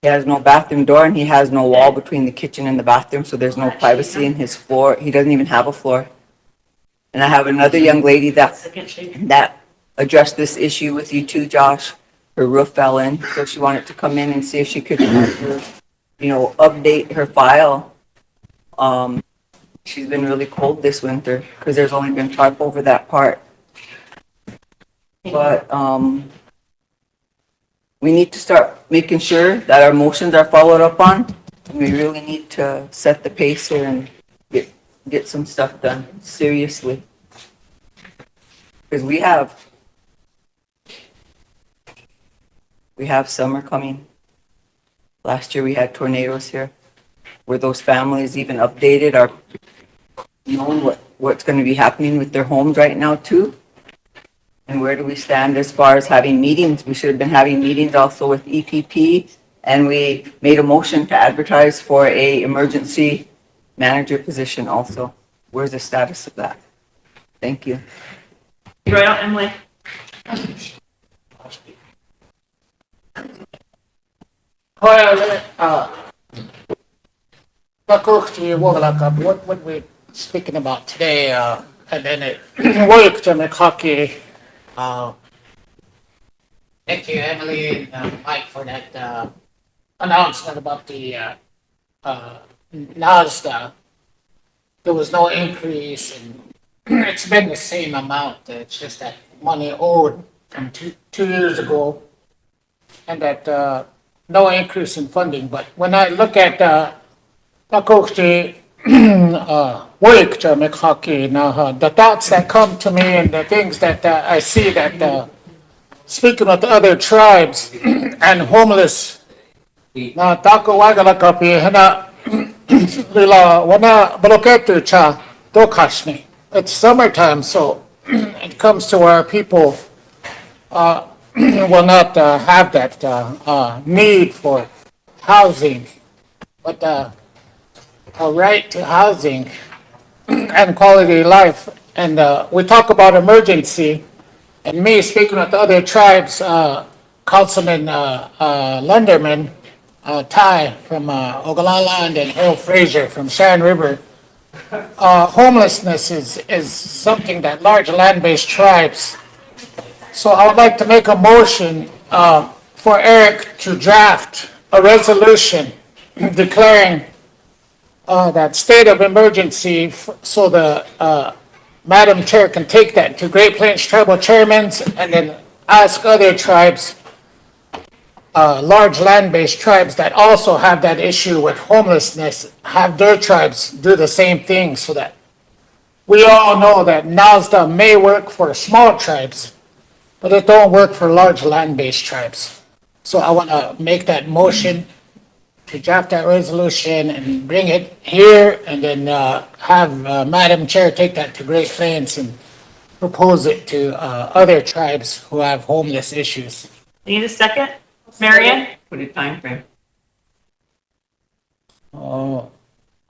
He has no bathroom door and he has no wall between the kitchen and the bathroom, so there's no privacy in his floor. He doesn't even have a floor. And I have another young lady that addressed this issue with you too, Josh. Her roof fell in, so she wanted to come in and see if she could, update her file. She's been really cold this winter because there's only been tarp over that part. But we need to start making sure that our motions are followed up on. We really need to set the pace here and get some stuff done, seriously. Because we have summer coming. Last year we had tornadoes here. Were those families even updated or know what's going to be happening with their homes right now too? And where do we stand as far as having meetings? We should have been having meetings also with EPP, and we made a motion to advertise for a emergency manager position also. Where's the status of that? Thank you. Royal, Emily. What we're speaking about today, and then it worked to make hockey. Thank you, Emily and Mike, for that announcement about the NASDA. There was no increase, and it's been the same amount. It's just that money owed from two years ago, and that no increase in funding. But when I look at work to make hockey now, the thoughts that come to me and the things that I see that speaking with other tribes and homeless. Na tako wagala kapi hana lila wana bloketu cha dokashni. It's summertime, so it comes to where people will not have that need for housing, but a right to housing and quality life. And we talk about emergency, and me speaking with other tribes, Councilman Lunderman, Ty from Ogallala, and then Harold Fraser from Sharon River. Homelessness is something that large land-based tribes. So I would like to make a motion for Eric to draft a resolution declaring that state of emergency so the Madam Chair can take that to Great Plains Tribal Chairmen and then ask other tribes, large land-based tribes that also have that issue with homelessness, have their tribes do the same thing so that we all know that NASDA may work for small tribes, but it don't work for large land-based tribes. So I want to make that motion to draft that resolution and bring it here, and then have Madam Chair take that to Great Plains and propose it to other tribes who have homeless issues. Need a second? Marion? Put a time frame. Oh,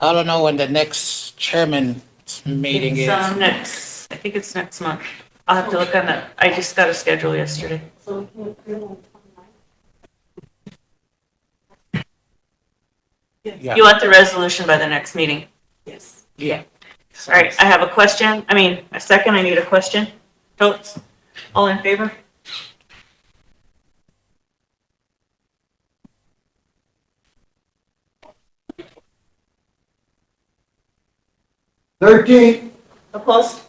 I don't know when the next chairman's meeting is. I think it's next month. I'll have to look on that. I just got a schedule yesterday. Yeah. You want the resolution by the next meeting? Yes. Yeah. All right, I have a question. A second, I need a question. Votes? All in favor? Opposed?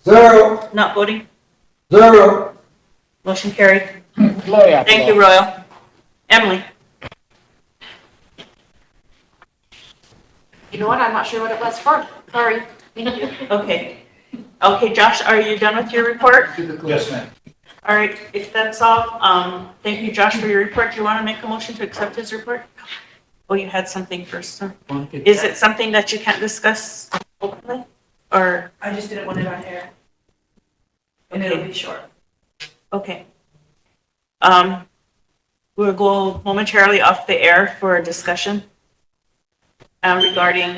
0, Not voting? 0. Motion carried. Gloria. Thank you, Royal. Emily? You know what? I'm not sure what it was for. Sorry. Thank you. Okay. Okay, Josh, are you done with your report? Yes, ma'am. All right, if that's all, thank you, Josh, for your report. Do you want to make a motion to accept his report? Oh, you had something first, huh? Is it something that you can't discuss openly? Or, I just didn't want it on air. And it'll be short. okay. We'll go momentarily off the air for a discussion regarding,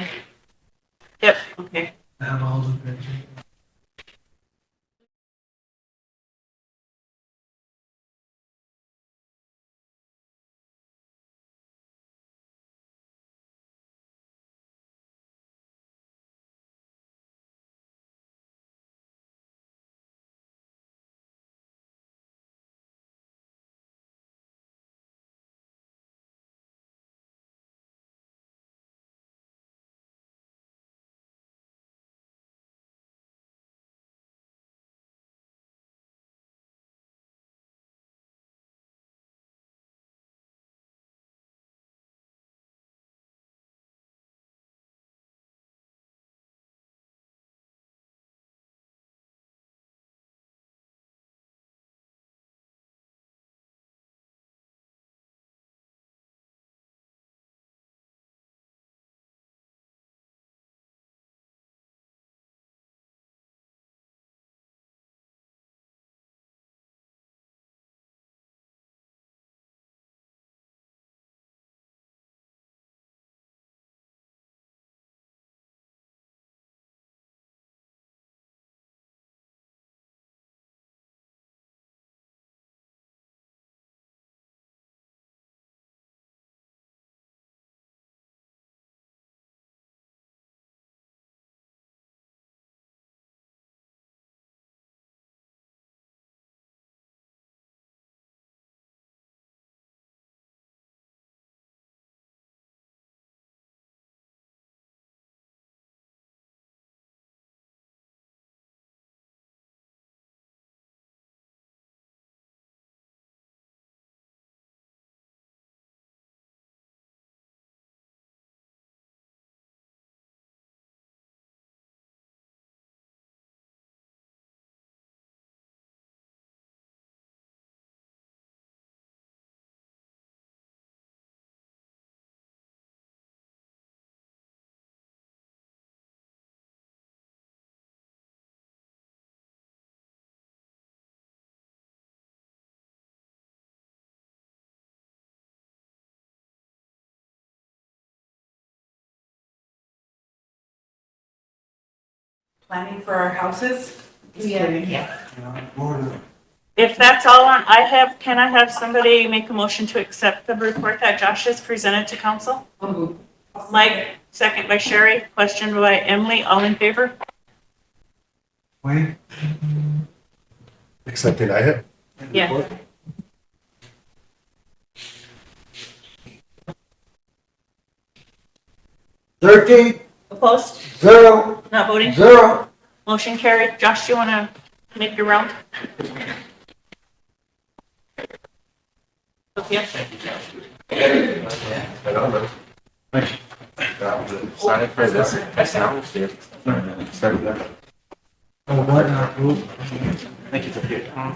yep, okay. planning for our houses. Yeah. If that's all I have, can I have somebody make a motion to accept the report that Josh has presented to council? Mike, second by Sherry, question by Emily, all in favor? Wayne? Accepting I Yeah. Opposed? 0, Not voting? 0. Motion carried. Josh, do you want to make your round? Okay. Sign for this. Thank you for your time.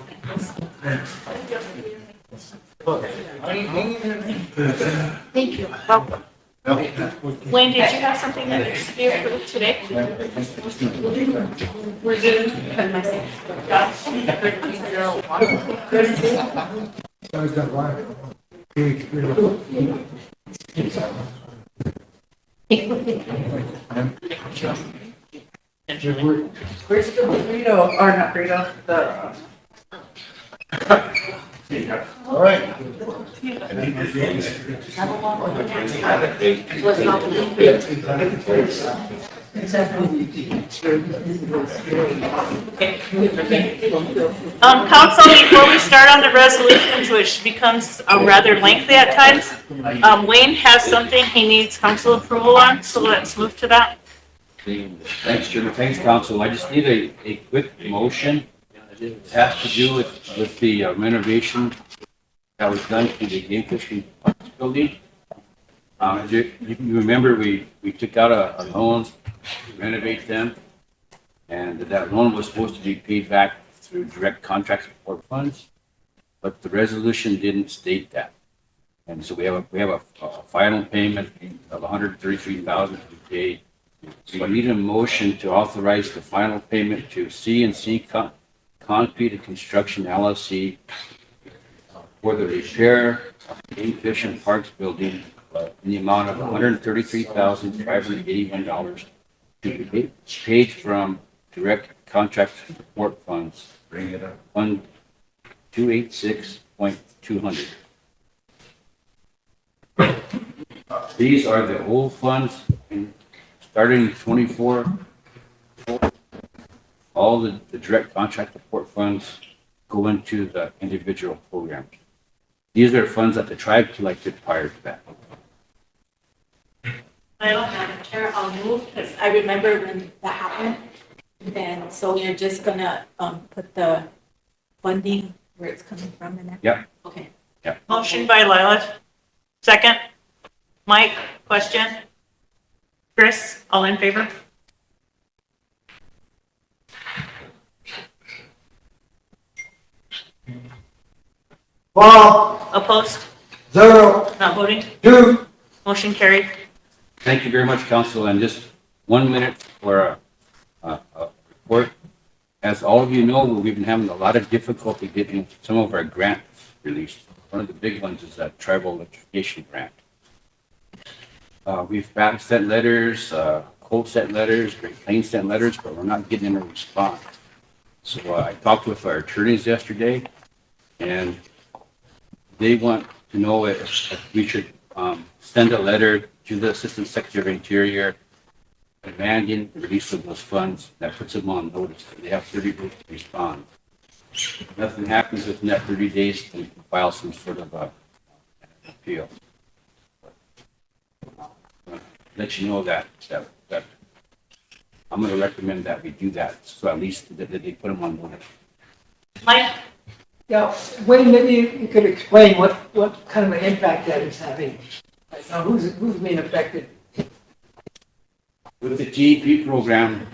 Thank you. Welcome. Wayne, did you have something that needs to be approved today? We're doing. Josh? 1301. Where's the burrito, or not burrito, the, All right. Council, before we start on the resolutions, which becomes rather lengthy at times, Wayne has something he needs council approval on, so let's move to that. Thanks, Chairman. Thanks, Council. I just need a quick motion. It has to do with the renovation that was done to the game fishing parks building. You remember, we took out a loan to renovate them, and that loan was supposed to be paid back through direct contract support funds, but the resolution didn't state that. And so we have a final payment of $133,000 to be paid. So I need a motion to authorize the final payment to C&C Concrete and Construction LLC for the repair of the Game Fish and Parks building in the amount of $133,581 to be paid from direct contract support funds. Bring it up. Fund 286.200. These are the old funds starting 24. All the direct contract support funds go into the individual programs. These are funds that the tribe collected prior to that. Madam Chair, I'll move, because I remember when that happened. And so you're just gonna, put the funding where it's coming from and that? Yep. Okay. Motion by Lila. Second. Mike, question? Chris, all in favor? Bob, Opposed? 0, Not voting? 2. Motion carried. Thank you very much, Council, and just 1 minute for a report. As all of you know, we've been having a lot of difficulty getting some of our grants released. One of the big ones is that tribal electrification grant. We've sent letters, Colt sent letters, Great Plains sent letters, but we're not getting a response. So I talked with our attorneys yesterday, and they want to know if we should send a letter to the Assistant Secretary of Interior demanding the release of those funds. That puts them on notice. They have 30 days to respond. If nothing happens within that 30 days, then we can file some sort of appeal. Let you know that I'm going to recommend that we do that, so at least that they put them on notice. Mike? Yeah, Wayne, maybe you could explain what kind of an impact that is having. Now, who's being affected? With the GEP program,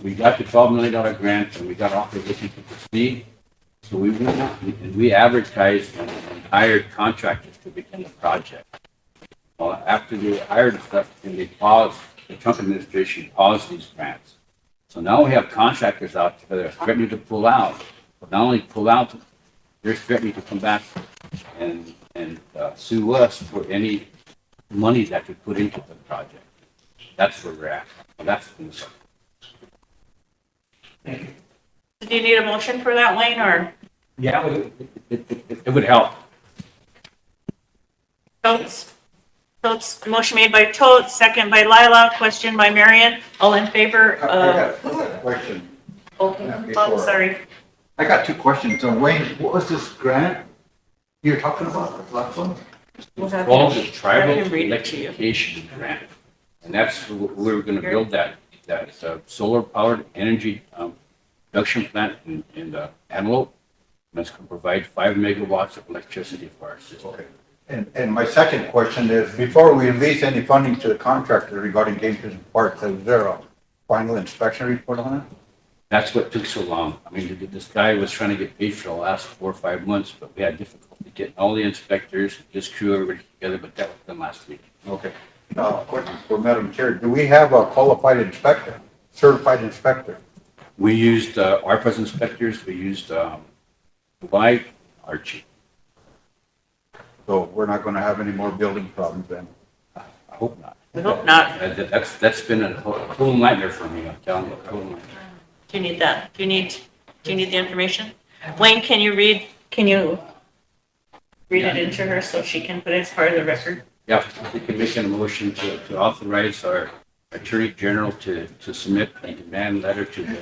we got the $12 million grant and we got authorization to proceed. So we went out and we advertised and hired contractors to begin the project. Well, after they hired stuff, and they paused, the Trump administration paused these grants. So now we have contractors out there that are threatening to pull out. But not only pull out, they're threatening to come back and sue us for any money that we put into the project. That's where we're at. Well, that's Do you need a motion for that, Wayne, or Yeah, it would help. Totes? Totes, motion made by Totes, second by Lila, question by Marion. All in favor I of? got a question. Oh, sorry. I got two questions. So Wayne, what was this grant you're talking about, the last one? We'll have Called him- the Tribal have him read it to you. Electrification Grant. And that's, we were gonna build that solar powered energy, production plant in Antelope. That's gonna provide 5 megawatts of electricity for our system. Okay. And my second question is, before we release any funding to the contractor regarding Gamers Park, is there a final inspection report on it? That's what took so long. I mean, this guy was trying to get paid for the last 4 or 5 months, but we had difficulty getting all the inspectors, this crew, everybody together, but that was done last week. Okay. Question for Madam Chair, do we have a qualified inspector, certified inspector? We used ARPA's inspectors, we used Dubai, Archie. So we're not gonna have any more building problems then? I hope not. We hope not. That's been a total nightmare for me, I'm telling you, a total nightmare. Do you need that? Do you need the information? Wayne, can you read it into her so she can put it as part of the record? Yeah, we can make a motion to authorize our Attorney General to submit a demand letter to the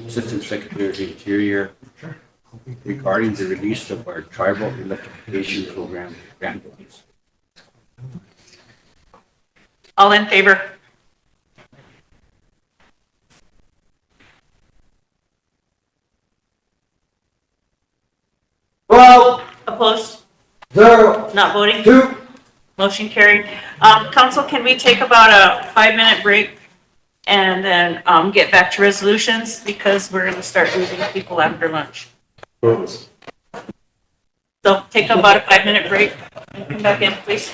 Assistant Secretary of the Interior regarding the release of our tribal electrification program grant funds. All in favor? Well, Opposed? zero, Not voting? two. Motion carried. Council, can we take about a 5-minute break and then get back to resolutions because we're gonna start losing people after lunch. So take about a 5-minute break and come back in, please.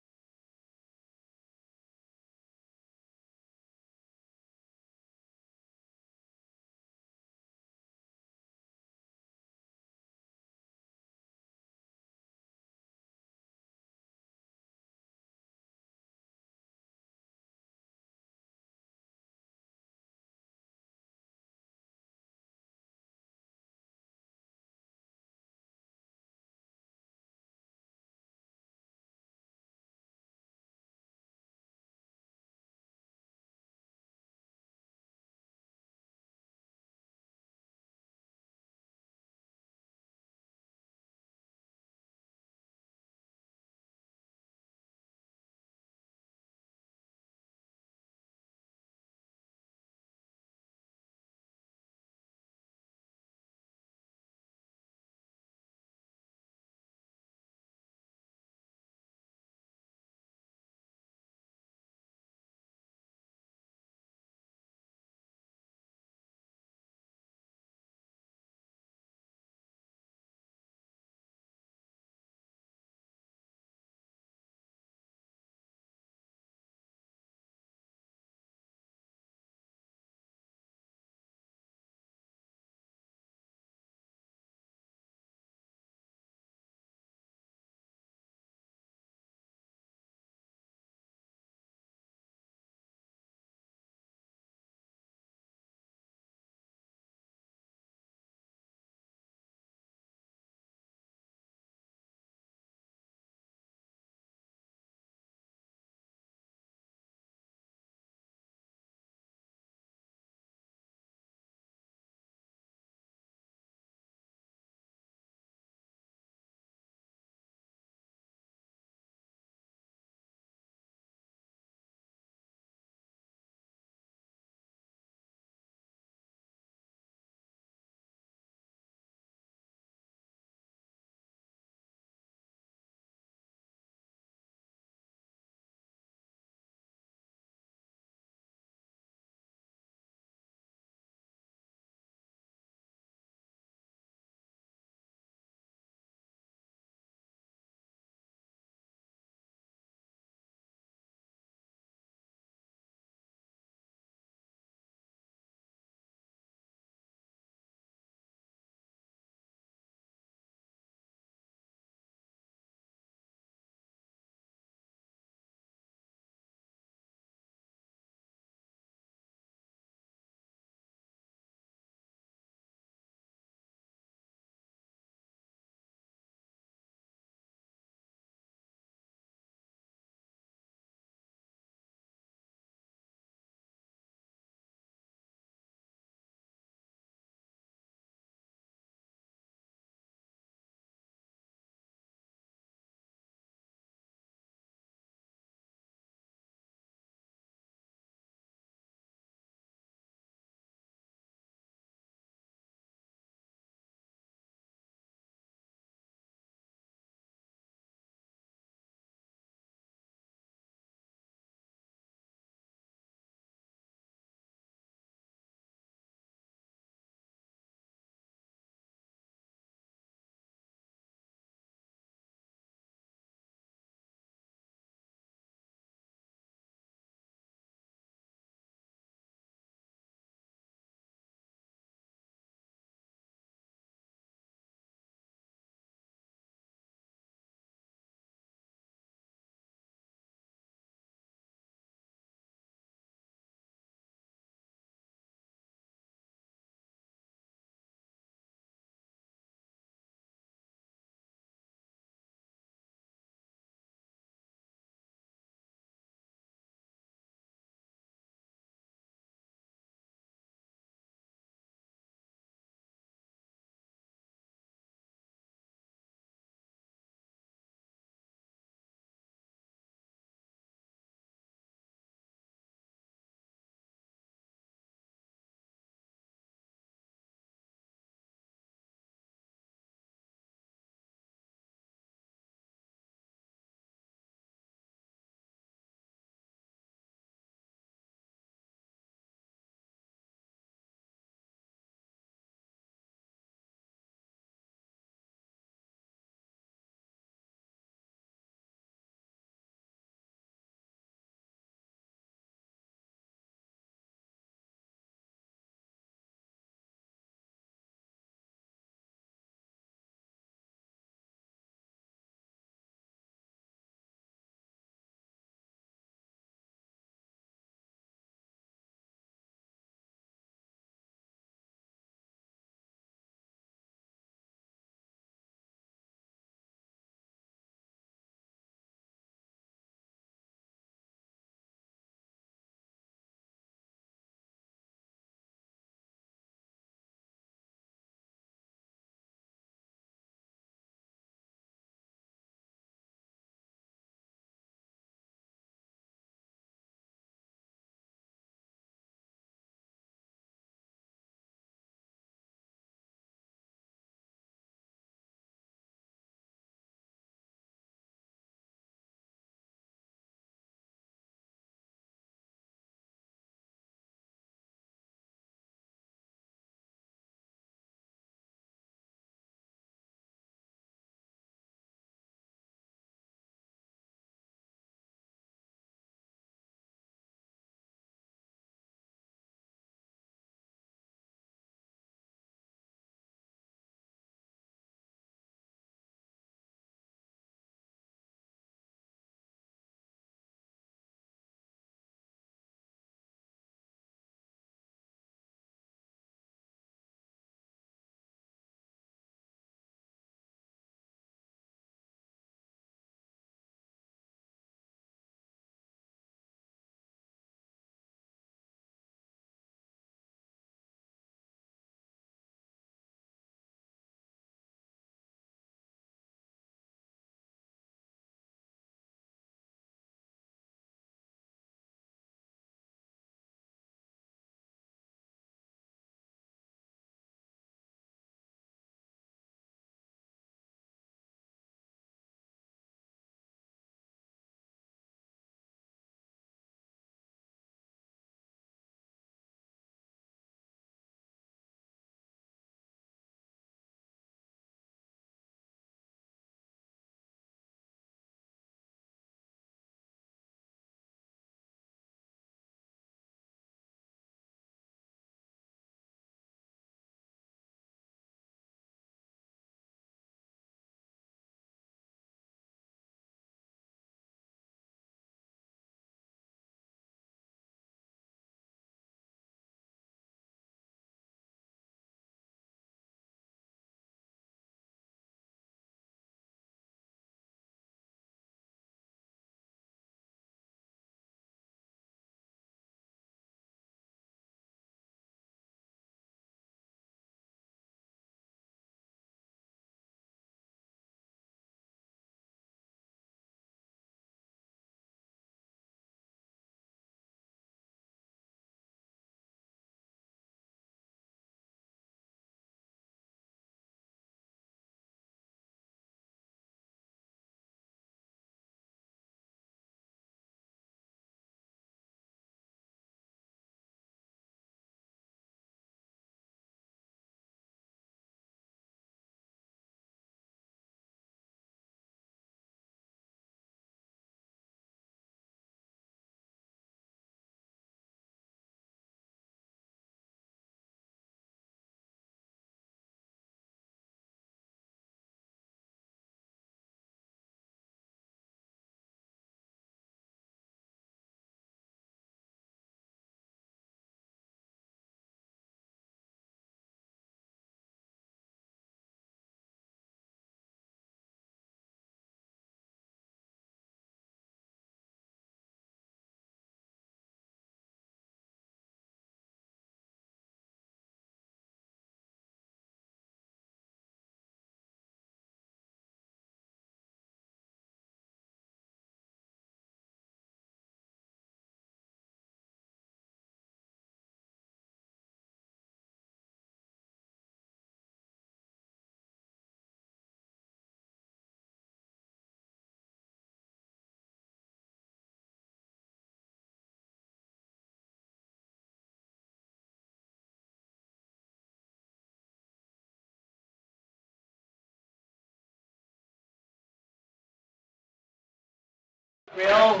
Real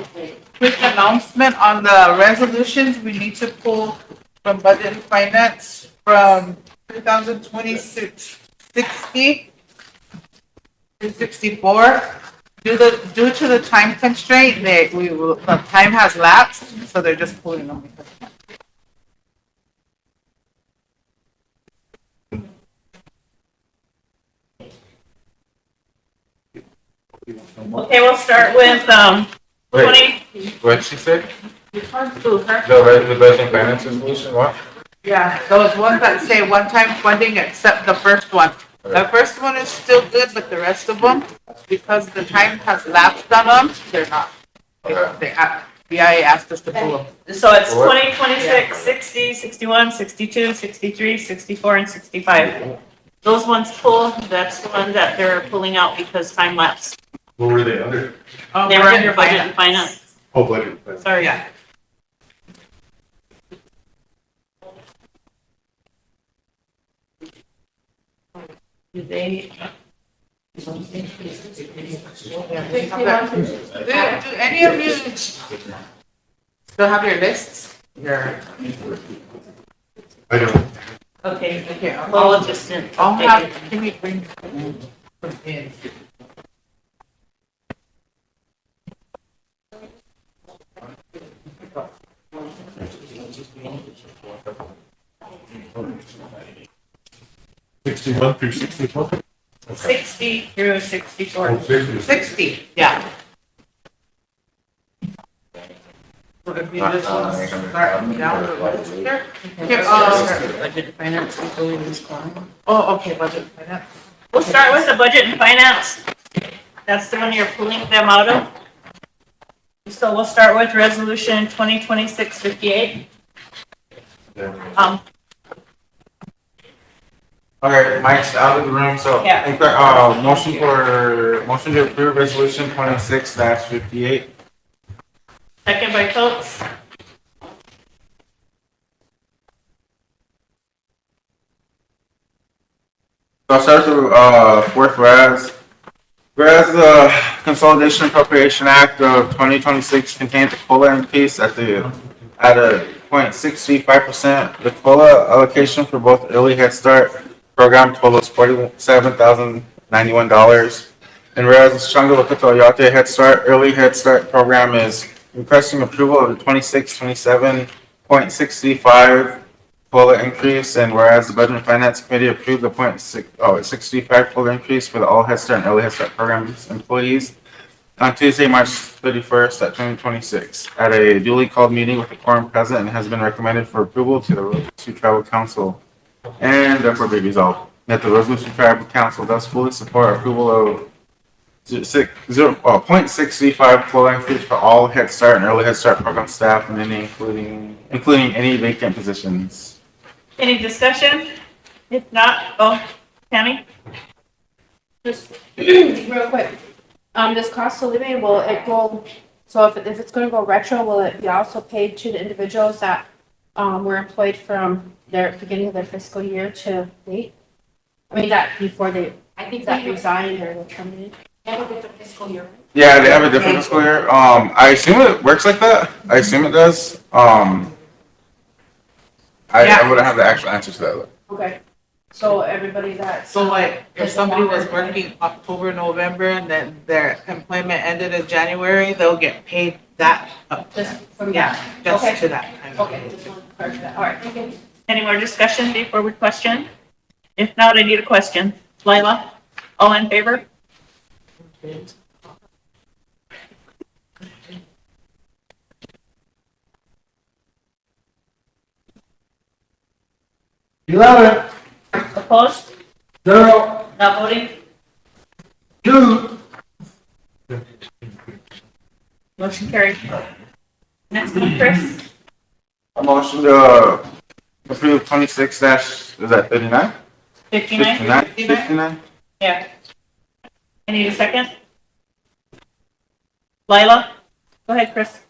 quick announcement on the resolutions, we need to pull from budget and finance from 2026 60 to 64. Due to the time constraint, the time has lapsed, so they're just pulling them. Okay, we'll start with, 20. What'd she say? Which one's who, her? The budget and finance resolution, what? Yeah, those ones that say one-time funding except the first one. The first one is still good, but the rest of them, because the time has lapsed on them, they're not. BIA asked us to pull them. So it's 20, 26, 60, 61, 62, 63, 64, and 65. Those ones pull, that's the one that they're pulling out because time lapsed. What were they under? They were under budget and finance. Oh, budget. Sorry. Yeah. Do they? Do any of you still have your lists? Your. I don't. Okay, Here, well, just. I'll have, can we bring them in? $61 through $64? 60 through 64. Oh, 60. 60, yeah. So if you just want to start down the list here. Here, Budget finance, going this one. oh, okay, budget finance. We'll start with the budget and finance. That's the one you're pulling them out of. So we'll start with resolution 2026-58. Okay, Mike's out of the room, so. Yeah. Motion to approve resolution 26-58. Second by Coates. So I'll start with, fourth whereas. Whereas the Consolidation Appropriation Act of 2026 contains a COLA increase at a 0.635%. The COLA allocation for both early Head Start program totals $47,091. And whereas the Shango Oyate Head Start Early Head Start program is requesting approval of the 27.65 COLA increase, and whereas the Budget and Finance Committee approved the 0.65 COLA increase for the All Head Start and Early Head Start programs employees on Tuesday, March 31st at 2026 at a duly called meeting with the quorum present, and has been recommended for approval to the Rosebud Sioux Tribal Council. And therefore be resolved that the Rosebud Sioux Tribal Council does fully support approval of 0.635 COLA increase for all Head Start and Early Head Start program staff, and any including any vacant positions. Any discussion? If not, Tammy? Just real quick, this cost of living, will it go, so if it's gonna go retro, will it be also paid to the individuals that, were employed from their beginning of their fiscal year to date? I mean, that before they, that resigned or were terminated? They have a different fiscal year. Yeah, they have a different fiscal year. I assume it works like that. I assume it does. I wouldn't have the actual answer to that though. Okay, so everybody that's. So like, if somebody was working October, November, and then their employment ended in January, they'll get paid that up. Just from Yeah, that. just Okay. to that. kind of. Okay, just wanted to clarify that. All right, thank you. Any more discussion before we question? If not, I need a question. Lila, all in favor? Opposed? Zero. Not voting? Two. Motion carried. Next one, Chris. A motion to approve 26 dash, is that 39? 59? 59? Yeah. I need a second. Lila? Go ahead, Chris.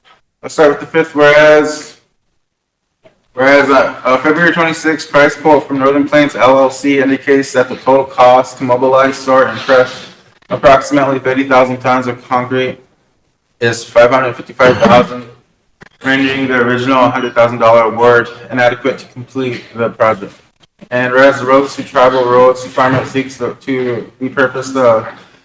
Let's start with the fifth, whereas February 26th price quote from Northern Plains LLC indicates that the total cost to mobilize, sort, and crush approximately 30,000 tons of concrete is $555,000, rendering the original $100,000 award inadequate to complete the project. And whereas the Rosebud Tribal Roads Department seeks to repurpose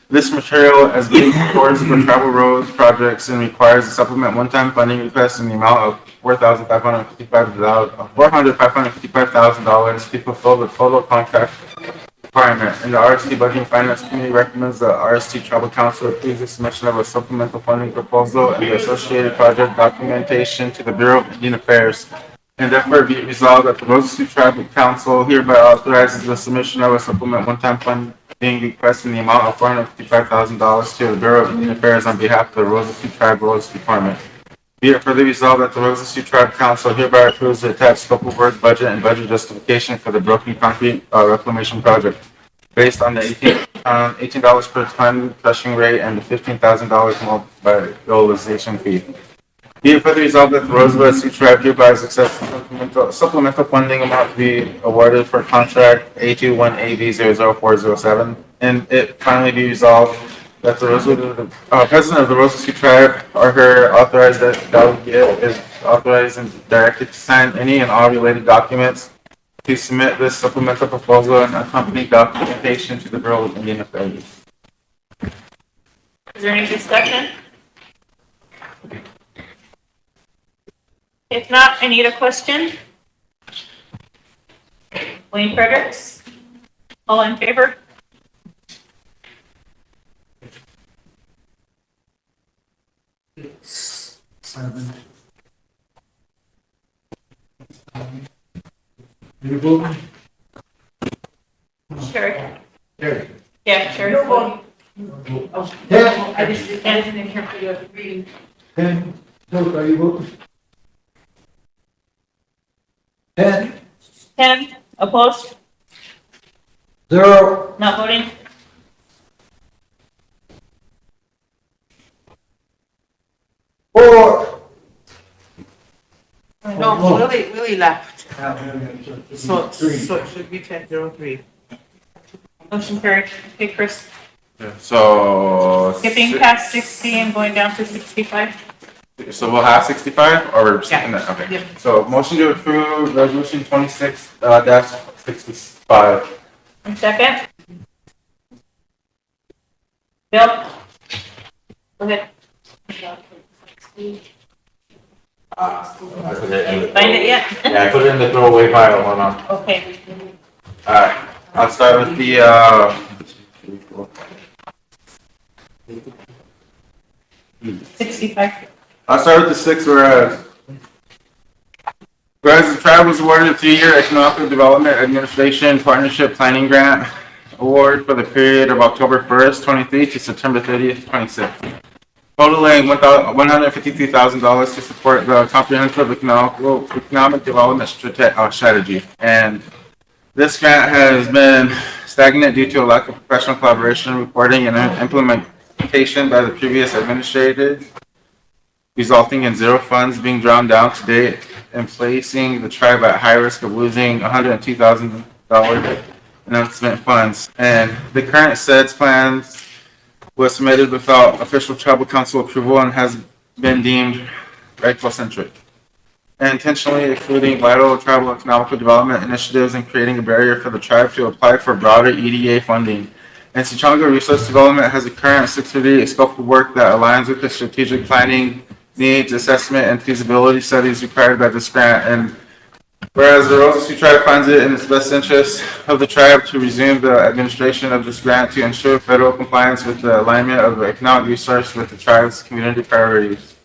this material as being towards the tribal roads projects and requires a supplement one-time funding request in the amount of $455,000 to fulfill the total contract requirement. And the RST Budget and Finance Committee recommends the RST Tribal Council approve the submission of a supplemental funding proposal and the associated project documentation to the Bureau of Indian Affairs. And therefore be it resolved that the Rosebud Tribal Council hereby authorizes the submission of a supplement one-time funding request in the amount of $455,000 to the Bureau of Indian Affairs on behalf of the Rosebud Tribe Roads Department. Be it further resolved that the Rosebud Tribe Council hereby approves the attached scope of work, budget, and budget justification for the Broken Concrete Reclamation Project based on the $18 per ton crushing rate and the $15,000 mobilization fee. Be it further resolved that the Rosebud Sioux Tribe hereby accepts the supplemental funding amount to be awarded for contract A21AV00407. And it finally be resolved that the President of the Rosebud Sioux Tribe or her authorized delegate is authorized and directed to sign any and all related documents to submit this supplemental proposal and accompanying documentation to the Bureau of Indian Affairs. Is there any discussion? If not, I need a question. Wayne Fredericks, all in favor? Seven. You voting? Sure. Carrie. Yeah, sure. Yeah. I just didn't interpret your reading. Ten. Dakota, are you voting? 10. 10, opposed, 0. not voting? Four. No, Willie left. So Three. it should be 10-03. Motion carried. Okay, Chris. So Skipping past 60 and going down to 65. So we'll have 65 or we're skipping Yeah. that? Okay. Yep. So motion to approve resolution 26-65. And second? Bill? Go ahead. Find it yet? Yeah, I put it in the throwaway pile, hold on. Okay. Alright, I'll start with the, 65. I'll start with the 6 whereas the tribe was awarded a 3-year Economic Development Administration Partnership Planning Grant Award for the period of October 1st, 23 to September 30th, 26, totaling $153,000 to support the comprehensive economic development strategy. And this grant has been stagnant due to a lack of professional collaboration, reporting, and implementation by the previous administrator, resulting in 0 funds being drawn down to date and placing the tribe at high risk of losing $102,000 in unspent funds. And the current SEDS plans was submitted without official tribal council approval and has been deemed rifle-centric, and intentionally excluding vital tribal economical development initiatives and creating a barrier for the tribe to apply for broader EDA funding. And Sichanga Resource Development has a current 630 scope of work that aligns with the strategic planning needs, assessment, and feasibility studies required by this grant. And whereas the Rosebud Sioux Tribe finds it in its best interest of the tribe to resume the administration of this grant to ensure federal compliance with the alignment of the economic resource with the tribe's community priorities.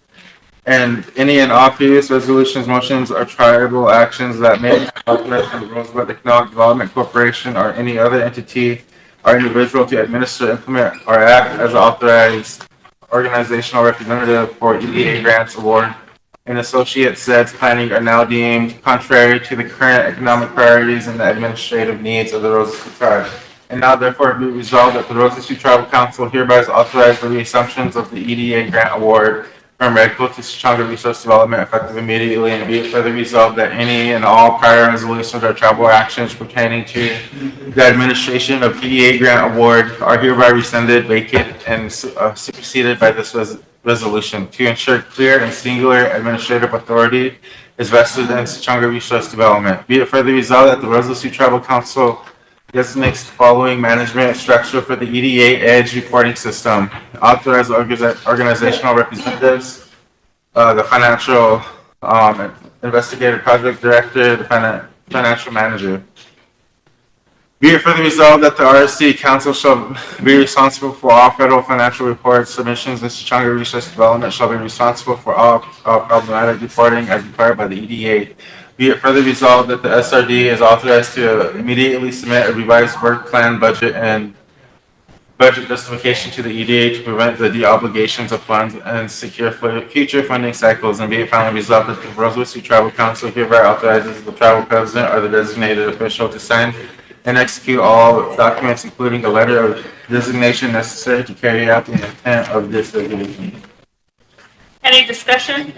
And any and all previous resolutions, motions, or tribal actions that may be authorized from the Rosebud Economic Development Corporation or any other entity or individual to administer, implement, or act as authorized organizational representative for EDA grants award and associate SEDS planning are now deemed contrary to the current economic priorities and the administrative needs of the Rosebud Sioux Tribe. And now therefore be resolved that the Rosebud Sioux Tribal Council hereby is authorized the reassumptions of the EDA grant award from Redco to Sichanga Resource Development effective immediately, and be it further resolved that any and all prior resolutions or tribal actions pertaining to the administration of EDA grant award are hereby rescinded, vacated, and superseded by this resolution to ensure clear and singular administrative authority is vested in Sichanga Resource Development. Be it further resolved that the Roseville Sioux Tribal Council designates the following management structure for the EDA Edge reporting system. Authorize organizational representatives, the financial investigator, project director, the financial manager. Be it further resolved that the RSC Council shall be responsible for all federal financial reports, submissions, and Sichanga Resource Development shall be responsible for all problematic reporting as required by the EDA. Be it further resolved that the SRD is authorized to immediately submit a revised work plan, budget, and budget justification to the EDA to prevent the de-obligations of funds and secure future funding cycles. And be it finally resolved that the Roseville Sioux Tribal Council hereby authorizes the tribal president or the designated official to sign and execute all documents, including a letter of designation necessary to carry out the intent of this resolution. Any discussion?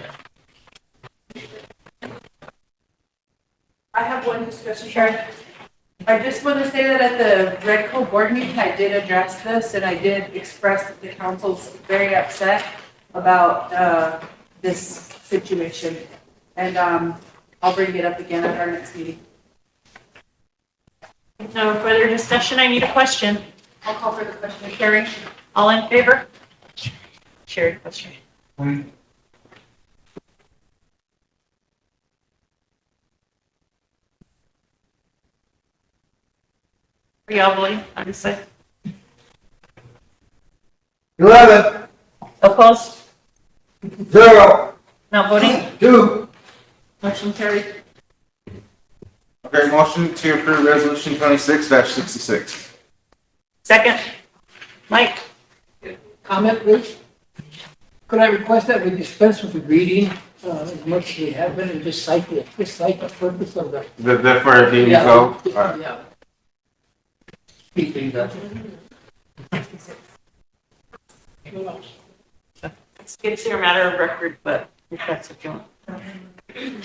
I have one discussion, Sharon. I just want to say that at the Redco board meeting, I did address this and I did express that the council's very upset about this situation. And I'll bring it up again at our next meeting. No further discussion. I need a question. I'll call for the question. Carrie, all in favor? Sherry, question. Are you all voting? I'm sorry. 11, Opposed? 0, Not voting? 2. Motion carried. Okay, motion to approve resolution 26-66. Second. Mike? Comment, please? Could I request that we dispense with the reading, as much as we have been, and just cite the purpose of the. Therefore, be Yeah, resolved. All right. yeah. Speed things up. It's your matter of record, but if that's what you want.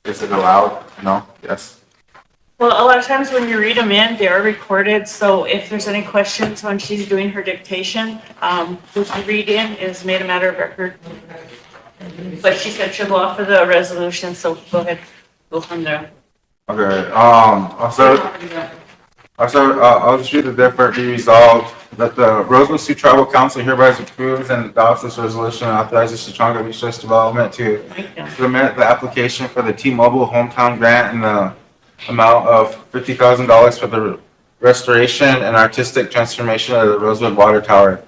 Is it allowed? No? Yes? Well, a lot of times when you read them in, they are recorded, so if there's any questions when she's doing her dictation, what you read in is made a matter of record. But she said she'll go off of the resolution, so go ahead, go from there. Okay, I'll just read the therefore be resolved that the Roseville Sioux Tribal Council hereby approves and adopts this resolution and authorizes Sichanga Resource Development to submit the application for the T-Mobile hometown grant in the amount of $50,000 for the restoration and artistic transformation of the Rosebud Water Tower.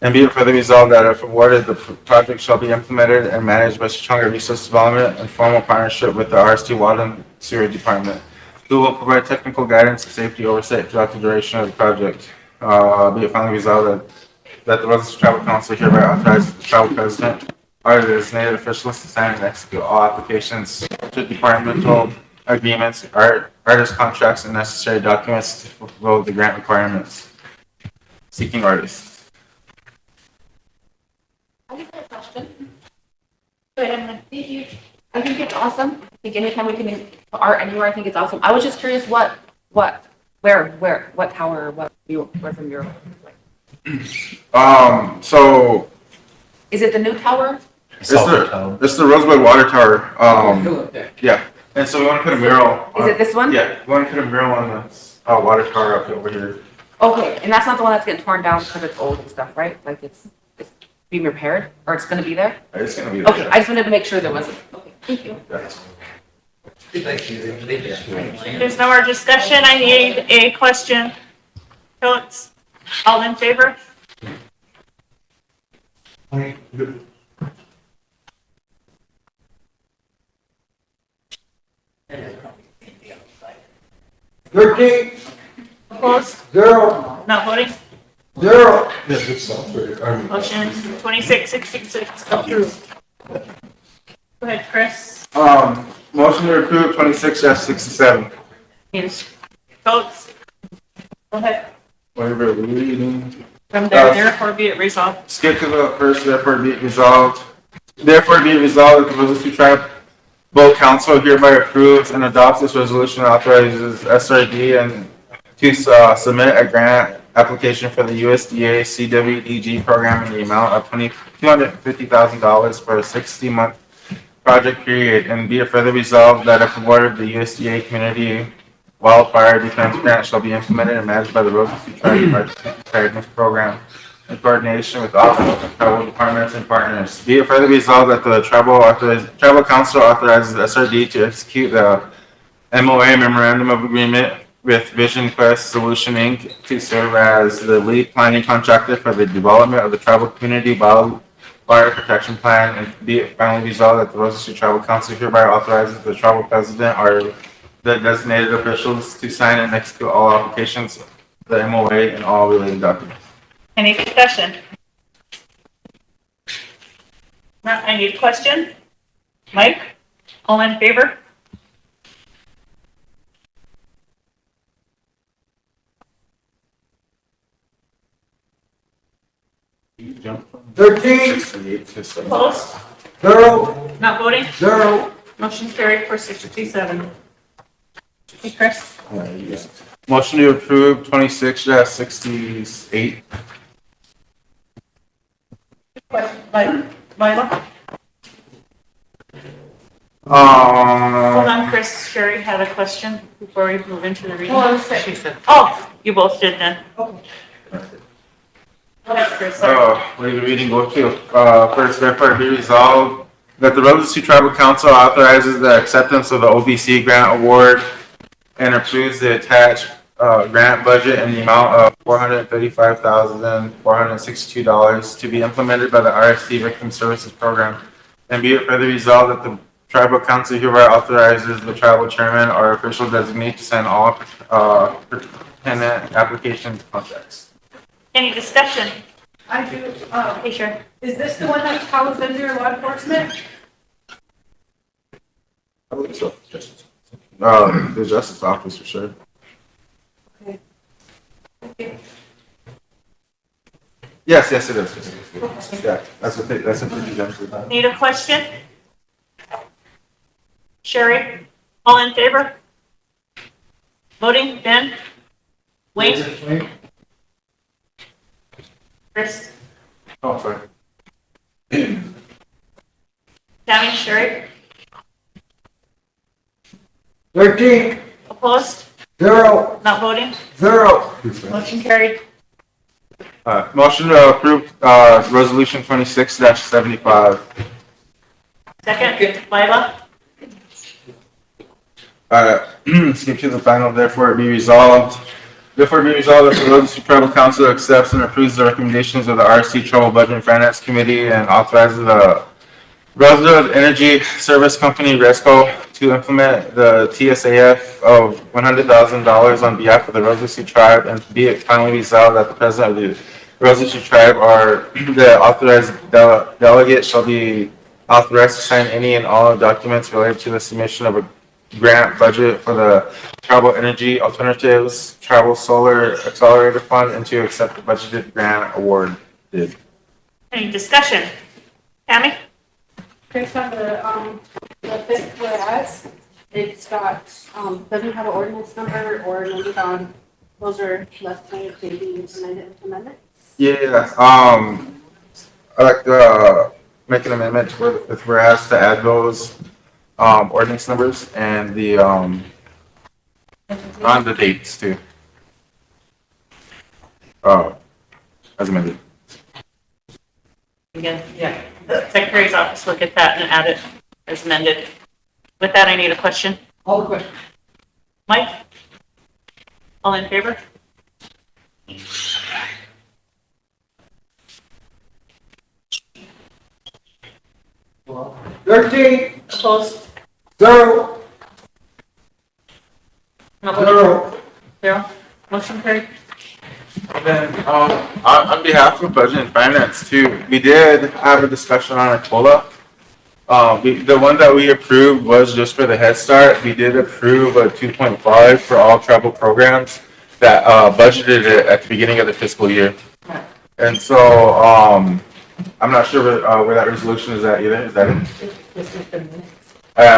And be it further resolved that if awarded, the project shall be implemented and managed by Sichanga Resource Development in formal partnership with the RST Water and Sewer Department, who will provide technical guidance and safety oversight throughout the duration of the project. Be it finally resolved that the Roseville Tribal Council hereby authorizes the tribal president or the designated officials to sign and execute all applications to departmental agreements, artist contracts, and necessary documents to fulfill the grant requirements. Seeking artists. I just have a question. Thank you. I think it's awesome. I think anytime we can put art anywhere, I think it's awesome. I was just curious where, what tower, where from your, So is it the new tower? it's the Rosebud Water Tower. Yeah. And so we want to put a mural. Is it this one? Yeah, we want to put a mural on the water tower up over here. Okay, and that's not the one that's getting torn down because it's old and stuff, right? Like it's being repaired, or it's gonna be there? It's gonna be there. Okay, I just wanted to make sure there wasn't. Okay, thank you. There's no more discussion. I need a question. Phillips, all in favor? Opposed? 0, Not voting? 0. Yeah, good stuff. Motion 2666 approved. Go ahead, Chris. Motion to approve 26-67. Yes. Votes. Go ahead. Whatever reading. From there, therefore be it resolved. Skip to the first, therefore be it resolved. Therefore be it resolved that the Roseville Sioux Tribal Council hereby approves and adopts this resolution and authorizes SRD and to submit a grant application for the USDA CWDG program in the amount of $250,000 for a 60-month project period. And be it further resolved that if awarded, the USDA Community Wildfire Defense Grant shall be implemented and managed by the Rosebud Sioux Tribe Preparedness Program in coordination with all the tribal departments and partners. Be it further resolved that the tribal council authorizes SRD to execute the MOA memorandum of agreement with Vision Quest Solution Inc. to serve as the lead planning contractor for the development of the tribal community wildfire protection plan. And be it finally resolved that the Rosebud Sioux Tribal Council hereby authorizes the tribal president or the designated officials to sign and execute all applications, the MOA, and all related documents. Any discussion? No, I need a question. Mike, all in favor? Jump. 13, 68. Opposed? 0, Not voting? 0. Motion carried for 627. Hey, Chris? Motion to approve 26-68. Lila? Hold on, Chris. Sherry had a question before we move into the reading. She said. Oh, you both did then. Go ahead, Chris. Sorry. What are you reading? Go to. First, therefore, be resolved that the Rosebud Sioux Tribal Council authorizes the acceptance of the OBC grant award and approves the attached grant budget in the amount of $435,462 to be implemented by the RSD Victim Services Program. And be it further resolved that the Tribal Council hereby authorizes the tribal chairman or official designee to sign all pertinent applications and contracts. Any discussion? I do, Hey, sure. is this the one that's housed under law enforcement? I believe so. The Justice Office for sure. Yes, it is. Yeah, that's what they do. Need a question? Sherry, all in favor? Voting, Ben? Wayne? Chris? Oh, sorry. Tammy, Sherry? 13, Opposed? 0, Not voting? 0. Motion carried. Motion to approve resolution 26-75. Second, Lila? Skip to the final. Therefore, it be resolved. Therefore, be resolved that the Rosebud Sioux Tribal Council accepts and approves the recommendations of the RC Tribal Budget and Finance Committee and authorizes the Rosebud Energy Service Company (RESCO) to implement the TSAF of $100,000 on behalf of the Rosebud Sioux Tribe, and be it finally resolved that the president of the Rosebud Sioux Tribe or the authorized delegate shall be authorized to sign any and all documents related to the submission of a grant budget for the Tribal Energy Alternatives Tribal Solar Accelerator Fund and to accept the budgeted grant award bid. Any discussion? Tammy? Chris, on the fifth whereas, it's got, doesn't have an ordinance number or number on, those are left kind of maybe implemented amendments. Yeah, I like to make an amendment with whereas to add those ordinance numbers and the on the dates too. As amended. Again, yeah. The Secretary's office will get that and add it as amended. With that, I need a question. All the questions. Mike? All in favor? Well, 13, Opposed? 0, Not voting? 0. Motion carried. And then, on behalf of Budget and Finance too, we did have a discussion on a COLA. The one that we approved was just for the Head Start. We did approve a 2.5 for all tribal programs that budgeted it at the beginning of the fiscal year. And so, I'm not sure where that resolution is at either. Is that it?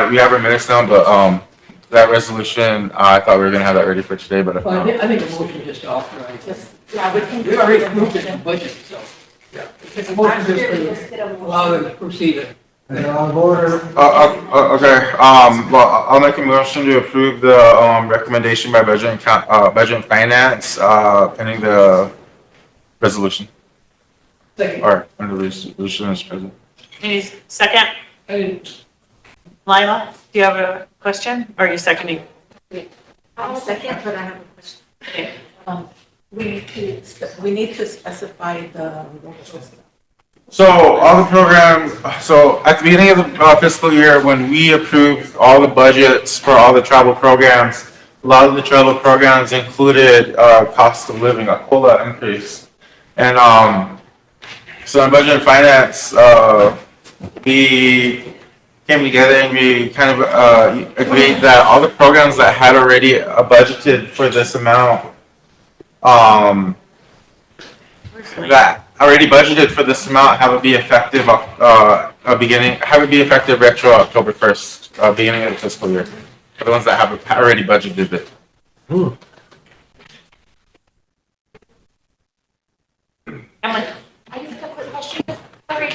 We have our minutes now, but that resolution, I thought we were gonna have that ready for today, but if I not. think a motion just to authorize. Yeah, we can. We already approved it in the budget, so. Because Motion last to year we approve. listed them. Allow them to proceed it. Okay, well, I'll make a motion to approve the, recommendation by Budget and Finance, pending the resolution, Second. or under the resolution is present. Any second? Lila, do you have a question, or are you seconding? I'll second, but I have a question. Okay. We need to specify the. So all the programs, so at the beginning of the fiscal year, when we approved all the budgets for all the travel programs, a lot of the travel programs included cost of living, a COLA increase. And so in Budget and Finance, we came together and we kind of agreed that all the programs that had already budgeted for this amount, that already budgeted for this amount have it be effective retro October 1st, beginning of the fiscal year. For the ones that have already budgeted it. Emily? I just have a quick question. Sorry.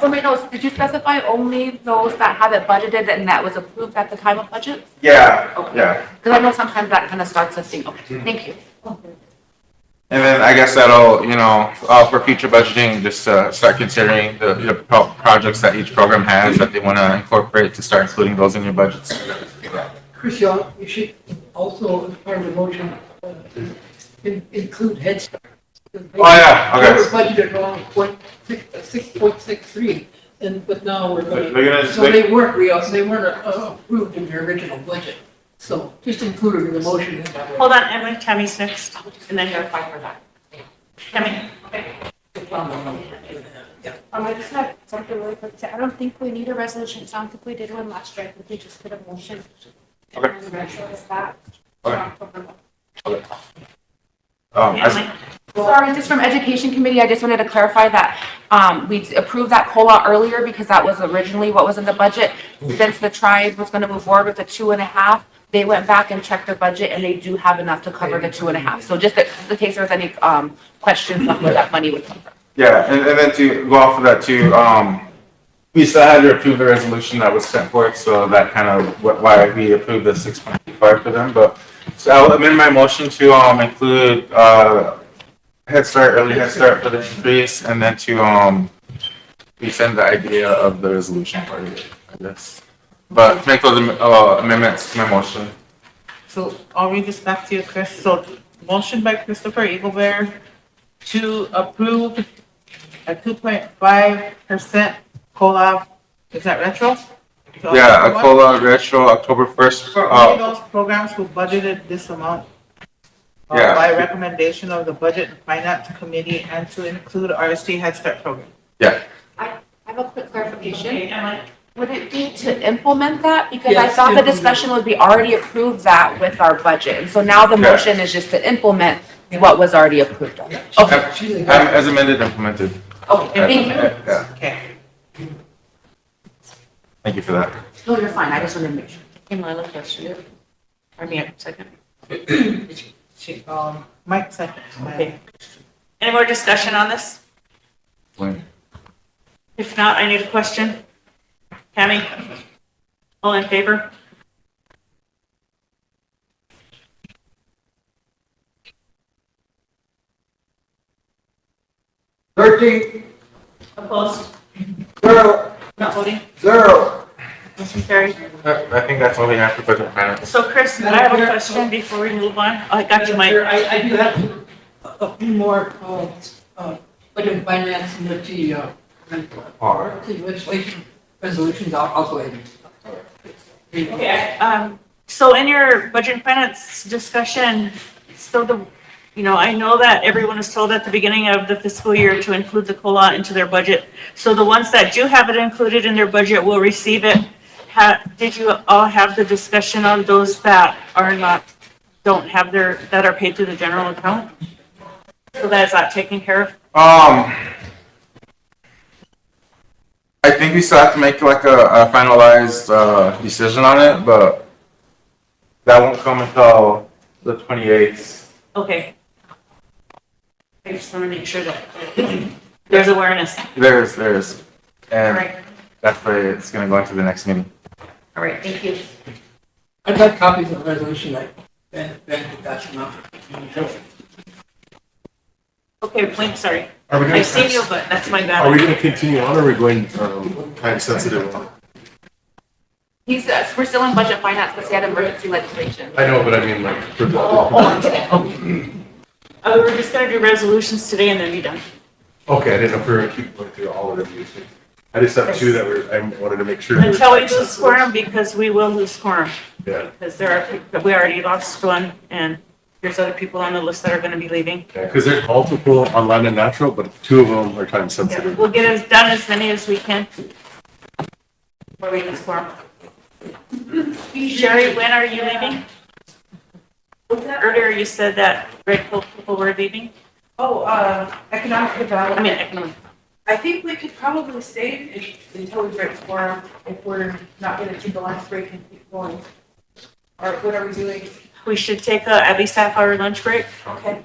For my notes, did you specify only those that have it budgeted and that was approved at the time of budget? Yeah, Okay. yeah. Because I know sometimes that kind of starts a thing. Okay, thank you. And then I guess that'll, for future budgeting, just start considering the projects that each program has that they want to incorporate to start including those in your budgets. Chris, you should also, as part of the motion, include Head Start. Oh, yeah, okay. They were budgeted around 6.63, but now we're They're going gonna- to, so they weren't approved in the original budget. So just include it in the motion. in that way. Hold on, Emily, Tammy's next, and then you're Clarify for that. Tammy. I just have something really quick to say. I don't think we need a resolution. It sounds like we did one last year. I think we just did a motion. Okay. And retro is that. Okay. Emily? Sorry, just from Education Committee, I just wanted to clarify that we approved that COLA earlier because that was originally what was in the budget. Since the tribe was going to move forward with the 2.5, they went back and checked their budget and they do have enough to cover the 2.5. So just in case there's any questions on where that money would come from. Yeah, and then to go off of that too, we still had to approve the resolution that was sent forth, so that kind of why we approved the 6.25 for them. But so I'll amend my motion to include Head Start, early Head Start for the increase, and then to resend the idea of the resolution part of it, I guess. But make those amendments to my motion. So I'll read this back to you, Chris. So motion by Christopher Eaglebear to approve a 2.5% COLA, is that retro? Yeah, a COLA retro October 1st. For only those programs who budgeted this amount. Yeah. By recommendation of the Budget and Finance Committee and to include RSD Head Start program. Yeah. I have a quick clarification. Okay, Emily? Would it be to implement that? Because I Yes, thought the implement. discussion was we already approved that with our budget. And so now the Yeah. motion is just to implement what was already approved of. Okay, As amended, implemented. okay, thank you. Yeah. Okay. Thank you for that. No, you're fine. I just wanted to make sure. Hey, Lila, question. Or me, second. Mike second. Okay. Any more discussion on this? If not, I need a question. Tammy? All in favor? Opposed? Not voting? Motion carried. I think that's all we have for budget and finance. So Chris, I have a question before we move on. I got you, Mike. I do have a few more, budget finance and the legislation resolutions, I'll go ahead. Okay, so in your budget and finance discussion, so I know that everyone was told at the beginning of the fiscal year to include the COLA into their budget. So the ones that do have it included in their budget will receive it. Did you all have the discussion on those that are not, that are paid through the general account? So that is not taken care of? I think we still have to make like a finalized decision on it, but that won't come until the 28th. Okay. I just want to make sure that there's awareness. There's, All and right, that's why it's gonna go into the next meeting. all right, thank you. I'd like copies of the resolution, like, Ben could pass them out. Okay, wait, sorry. Are we I gonna, see you, but that's my are we bad. gonna continue on, or are we going, time sensitive? We're still in budget finance because he had emergency legislation. I know, but I mean, like, for the. We're just gonna do resolutions today and then be done. Okay, I didn't know if we were gonna keep going through all of them. I just have two that were, I wanted to make sure. they were Until we time lose sensitive. quorum, because we will lose quorum. Yeah, Because there are, we already lost one, and there's other people on the list that are gonna be leaving. yeah, because there's multiple on land and natural, but two of them are time Yeah, sensitive. we'll get as done as many as we can. Before we lose quorum. Sherry, when are you leaving? Earlier you said that Red Hill people were leaving. Oh, economic I development. mean, economic. I think we could probably stay until we break quorum if we're not gonna take a lunch break and keep going. Or what are we doing? We should take a at least half-hour lunch break. Okay,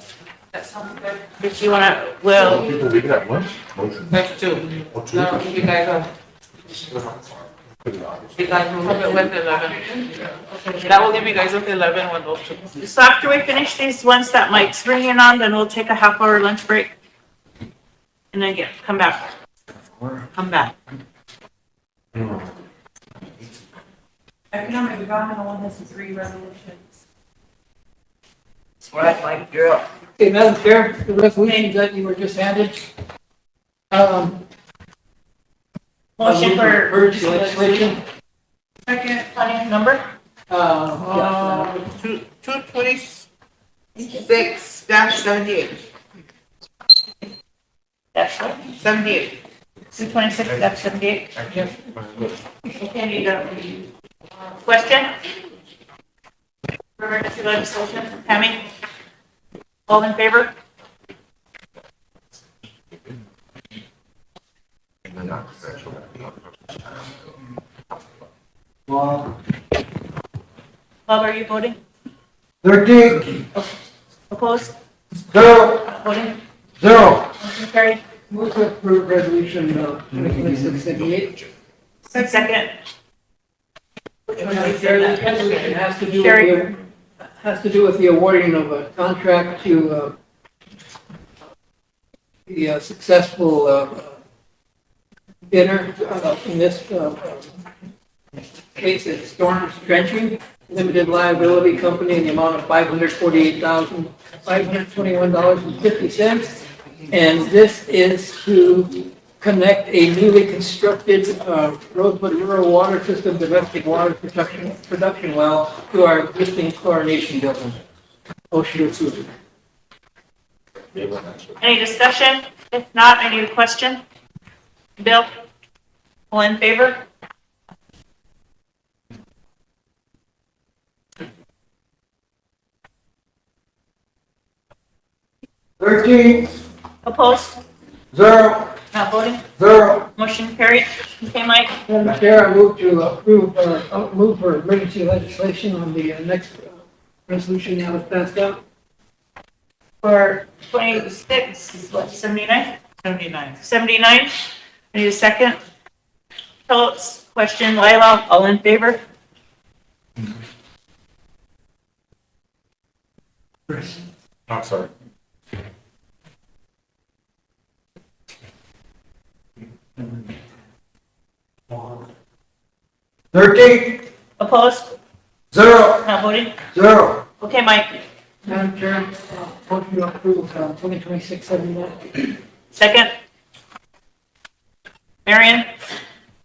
that sounds good. If you wanna, well, People leaving at lunch? That's two. Oh, two? No, you guys are, you guys will have it with 11. That will give you guys with 11 when those two. so after we finish these ones that Mike's bringing on, then we'll take a half-hour lunch break. And then come back. Come back. Economic development only has 3 resolutions. Right, Mike, you're up. Okay, Madam Chair, the resolutions that you were just handed. Motion for Emergency legislation. Second, planning number? Yeah. 226-78. That's what, 78. 226, that's 78. Okay, need a question? Emergency legislation, Tammy? All in favor? Bob, are you voting? 13, Opposed? 0, Voting? 0. Motion carried. Move to approve resolution 2026-78. Second. Madam Chair, this resolution has to do Sherry. with, has to do with the awarding of a contract to the successful bidder in this case, it's Storm Drenching Limited Liability Company in the amount of $548,521.50. And this is to connect a newly constructed Rosebud Rural Water System domestic water production well to our existing chlorination building. Motion to approve. Any discussion? If not, I need a question. Bill? All in favor? Opposed? 0, Not voting? 0. Motion carried. Okay, Mike? Madam Chair, I move to approve, move for emergency legislation on the next resolution now that's passed out. For 26, what, 79? 79. 79. I need a second. Phillips, question, Lila, all in favor? I'm sorry. Opposed? 0, Not voting? 0. Okay, Mike. Madam Chair, motion to approve 2026-79. Second. Marion?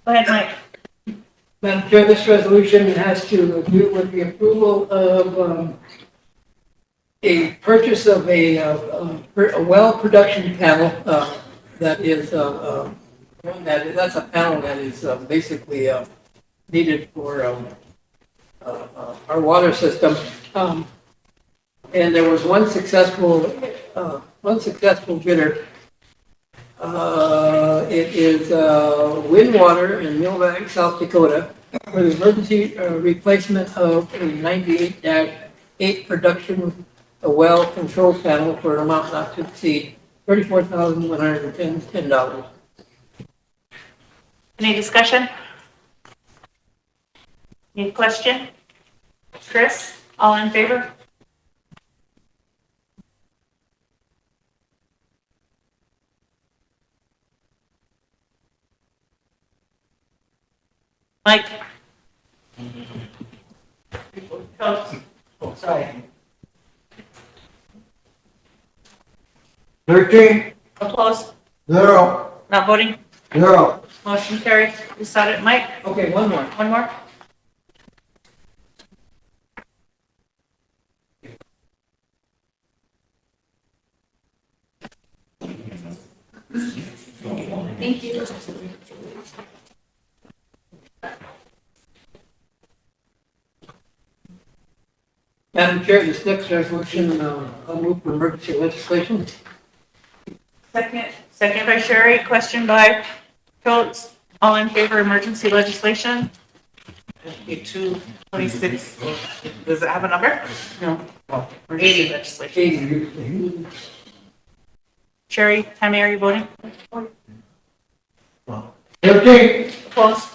Go ahead, Mike. Madam Chair, this resolution has to do with the approval of a purchase of a well production panel that is, that's a panel that is basically needed for our water system. And there was one successful bidder. It is Windwater in Millbank, South Dakota, for the emergency replacement of a 98-8 production well control panel for an amount not to exceed $34,110. Any discussion? Any question? Chris, all in favor? Mike? Coach? Sorry. 13, Opposed? 0, Not voting? 0. Motion carries. You saw it, Mike? Okay, one more. One more? Thank you. Madam Chair, this next resolution, I'll move for emergency legislation. Second by Sherry. Question by Coates. All in favor of emergency legislation? 226. Does it have a number? No. Emergency legislation. 80. Sherry, Tammy, are you voting? 13, Opposed?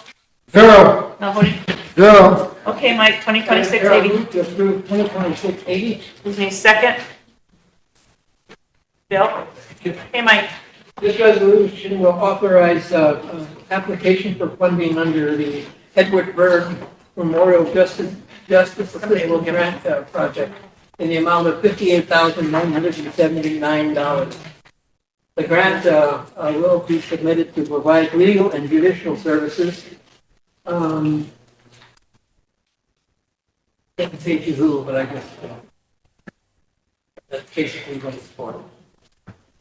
0, Not voting? 0. Okay, Mike, 2026 Chair, I'll 80. move to approve 2026 80. Excuse me, second. Bill? Hey, Mike. This resolution will authorize application for funding under the Edward Berg Memorial Justice Sustainable Grant Project in the amount of $58,979. The grant will be submitted to provide legal and judicial services. Can't say to who, but I guess that's basically what it's for.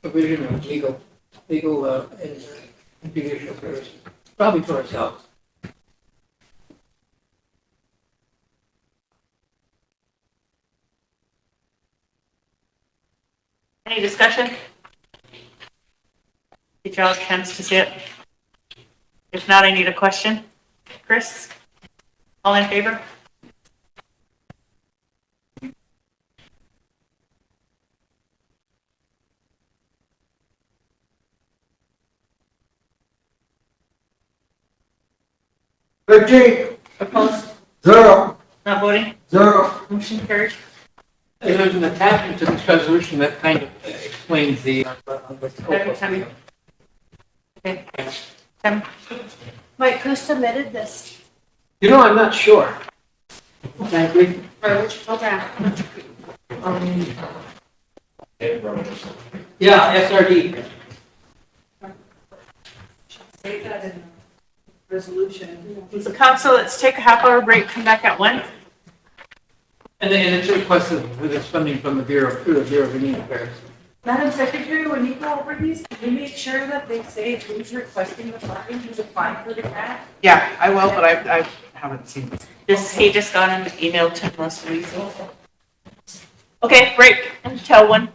Provision of legal and judicial services, probably for ourselves. Any discussion? Did y'all have a chance to see it? If not, I need a question. Chris? All in favor? Opposed? 0, Not voting? 0. Motion carries. There's an attachment to this resolution that kind of explains the Second, Tammy. Okay. Tammy? Mike, who submitted this? You know, I'm not sure. Frankly. For which program? Yeah, SRD. Say that in the resolution. So council, let's take a half-hour break, come back at 1. And then it's requested with this funding from the Bureau, through the Bureau of Indian Affairs. Madam Secretary, when you go over these, can you make sure that they say who's requesting the funding, who's applying for the grant? Yeah, I will, but I haven't seen it. He just got an email to us, Louisa. Okay, break until 1.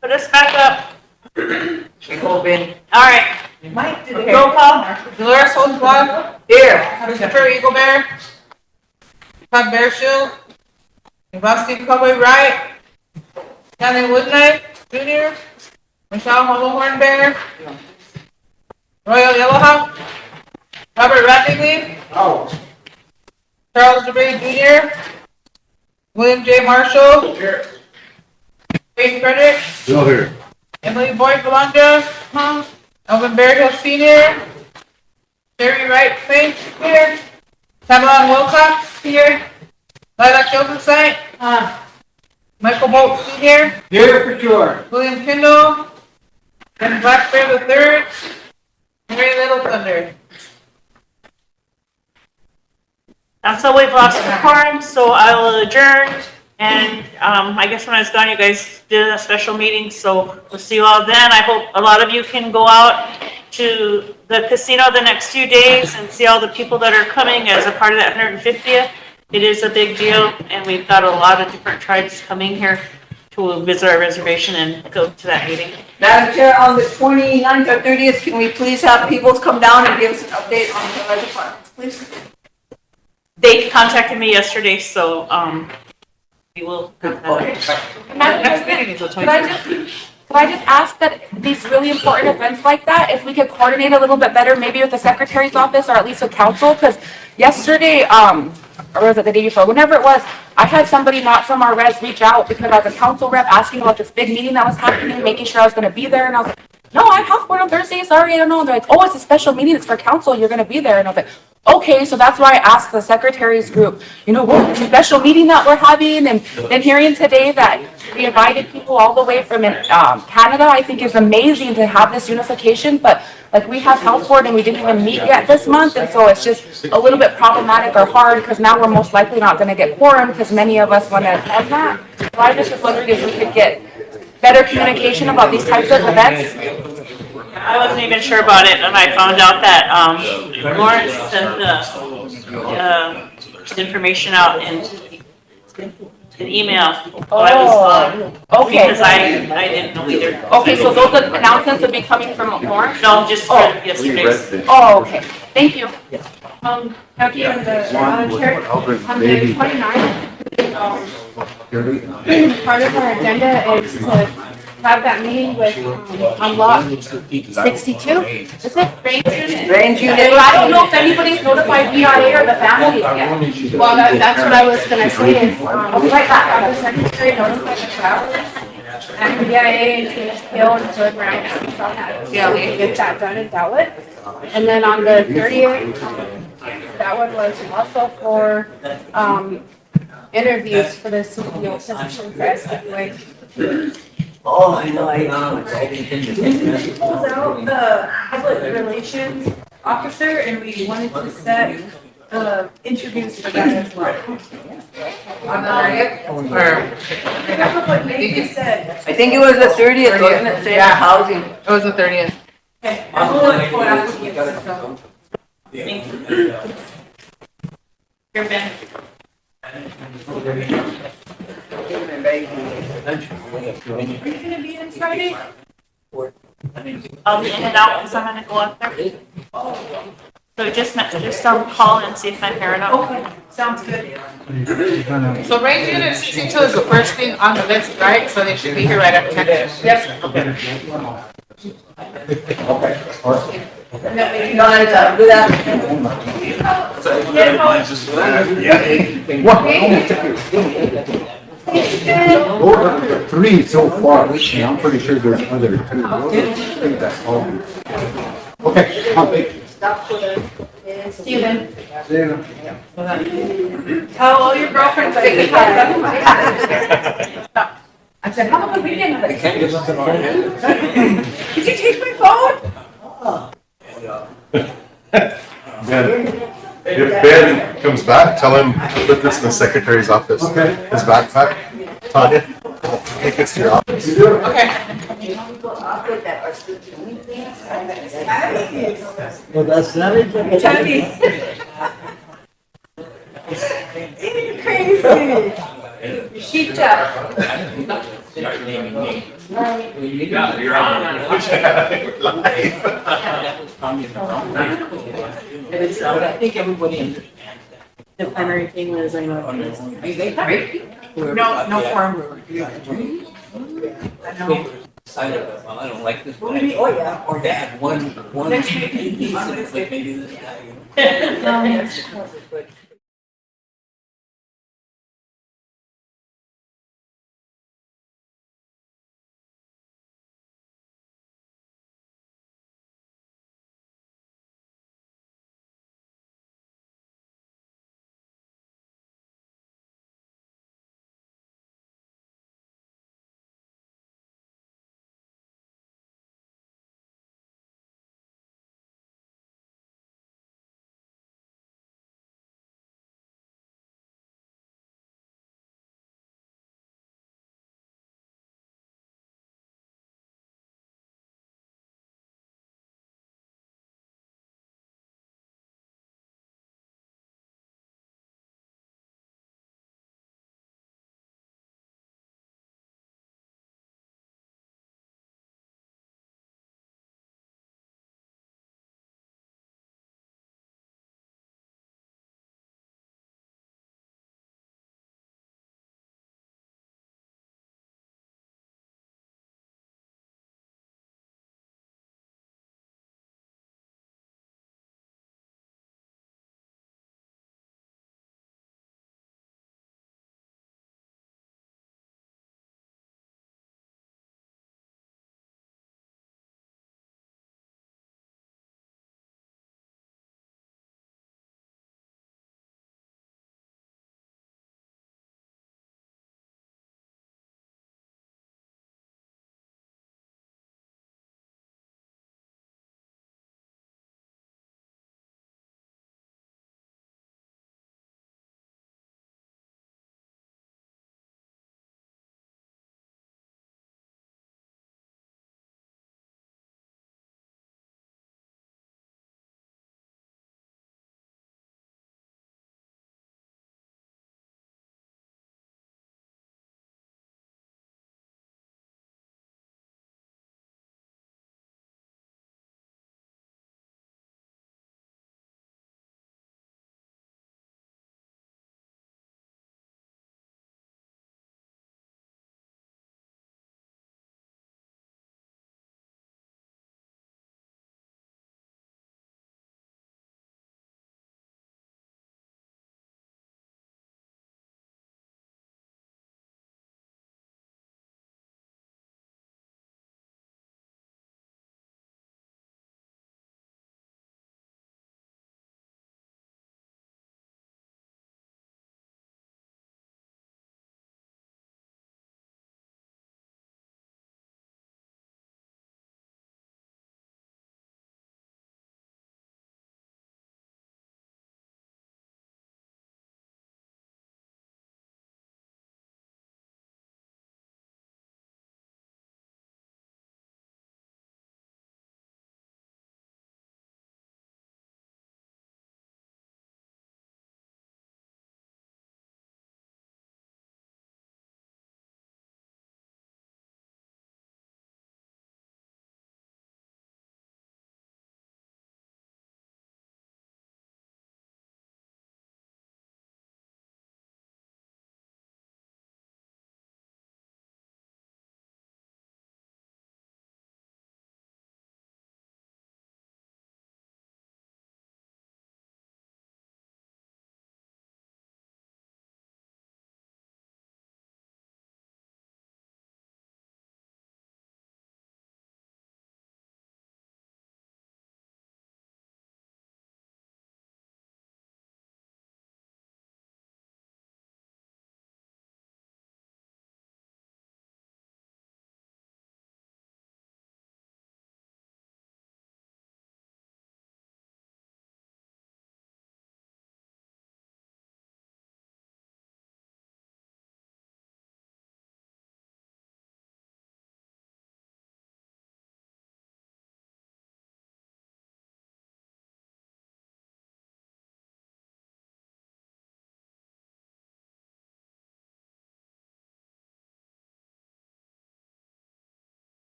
Put us back up. Go, Ben. All right, Mike, did it? roll call. Dolores Holtzblatt, Here. Christopher Eagle Bear, Todd Bear Shield, Evasti Cowboy Wright, Kelly Woodnight Jr., Michelle Hollowhorn Bear, Royal Yellowhawk, Robert Rattingley, Charles DeBrey Jr., William J. Marshall, Wade Frederick, Still here. Emily Boyd Belongia, Elvin Bearhill Senior, Sherry Wright Saint here, Tamalon Wilcox here, Lila Josephine, Michael Bolt Senior, Here for sure. William Kendall, and Black Bear the Third, Mary Little Thunder. That's how we've lost the quorum, so I will adjourn. And I guess when I was gone, you guys did a special meeting, so we'll see you all then. I hope a lot of you can go out to the casino the next few days and see all the people that are coming as a part of that 150th. It is a big deal, and we've got a lot of different tribes coming here to visit our reservation and go to that meeting. Madam Chair, on the 29th or 30th, can we please have Peoples come down and give us an update on the fire departments, please? They contacted me yesterday, so we will. Madam President, could I just ask that these really important events like that, if we could coordinate a little bit better, maybe with the secretary's office or at least with council? Because yesterday, or was it the day before, whenever it was, I had somebody not from our res reach out because I was a council rep asking about this big meeting that was happening, making sure I was gonna be there, and I was like, no, I'm house board on Thursday, sorry, I don't know. And they're like, oh, it's a special meeting, it's for council, you're gonna be there. And I was like, okay, so that's why I asked the secretary's group, what special meeting that we're having, and then hearing today that we invited people all the way from Canada, I think is amazing to have this unification, but like we have health board and we didn't even meet yet this month, and so it's just a little bit problematic or hard, because now we're most likely not gonna get quorum, because many of us wanna attend that. So I just was wondering if we could get better communication about these types of events. I wasn't even sure about it, and I found out that Lawrence sent the information out in an email. Okay. Because I didn't know either. Okay, so those announcements will be coming from Lawrence? No, just yesterday's. Oh, okay, thank you. Becky and the Chair, on the 29th, part of our agenda is to have that meeting with, on lot 62, is it? Range unit. Well, I don't know if anybody's notified VIA or the families yet. Well, that's what I was gonna say is, I'll be right back, have the secretary notify the travelers. And VIA and Hill and Hood Round, so get that done and dealt with. And then on the 30th, that one was also for, interviews for the CEO position for SWA. Oh, I know, I know. Pulls out the public relations officer, and we wanted to set interviews for that as well. On the 30th? I remember what Megan said. I think it was the 30th, wasn't it, saying housing? It was the 30th. Okay, I'm going for applicants, so. Here, Ben. Are you gonna be in Friday? I'll be in and out because I'm gonna go up there. So just call and see if I'm here or not. Okay, sounds good. So range unit 62 is the first thing on the list, right? So they should be here right after next. Yes. Okay. Good afternoon. Those are the three so far, and I'm pretty sure there's other two. I think that's all. Okay, I'll take it. See you then. Tell all your girlfriends I said hi. I said, have a good weekend. Did you take my phone? Ben, if Ben comes back, tell him to put this in the secretary's office. Okay. His backpack. Tanya, take this to your office. Okay. Well, that's not it. Chinese. Crazy. Start naming names. Yeah, you're on. That was probably the wrong way. But I think everybody understands that. The primary thing was, I know. They great people. No form. Decided, well, I don't like this. Well, maybe- oh, yeah. Or dad, one. Next week. Maybe this guy. Um, But